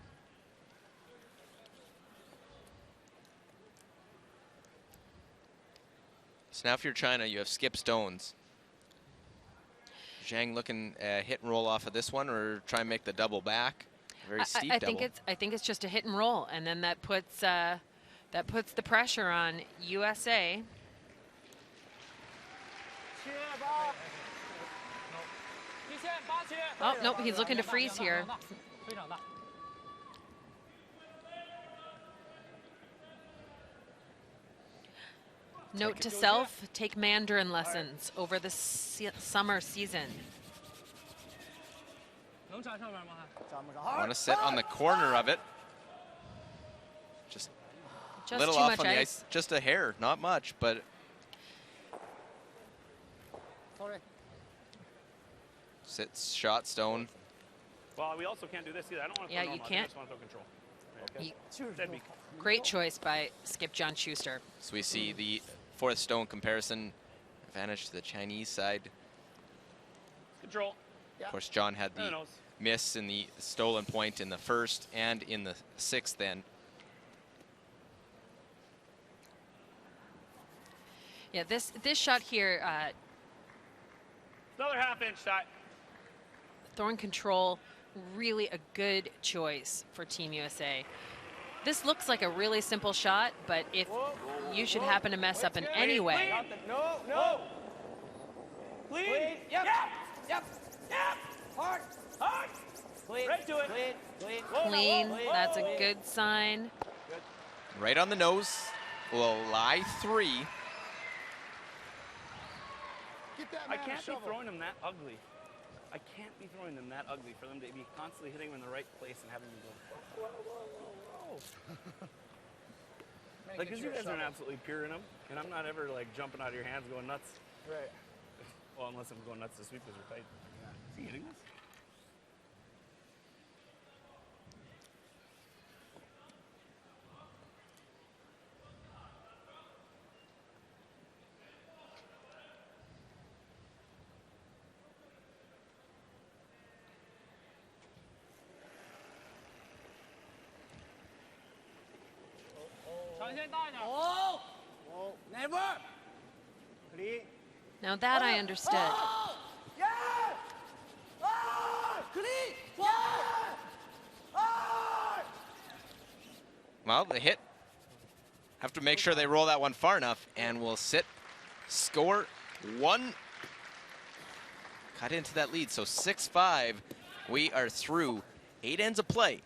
So now if you're China, you have skip stones. Zhang looking hit and roll off of this one, or try and make the double back. Very steep double. I think it's just a hit and roll, and then that puts the pressure on USA. Oh nope, he's looking to freeze here. Note to self, take Mandarin lessons over the summer season. Want to sit on the corner of it. Just a little too off much on the ice. ice. Just a hair, not much, but sits shot stone. Well, we also can't do this either. I don't want to Yeah, throw you normal. can't. I just want to throw control. You- Dead beak. Great choice by skip John Schuster. So we see the fourth stone comparison advantage to the Chinese side. Control. Of course, John had No the nose. miss in the stolen point in the first and in the 6th end. Yeah, this shot here, Another half-inch shot. throwing control, really a good choice for Team USA. This looks like a really simple shot, but if you should happen to mess up in any way, No, no. Clean. Yep. Yep. Yep. Hard. Hard. Clean. Right to it. Clean. Clean. clean, that's a good sign. Right on the nose. Will lie 3. I can't be throwing them that ugly. I can't be throwing them that ugly for them to be constantly hitting them in the right place and having them go. Like, because you guys aren't absolutely pure in them, and I'm not ever like jumping out of your hands going nuts. Right. Well, unless I'm going nuts to sweep because we're tight. Is he hitting this? Oh. Never. Clean. Now that I understood. Yeah. Clean. Well, the hit. Have to make sure they roll that one far enough, and we'll sit, score 1. Cut into that lead, so 6-5. We are through 8 ends of play.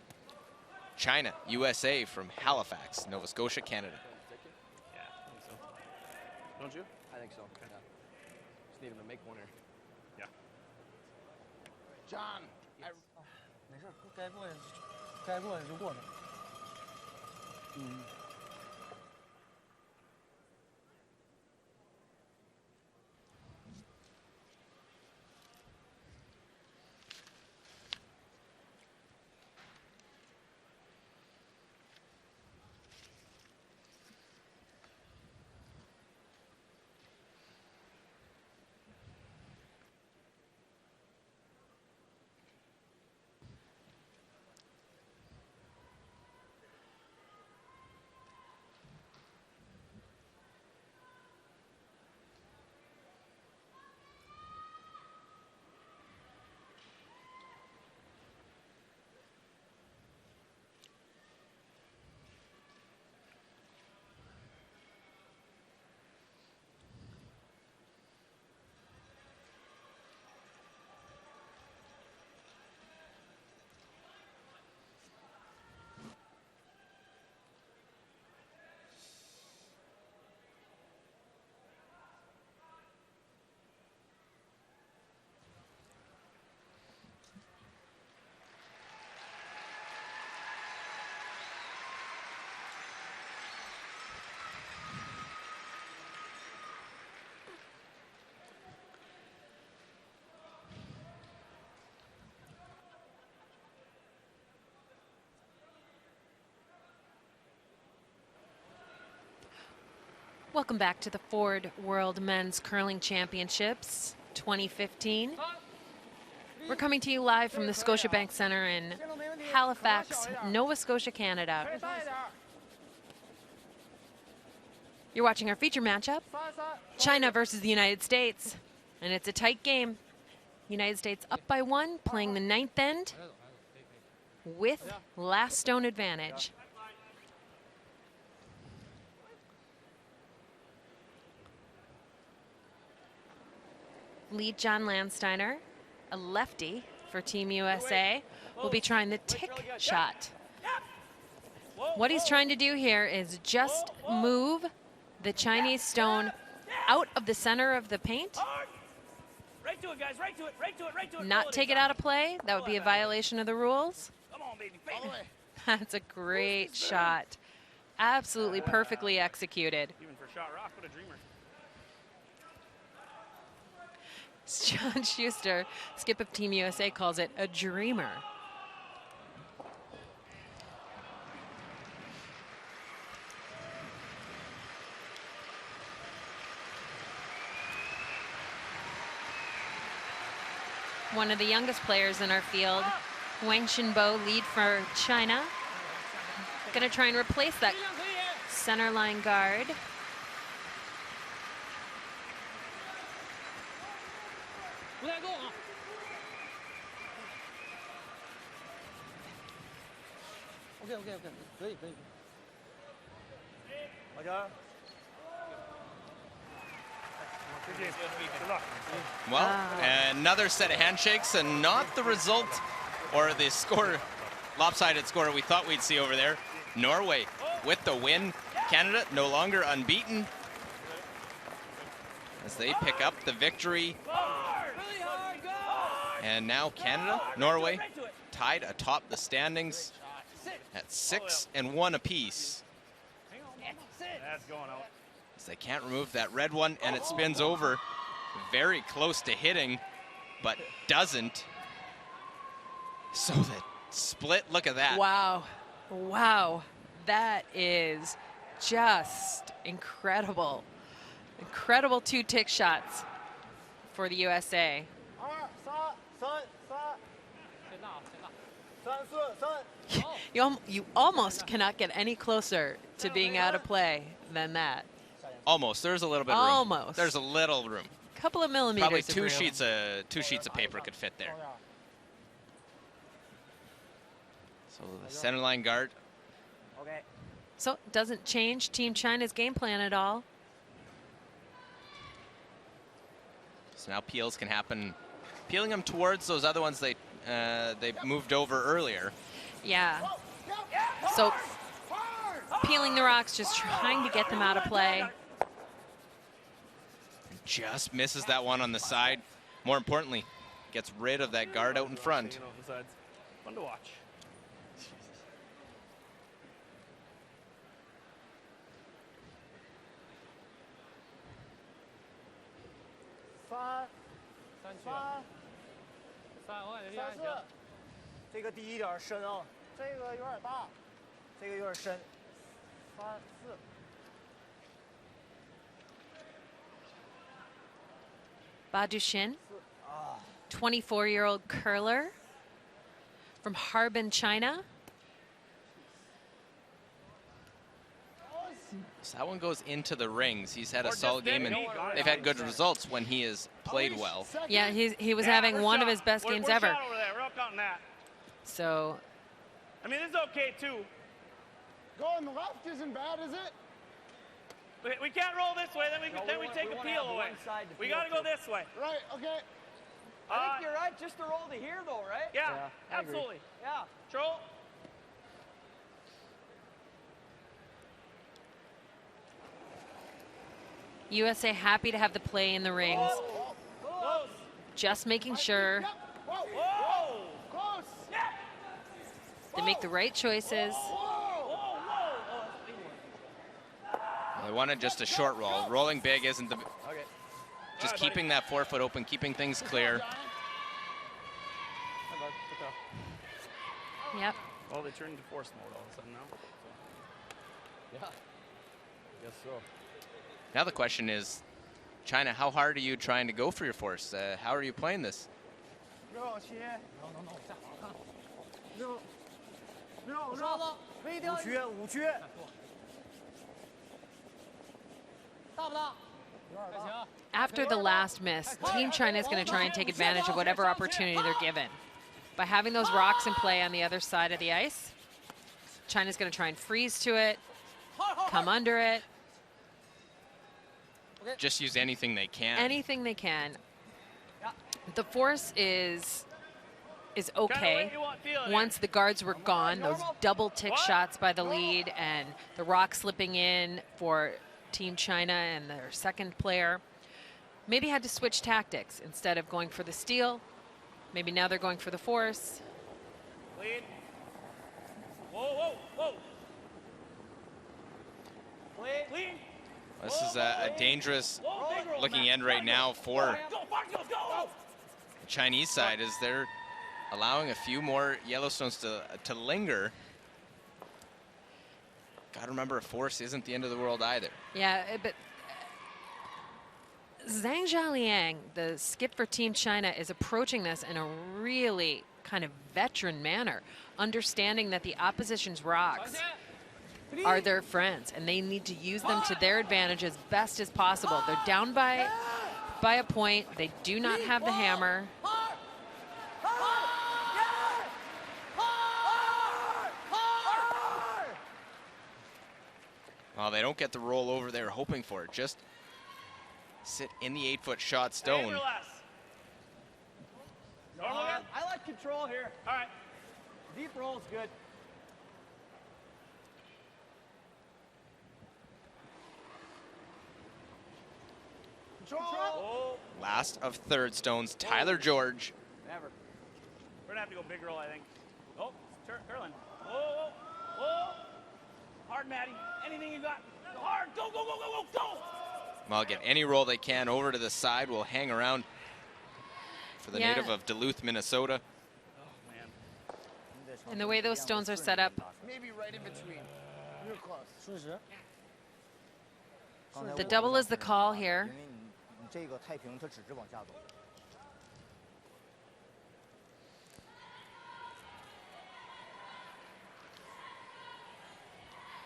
China, USA from Halifax, Nova Scotia, Canada. Yeah, I think so. Don't you? I think so. Yeah. Just need him to make one here. Yeah. John, 没事，该过的就过呗。Welcome back to the Ford World Men's Curling Championships 2015. We're coming to you live from the Scotiabank Center in Halifax, Nova Scotia, Canada. You're watching our feature matchup, China versus the United States, and it's a tight game. United States up by 1, playing the 9th end with last stone advantage. Lead John Landsteiner, a lefty for Team USA, will be trying the tick shot. What he's trying to do here is just move the Chinese stone out of the center of the paint. Right to it, guys. Right to it. Right to it. Right to it. Not take it out of play. That would be a violation of the rules. Come on, baby. Fade it. That's a great shot. Absolutely perfectly executed. Even for shot rock, what a dreamer. John Schuster, skip of Team USA, calls it a dreamer. One of the youngest players in our field, Wang Xinbo, lead for China. Gonna try and replace that center line guard. OK， 可以。好家。 Well, another set of handshakes, and not the result or the score, lopsided score we thought we'd see over there. Norway with the win. Canada no longer unbeaten as they pick up the victory. And now Canada, Norway tied atop the standings at 6-1 apiece. That's going out. They can't remove that red one, and it spins over very close to hitting, but doesn't. So the split, look at that. Wow. Wow. That is just incredible. Incredible 2 tick shots for the USA. You almost cannot get any closer to being out of play than that. Almost. There's a little bit of room. Almost. There's a little room. A couple of millimeters. Probably of two room. sheets of paper could fit there. So the center line guard. Okay. So it doesn't change Team China's game plan at all. So now peels can happen. Peeling them towards those other ones they moved over earlier. Yeah. So peeling the rocks, just trying to get them out of play. Just misses that one on the side. More importantly, gets rid of that guard out in front. Fun to watch. $3、4，这个低一点深啊，这个有点大，这个有点深。3、4。Badushin, 24-year-old curler from Harbin, China. So that one goes into the rings. He's had a solid game, and they've had good results when he has played well. Yeah, he was having one of his best games ever. We're not counting that. So. I mean, this is okay too. Going the left isn't bad, is it? We can't roll this way, then we take the peel away. We got to go this way. Right, okay. I think you're right, just to roll to here though, right? Yeah, I agree. absolutely. Yeah. Troll. USA happy to have the play in the rings. Close. Just making sure Whoa. Close. they make the right choices. They wanted just a short roll. Rolling big isn't the... Just keeping that forefoot open, keeping things clear. Yep. Well, they turned into force mode all of a sudden now. Yeah. Guess so. Now the question is, China, how hard are you trying to go for your force? How are you playing this? 5区。大不大？ After the last miss, Team China is going to try and take advantage of whatever opportunity they're given. By having those rocks in play on the other side of the ice, China's going to try and freeze to it, come under it. Just use anything they can. Anything they can. The force is okay. Once the guards were gone, those double tick shots by the lead and the rock slipping in for Team China and their second player, maybe had to switch tactics. Instead of going for the steal, maybe now they're going for the force. Lead. Whoa, whoa, whoa. Lead. This is a dangerous looking end right now for the Chinese side, as they're allowing a few more Yellowstones to linger. Gotta remember, a force isn't the end of the world either. Yeah, but Zhang Zhaliang, the skip for Team China, is approaching this in a really kind of veteran manner, understanding that the opposition's rocks are their friends, and they need to use them to their advantage as best as possible. They're down by a point. They do not have the hammer. Well, they don't get the roll over they're hoping for. Just sit in the 8-foot shot stone. I like control here. All right. Deep roll is good. Control. Last of third stones, Tyler George. Never. We're gonna have to go big roll, I think. Oh, Curlin. Whoa, whoa, whoa. Hard, Maddie. Anything you got. Go hard. Go, go, go, go, go, go. Well, get any roll they can over to the side. Will hang around for the native of Duluth, Minnesota. Oh, man. And the way those stones are set up, Maybe right in between. You're close. the double is the call here. 你这个太平它只是往下走。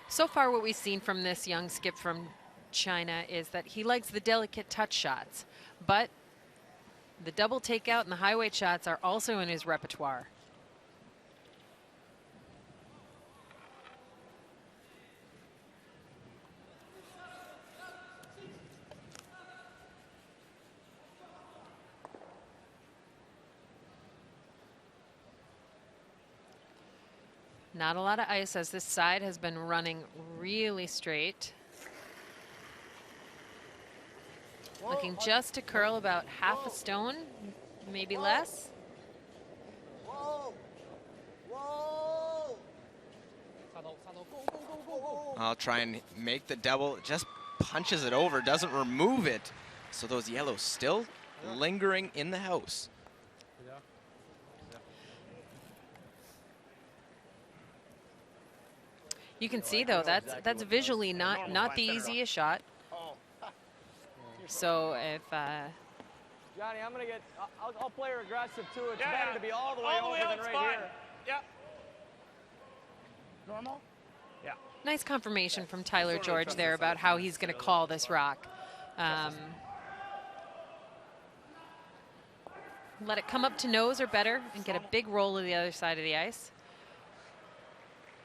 So far, what we've seen from this young skip from China is that he likes the delicate touch shots, but the double takeout and the high weight shots are also in his repertoire. Not a lot of ice, as this side has been running really straight. Looking just to curl about half a stone, maybe less. Whoa. Whoa. I'll try and make the double. Just punches it over, doesn't remove it. So those yellows still lingering in the house. You can see though that's visually not the easiest shot. So if Johnny, I'm gonna get. I'll play her aggressive too. It's Yeah, better to be all the way over than it's right fine. here. Yep. Normal? Yeah. nice confirmation from Tyler George there about how he's going to call this rock. Let it come up to nose or better and get a big roll to the other side of the ice.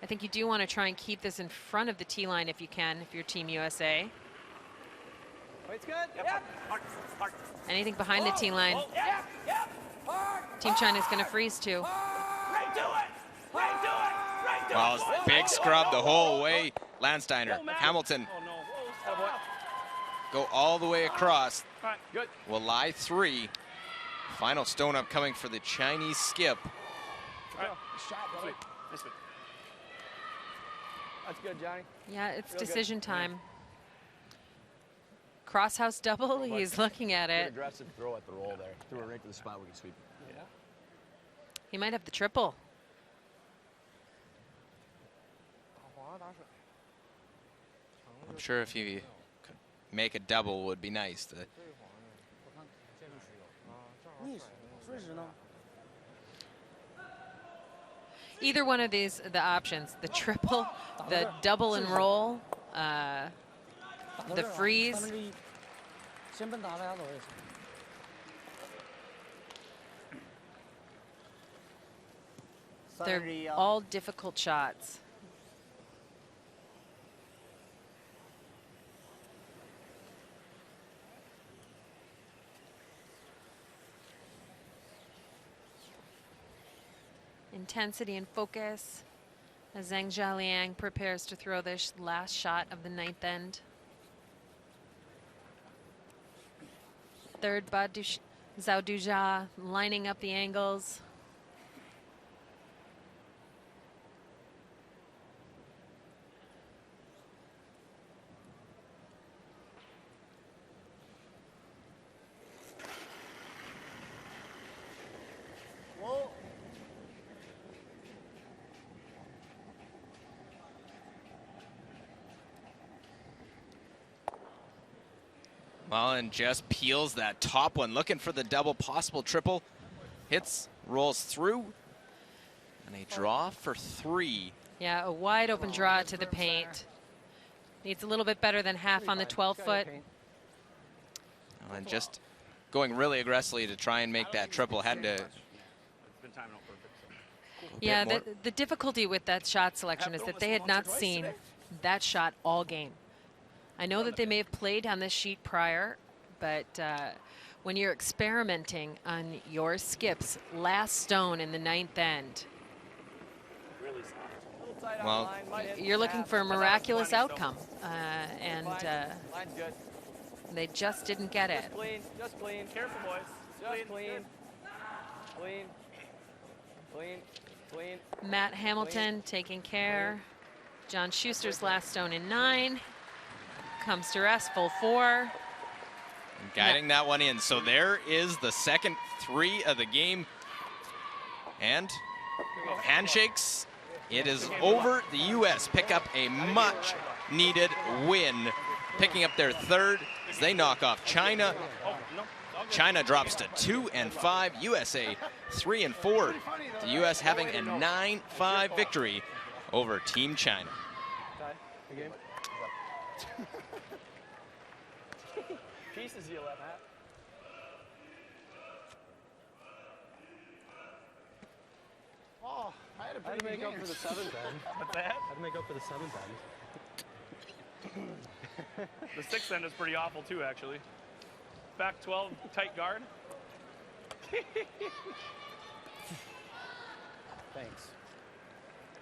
I think you do want to try and keep this in front of the tee line if you can, if you're Team USA. It's good. Yep. Anything behind the tee line, Yep. Team China's going to freeze too. Right to it. Right to it. Right to Well, it. it's big scrub the whole way. Landsteiner, Hamilton Oh, no. Whoa, stop. go all the way across. All right, good. Will lie 3. Final stone up coming for the Chinese skip. All right. Shot, brother. Nice one. That's good, Johnny. Yeah, it's Real good. decision time. Crosshouse double, he's looking at Good it. aggressive throw at the roll there. Threw it right to the spot we can sweep. Yeah. He might have the triple. I'm sure if he could make a double would be nice. Either one of these, the options, the triple, the double and roll, the freeze. They're all difficult shots. Intensity and focus as Zhang Jialiang prepares to throw this last shot of the ninth end. Third, Zhao Dujia lining up the angles. Mullen just peels that top one, looking for the double, possible triple. Hits, rolls through, and a draw for 3. Yeah, a wide open draw to the paint. Needs a little bit better than half on the 12-foot. And just going really aggressively to try and make that triple. Had to. Yeah, the difficulty with that shot selection is that they had not seen that shot all game. I know that they may have played on this sheet prior, but when you're experimenting on your skips, last stone in the ninth end, well, you're looking for a miraculous outcome, and they just didn't get it. Just clean. Careful, boys. Just clean. Clean. Clean. Clean. Matt Hamilton taking care. John Schuster's last stone in 9. Comes to rest, full 4. And guiding that one in. So there is the second 3 of the game. And handshakes. It is over. The U.S. pick up a much needed win, picking up their 3rd as they knock off China. China drops to 2-5, USA 3-4. The U.S. having a 9-5 victory over Team China. Pieces you left, Matt. Oh, I had to make up for the 7th end. What's that? I had to make up for the 7th end. The 6th end is pretty awful too, actually. Back 12, tight guard. Thanks.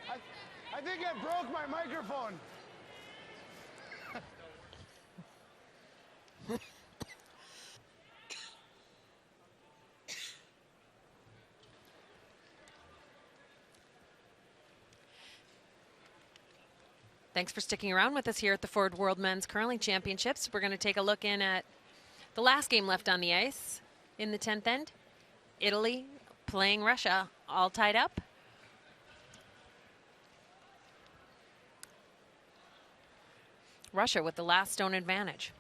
I think I broke my microphone. Thanks for sticking around with us here at the Ford World Men's Curling Championships. We're going to take a look in at the last game left on the ice in the 10th end. Italy playing Russia, all tied up. Russia with the last stone advantage.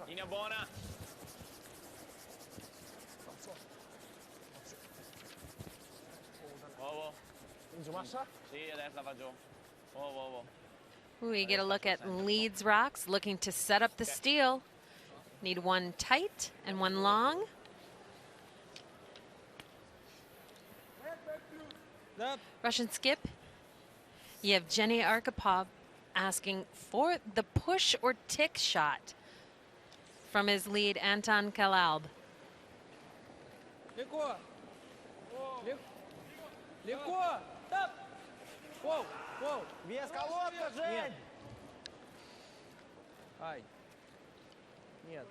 Linea buona. Wow. Sì, adesso la faccio. Wow. We get a look at Leeds Rocks looking to set up the steal. Need one tight and one long. Russian skip. Yevgeny Arkhipov asking for the push or tick shot from his lead, Anton Kalalb. Без колодка, Жень! Ай. Нет.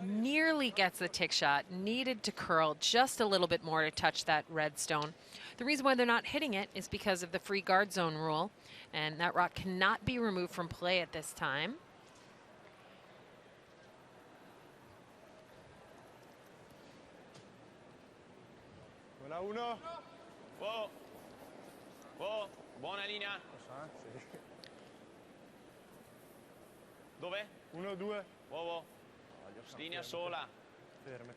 Nearly gets the tick shot, needed to curl just a little bit more to touch that red stone. The reason why they're not hitting it is because of the free guard zone rule, and that rock cannot be removed from play at this time. Uno. Whoa. Whoa. Buona linea. Dove? 1, 2. Whoa, whoa. Linea sola.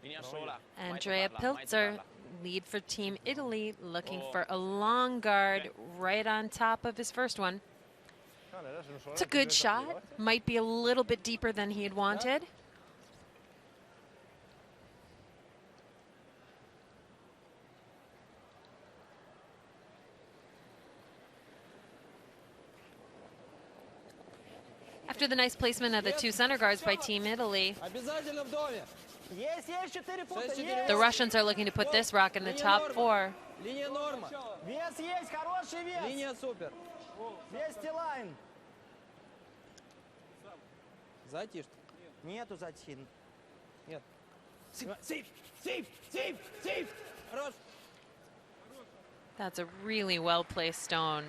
Linea sola. Andrea Pilzer, lead for Team Italy, looking for a long guard right on top of his first one. It's a good shot. Might be a little bit deeper than he had wanted. After the nice placement of the two center guards by Team Italy, the Russians are looking to put this rock in the top 4. Вес есть, хороший вес. Линия супер. Вести лайн. Затишь. Нету затин. Нет. Сейф, сейф, сейф, сейф. Хорош. That's a really well-placed stone.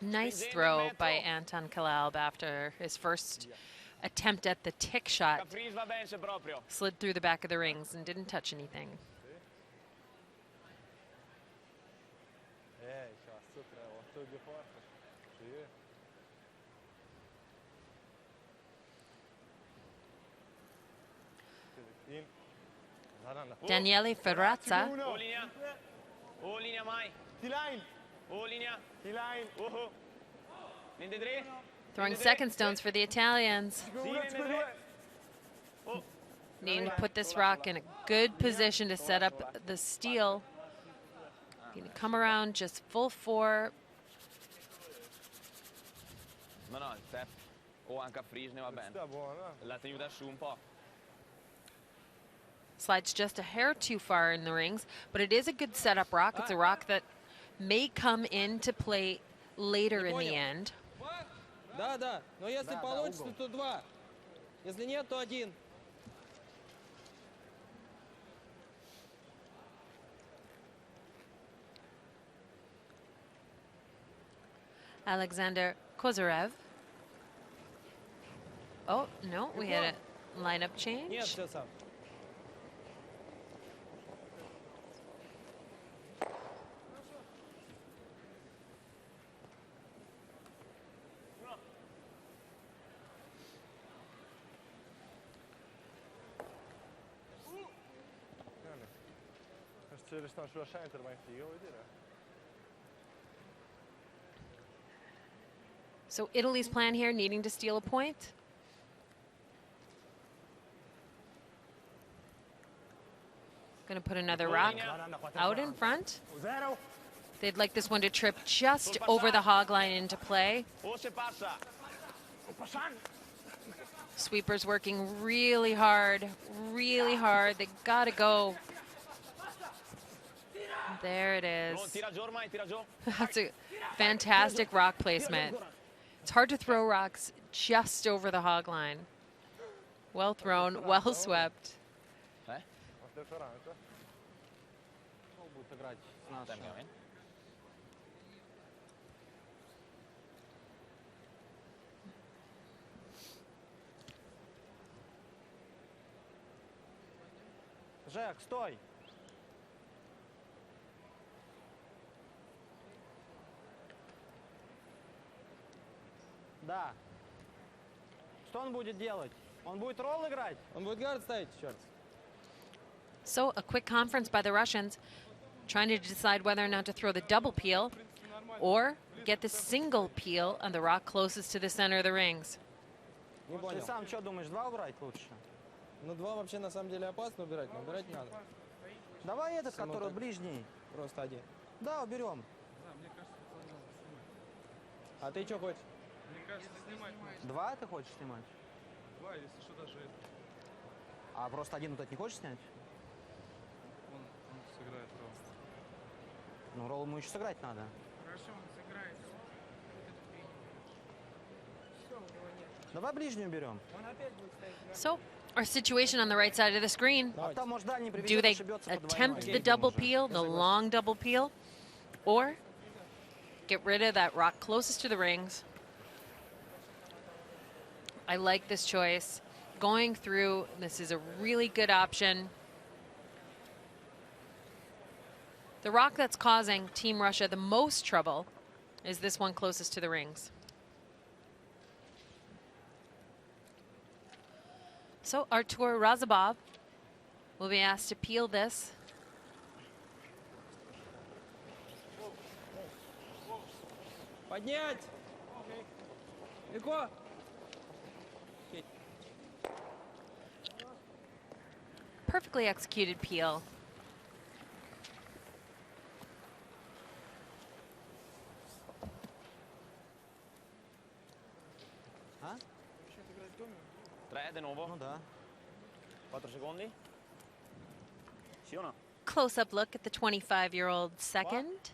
Nice throw by Anton Kalalb after his first attempt at the tick shot. Slid through the back of the rings and didn't touch anything. Daniele Ferrazza throwing second stones for the Italians. Needing to put this rock in a good position to set up the steal. Going to come around just full 4. No, no, il tap o anche a freeze ne va bene. La tenuta su un po'. Slides just a hair too far in the rings, but it is a good setup rock. It's a rock that may come into play later in the end. Да, да. Но если получится, то 2. Если нет, то 1. Alexander Kozarev. Oh, no, we had a lineup change. Нет, все сам. So Italy's plan here, needing to steal a point. Going to put another rock out in front. They'd like this one to trip just over the hog line into play. Sweepers working really hard, really hard. They got to go. There it is. That's a fantastic rock placement. It's hard to throw rocks just over the hog line. Well thrown, well swept. Жек, стой. Да. Что он будет делать? Он будет ролл играть? Он будет гард ставить, черт. So a quick conference by the Russians, trying to decide whether or not to throw the double peel or get the single peel on the rock closest to the center of the rings. Ты сам что думаешь, 2 убрать лучше? Ну 2 вообще на самом деле опасно убирать, но убирать не надо. Давай этот, который ближний. Просто 1. Да, уберем. А ты что хочешь? Мне кажется, снимать. 2 ты хочешь снимать? 2, если что, даже это. А просто 1 вот этот не хочешь снять? Он сыграет ролл. Ну, ролл ему еще сыграть надо. Хорошо, он сыграет. Все, у него нет. Давай ближнюю берем. So our situation on the right side of the screen. А там, может, Дани Do приведет, they ошибется по attempt двойной. the double peel, the long double peel, or get rid of that rock closest to the rings? I like this choice. Going through, this is a really good option. The rock that's causing Team Russia the most trouble is this one closest to the rings. So Artur Razabov will be asked to peel this. Поднять! Легко! Perfectly executed peel. А? 3 di nuovo. Ну да. 4 secondi. Sì o no? Close-up look at the 25-year-old second.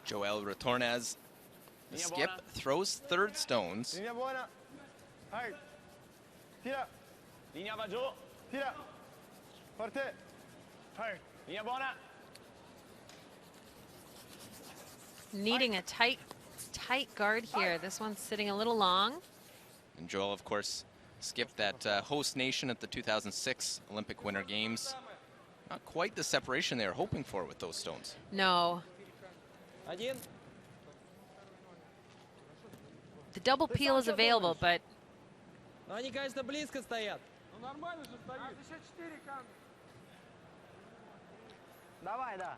Joel Retornaz, the skip, throws third stones. Linea buona. Hard. Tira. Linea va giù. Tira. Forte. Hard. Linea buona. Needing a tight guard here. This one's sitting a little long. And Joel, of course, skipped that host nation at the 2006 Olympic Winter Games. Not quite the separation they were hoping for with those stones. No. Один. The double peel is available, but Но они, конечно, близко стоят. Ну нормально же стоит. 64 камни. Давай, да.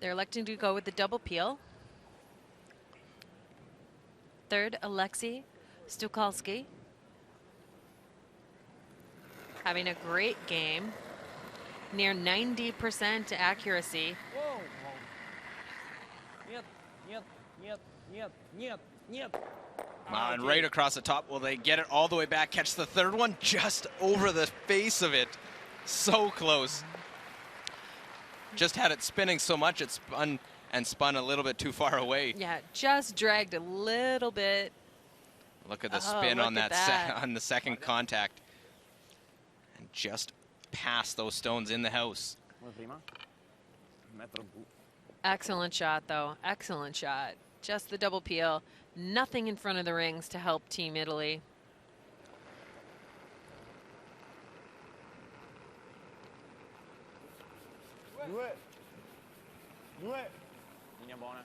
they're electing to go with the double peel. Third, Alexei Stukalski. Having a great game. Near 90% accuracy. Воу. Нет, нет, нет, нет, нет, нет. And right across the top. Will they get it all the way back? Catch the third one just over the face of it. So close. Just had it spinning so much it spun a little bit too far away. Yeah, just dragged a little bit. Look at the spin on look at that on the second contact. And just past those stones in the house. Excellent shot, though. Excellent shot. Just the double peel. Nothing in front of the rings to help Team Italy. Due. Linea buona.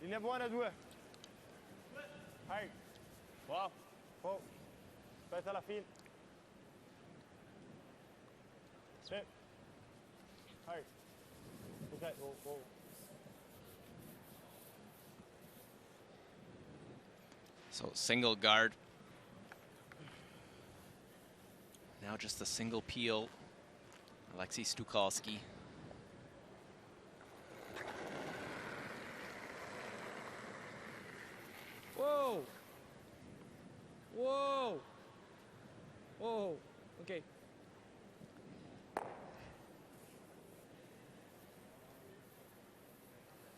Linea buona, due. Hard. Wow. Oh. Aspetta alla fine. Sì. Hard. Ok, oh. So single guard. Now just the single peel. Alexei Stukalski. Whoa. Whoa. Whoa. Okay.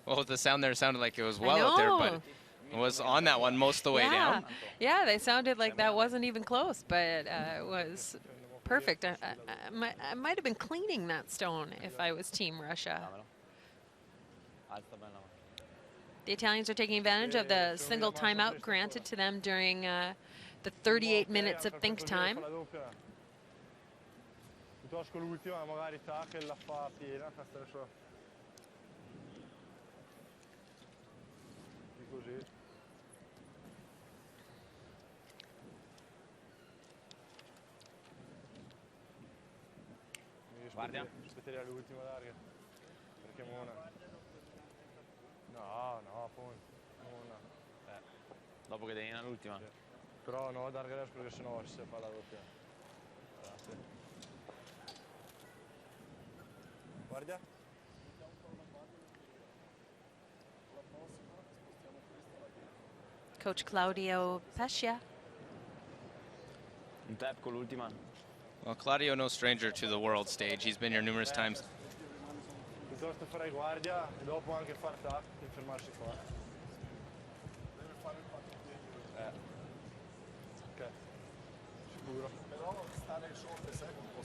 Well, the sound there sounded like it was well out there, but it was on that one most of the way down. Yeah, they sounded like that wasn't even close, but it was perfect. I might have been cleaning that stone if I was Team Russia. The Italians are taking advantage of the single timeout granted to them during the 38 minutes of think time. Piuttosto l'ultima magari tacca e la fa piena, così. Guardia. Aspetterei all'ultima larga. Perché Mona. No, poi. Mona. Dopo che devi all'ultima. Sì. Però no, darga adesso perché sennò si fa la doppia. Grazie. Guardia. Coach Claudio Pescia. Un tap con l'ultima. Well, Claudio, no stranger to the world stage. He's been here numerous times. Piuttosto farei guardia e dopo anche far tap e fermarsi qua. Ok. Sicuro. Però stare sotto e sempre un po'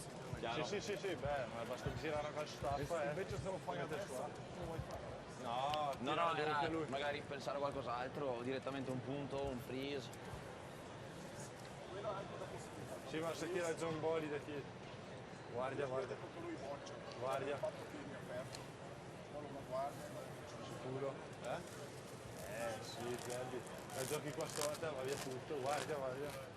Sì, sì, sì, sì, beh, ma basta girare una calcio tappa. Invece se lo fai adesso, come vuoi fare? No, No, no, era magari pensare a qualcos'altro, o direttamente un punto, un freeze. Sì, ma se tira il zombolide ti... Guardia, guardia. Guardia. Sicuro? Sì, Zebbi. E giochi qua sotto, va via tutto. Guardia, guardia.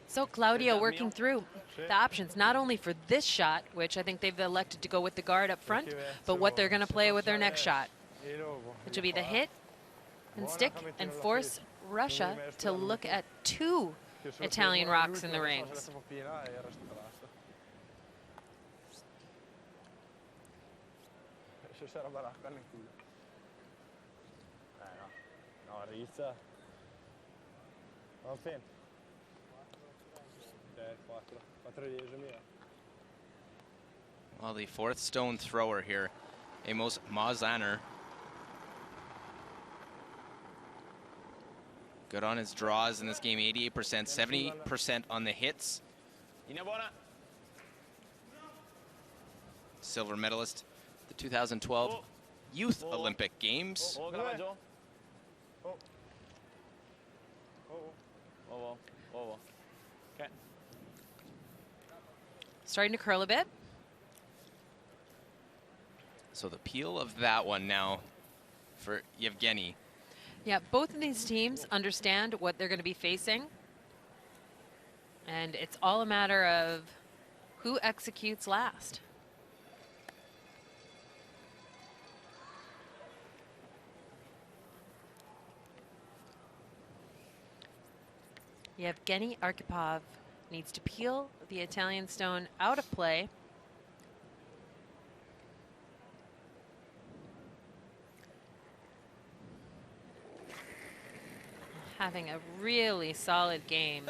So Claudio working through the options, not only for this shot, which I think they've elected to go with the guard up front, but what they're going to play with their next shot, which will be the hit and stick and force Russia to look at 2 Italian rocks in the rings. No, Rizza. Va bene. 4 10.000. Well, the 4th stone thrower here, Amos Mazaner. Good on his draws in this game, 88%, 70% on the hits. Silver medalist, the 2012 Youth Olympic Games. Okay. Starting to curl a bit. So the peel of that one now for Yevgeny. Yeah, both of these teams understand what they're going to be facing. And it's all a matter of who executes last. Yevgeny Arkhipov needs to peel the Italian stone out of play. Having a really solid game.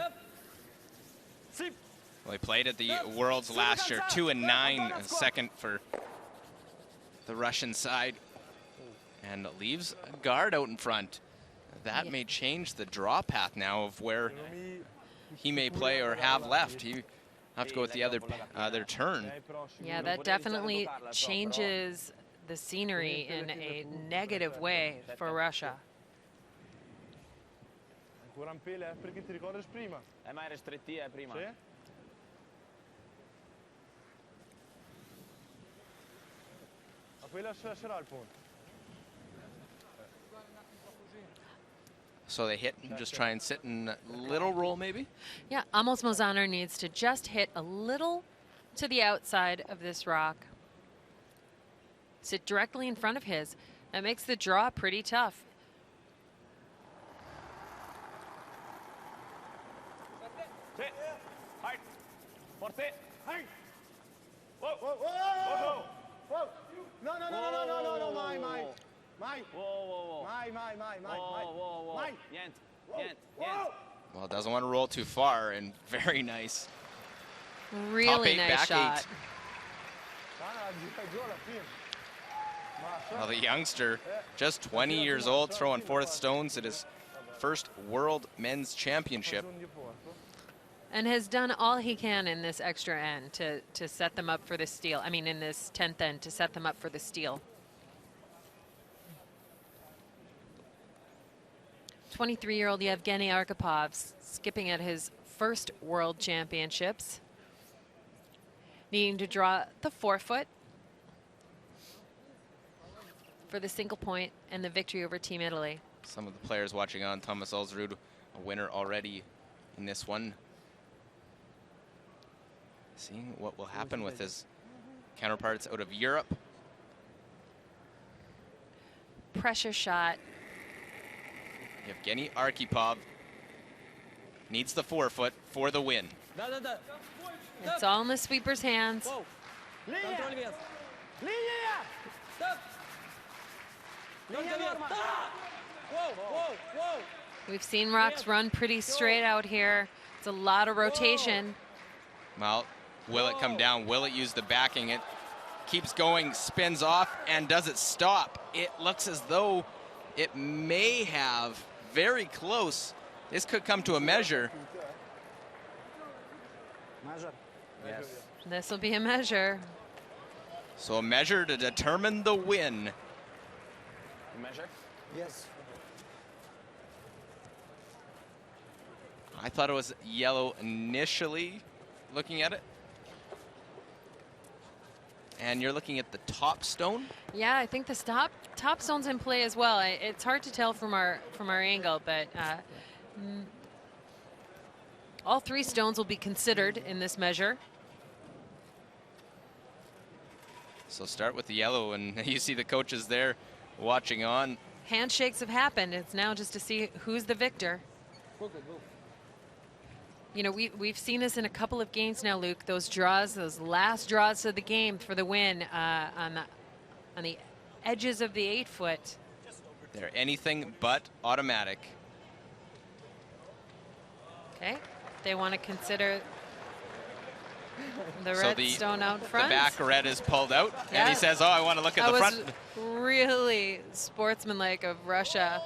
Well, he played at the Worlds last year, 2-9, second for the Russian side, and leaves a guard out in front. That may change the draw path now of where he may play or have left. He have to go with the other turn. Yeah, that definitely changes the scenery in a negative way for Russia. Ancora un pelo, perché ti ricordi prima? Ma era stretti, prima. Sì? Ma poi lascerà il punto. So they hit and just try and sit in a little roll maybe? Yeah, Amos Mazaner needs to just hit a little to the outside of this rock. Sit directly in front of his. That makes the draw pretty tough. Sit. Hard. Forte. Hard. Whoa, whoa, whoa, whoa. No, no, no, no, no, no, no, mai. Mai. Whoa, whoa, whoa. Mai. Whoa, whoa. Mai. Niente. Well, doesn't want to roll too far, and very nice. Really Top 8, nice back shot. 8. Well, the youngster, just 20 years old, throwing 4th stones at his first World Men's Championship. And has done all he can in this extra end to set them up for the steal. I mean, in this 10th end to set them up for the steal. 23-year-old Yevgeny Arkhipov skipping at his first World Championships. Needing to draw the 4-foot for the single point and the victory over Team Italy. Some of the players watching on, Thomas Ulsrud, a winner already in this one. Seeing what will happen with his counterparts out of Europe. Pressure shot. Yevgeny Arkhipov needs the 4-foot for the win. It's all in the sweeper's hands. Linea. Whoa, whoa, whoa. We've seen rocks run pretty straight out here. It's a lot of rotation. Well, will it come down? Will it use the backing? It keeps going, spins off, and does it stop? It looks as though it may have. Very close. This could come to a measure. Measure. Yes. This will be a measure. So a measure to determine the win. Measure? Yes. I thought it was yellow initially, looking at it. And you're looking at the top stone? Yeah, I think the top stone's in play as well. It's hard to tell from our angle, but all 3 stones will be considered in this measure. So start with the yellow, and you see the coaches there watching on. Handshakes have happened. It's now just to see who's the victor. You know, we've seen this in a couple of games now, Luke. Those draws, those last draws of the game for the win on the edges of the 8-foot. They're anything but automatic. Okay, they want to consider the red stone out front. The back red is pulled out, Yeah. and he says, oh, I want to look at the front. That was really sportsmanlike of Russia.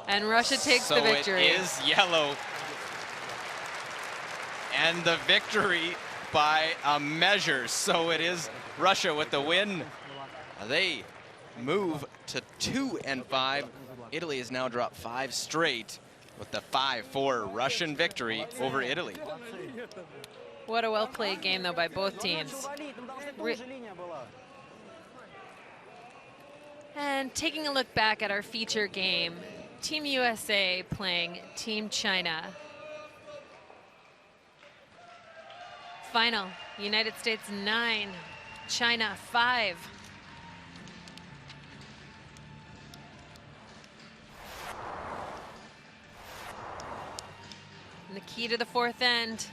And Russia takes the victory. So it is yellow. And the victory by a measure. So it is Russia with the win. They move to 2-5. Italy has now dropped 5 straight with the 5-4 Russian victory over Italy. What a well-played game, though, by both teams. And taking a look back at our feature game, Team USA playing Team China. Final, United States 9, China 5. And the key to the 4th end,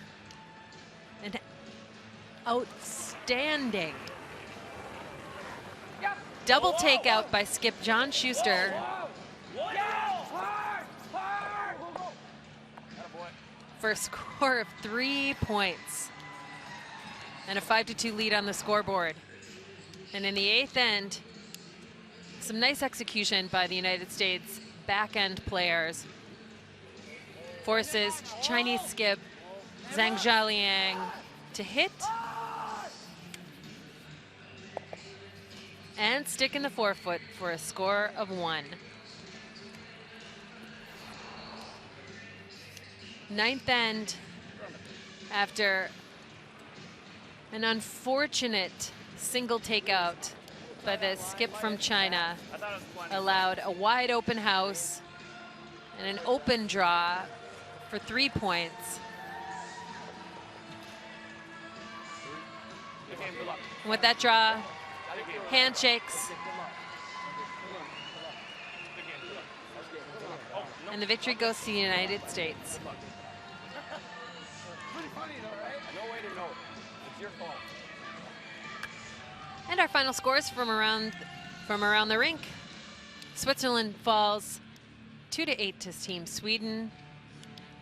an outstanding double takeout by skip John Schuster. For a score of 3 points. And a 5-2 lead on the scoreboard. And in the 8th end, some nice execution by the United States back-end players. Forces Chinese skip Zhang Zhaliang to hit and stick in the 4-foot for a score of 1. 9th end, after an unfortunate single takeout by the skip from China, allowed a wide open house and an open draw for 3 points. And with that draw, handshakes, and the victory goes to the United States. And our final scores from around the rink. Switzerland falls 2-8 to Team Sweden.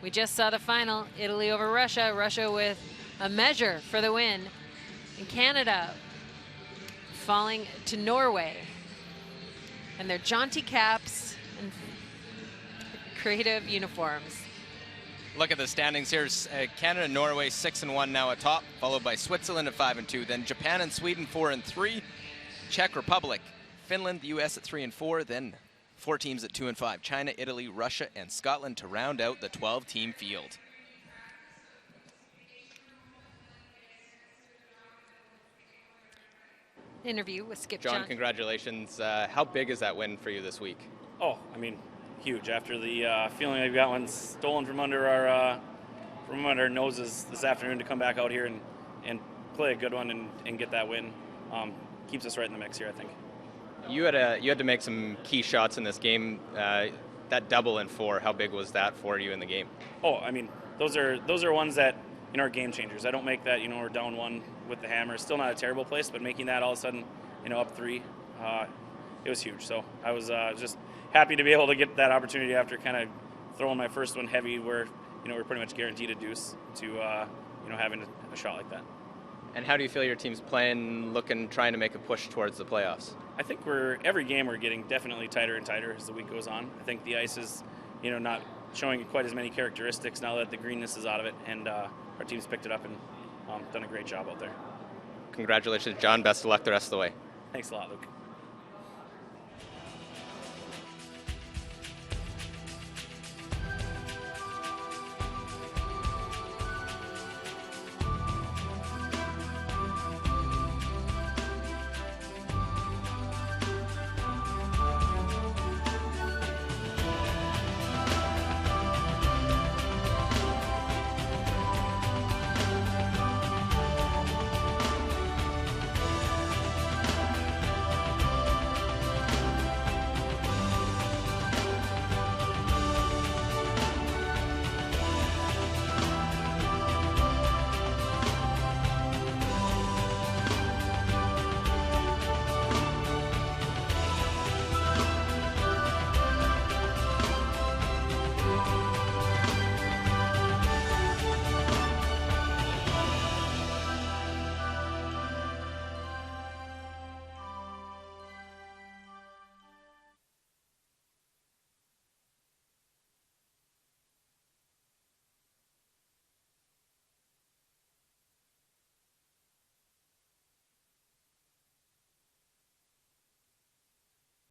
We just saw the final, Italy over Russia. Russia with a measure for the win. And Canada falling to Norway. And their jaunty caps and creative uniforms. Look at the standings here. Canada and Norway 6-1 now atop, followed by Switzerland at 5-2. Then Japan and Sweden 4-3. Czech Republic, Finland, the US at 3-4. Then 4 teams at 2-5. China, Italy, Russia, and Scotland to round out the 12-team field. Interview with Skip John, congratulations. How big is that win for you this week? Oh, I mean, huge. After the feeling I've got one stolen from under our noses this afternoon, to come back out here and play a good one and get that win keeps us right in the mix here, I think. You had to make some key shots in this game. That double and 4, how big was that for you in the game? Oh, I mean, those are ones that are game changers. I don't make that, we're down 1 with the hammer. Still not a terrible place, but making that all of a sudden, up 3, it was huge. So I was just happy to be able to get that opportunity after kind of throwing my first one heavy where, we're pretty much guaranteed a deuce to, having a shot like that. And how do you feel your team's playing, trying to make a push towards the playoffs? I think every game we're getting definitely tighter and tighter as the week goes on. I think the ice is, not showing quite as many characteristics now that the greenness is out of it, and our team's picked it up and done a great job out there. Congratulations, John. Best of luck the rest of the way. Thanks a lot, Luke.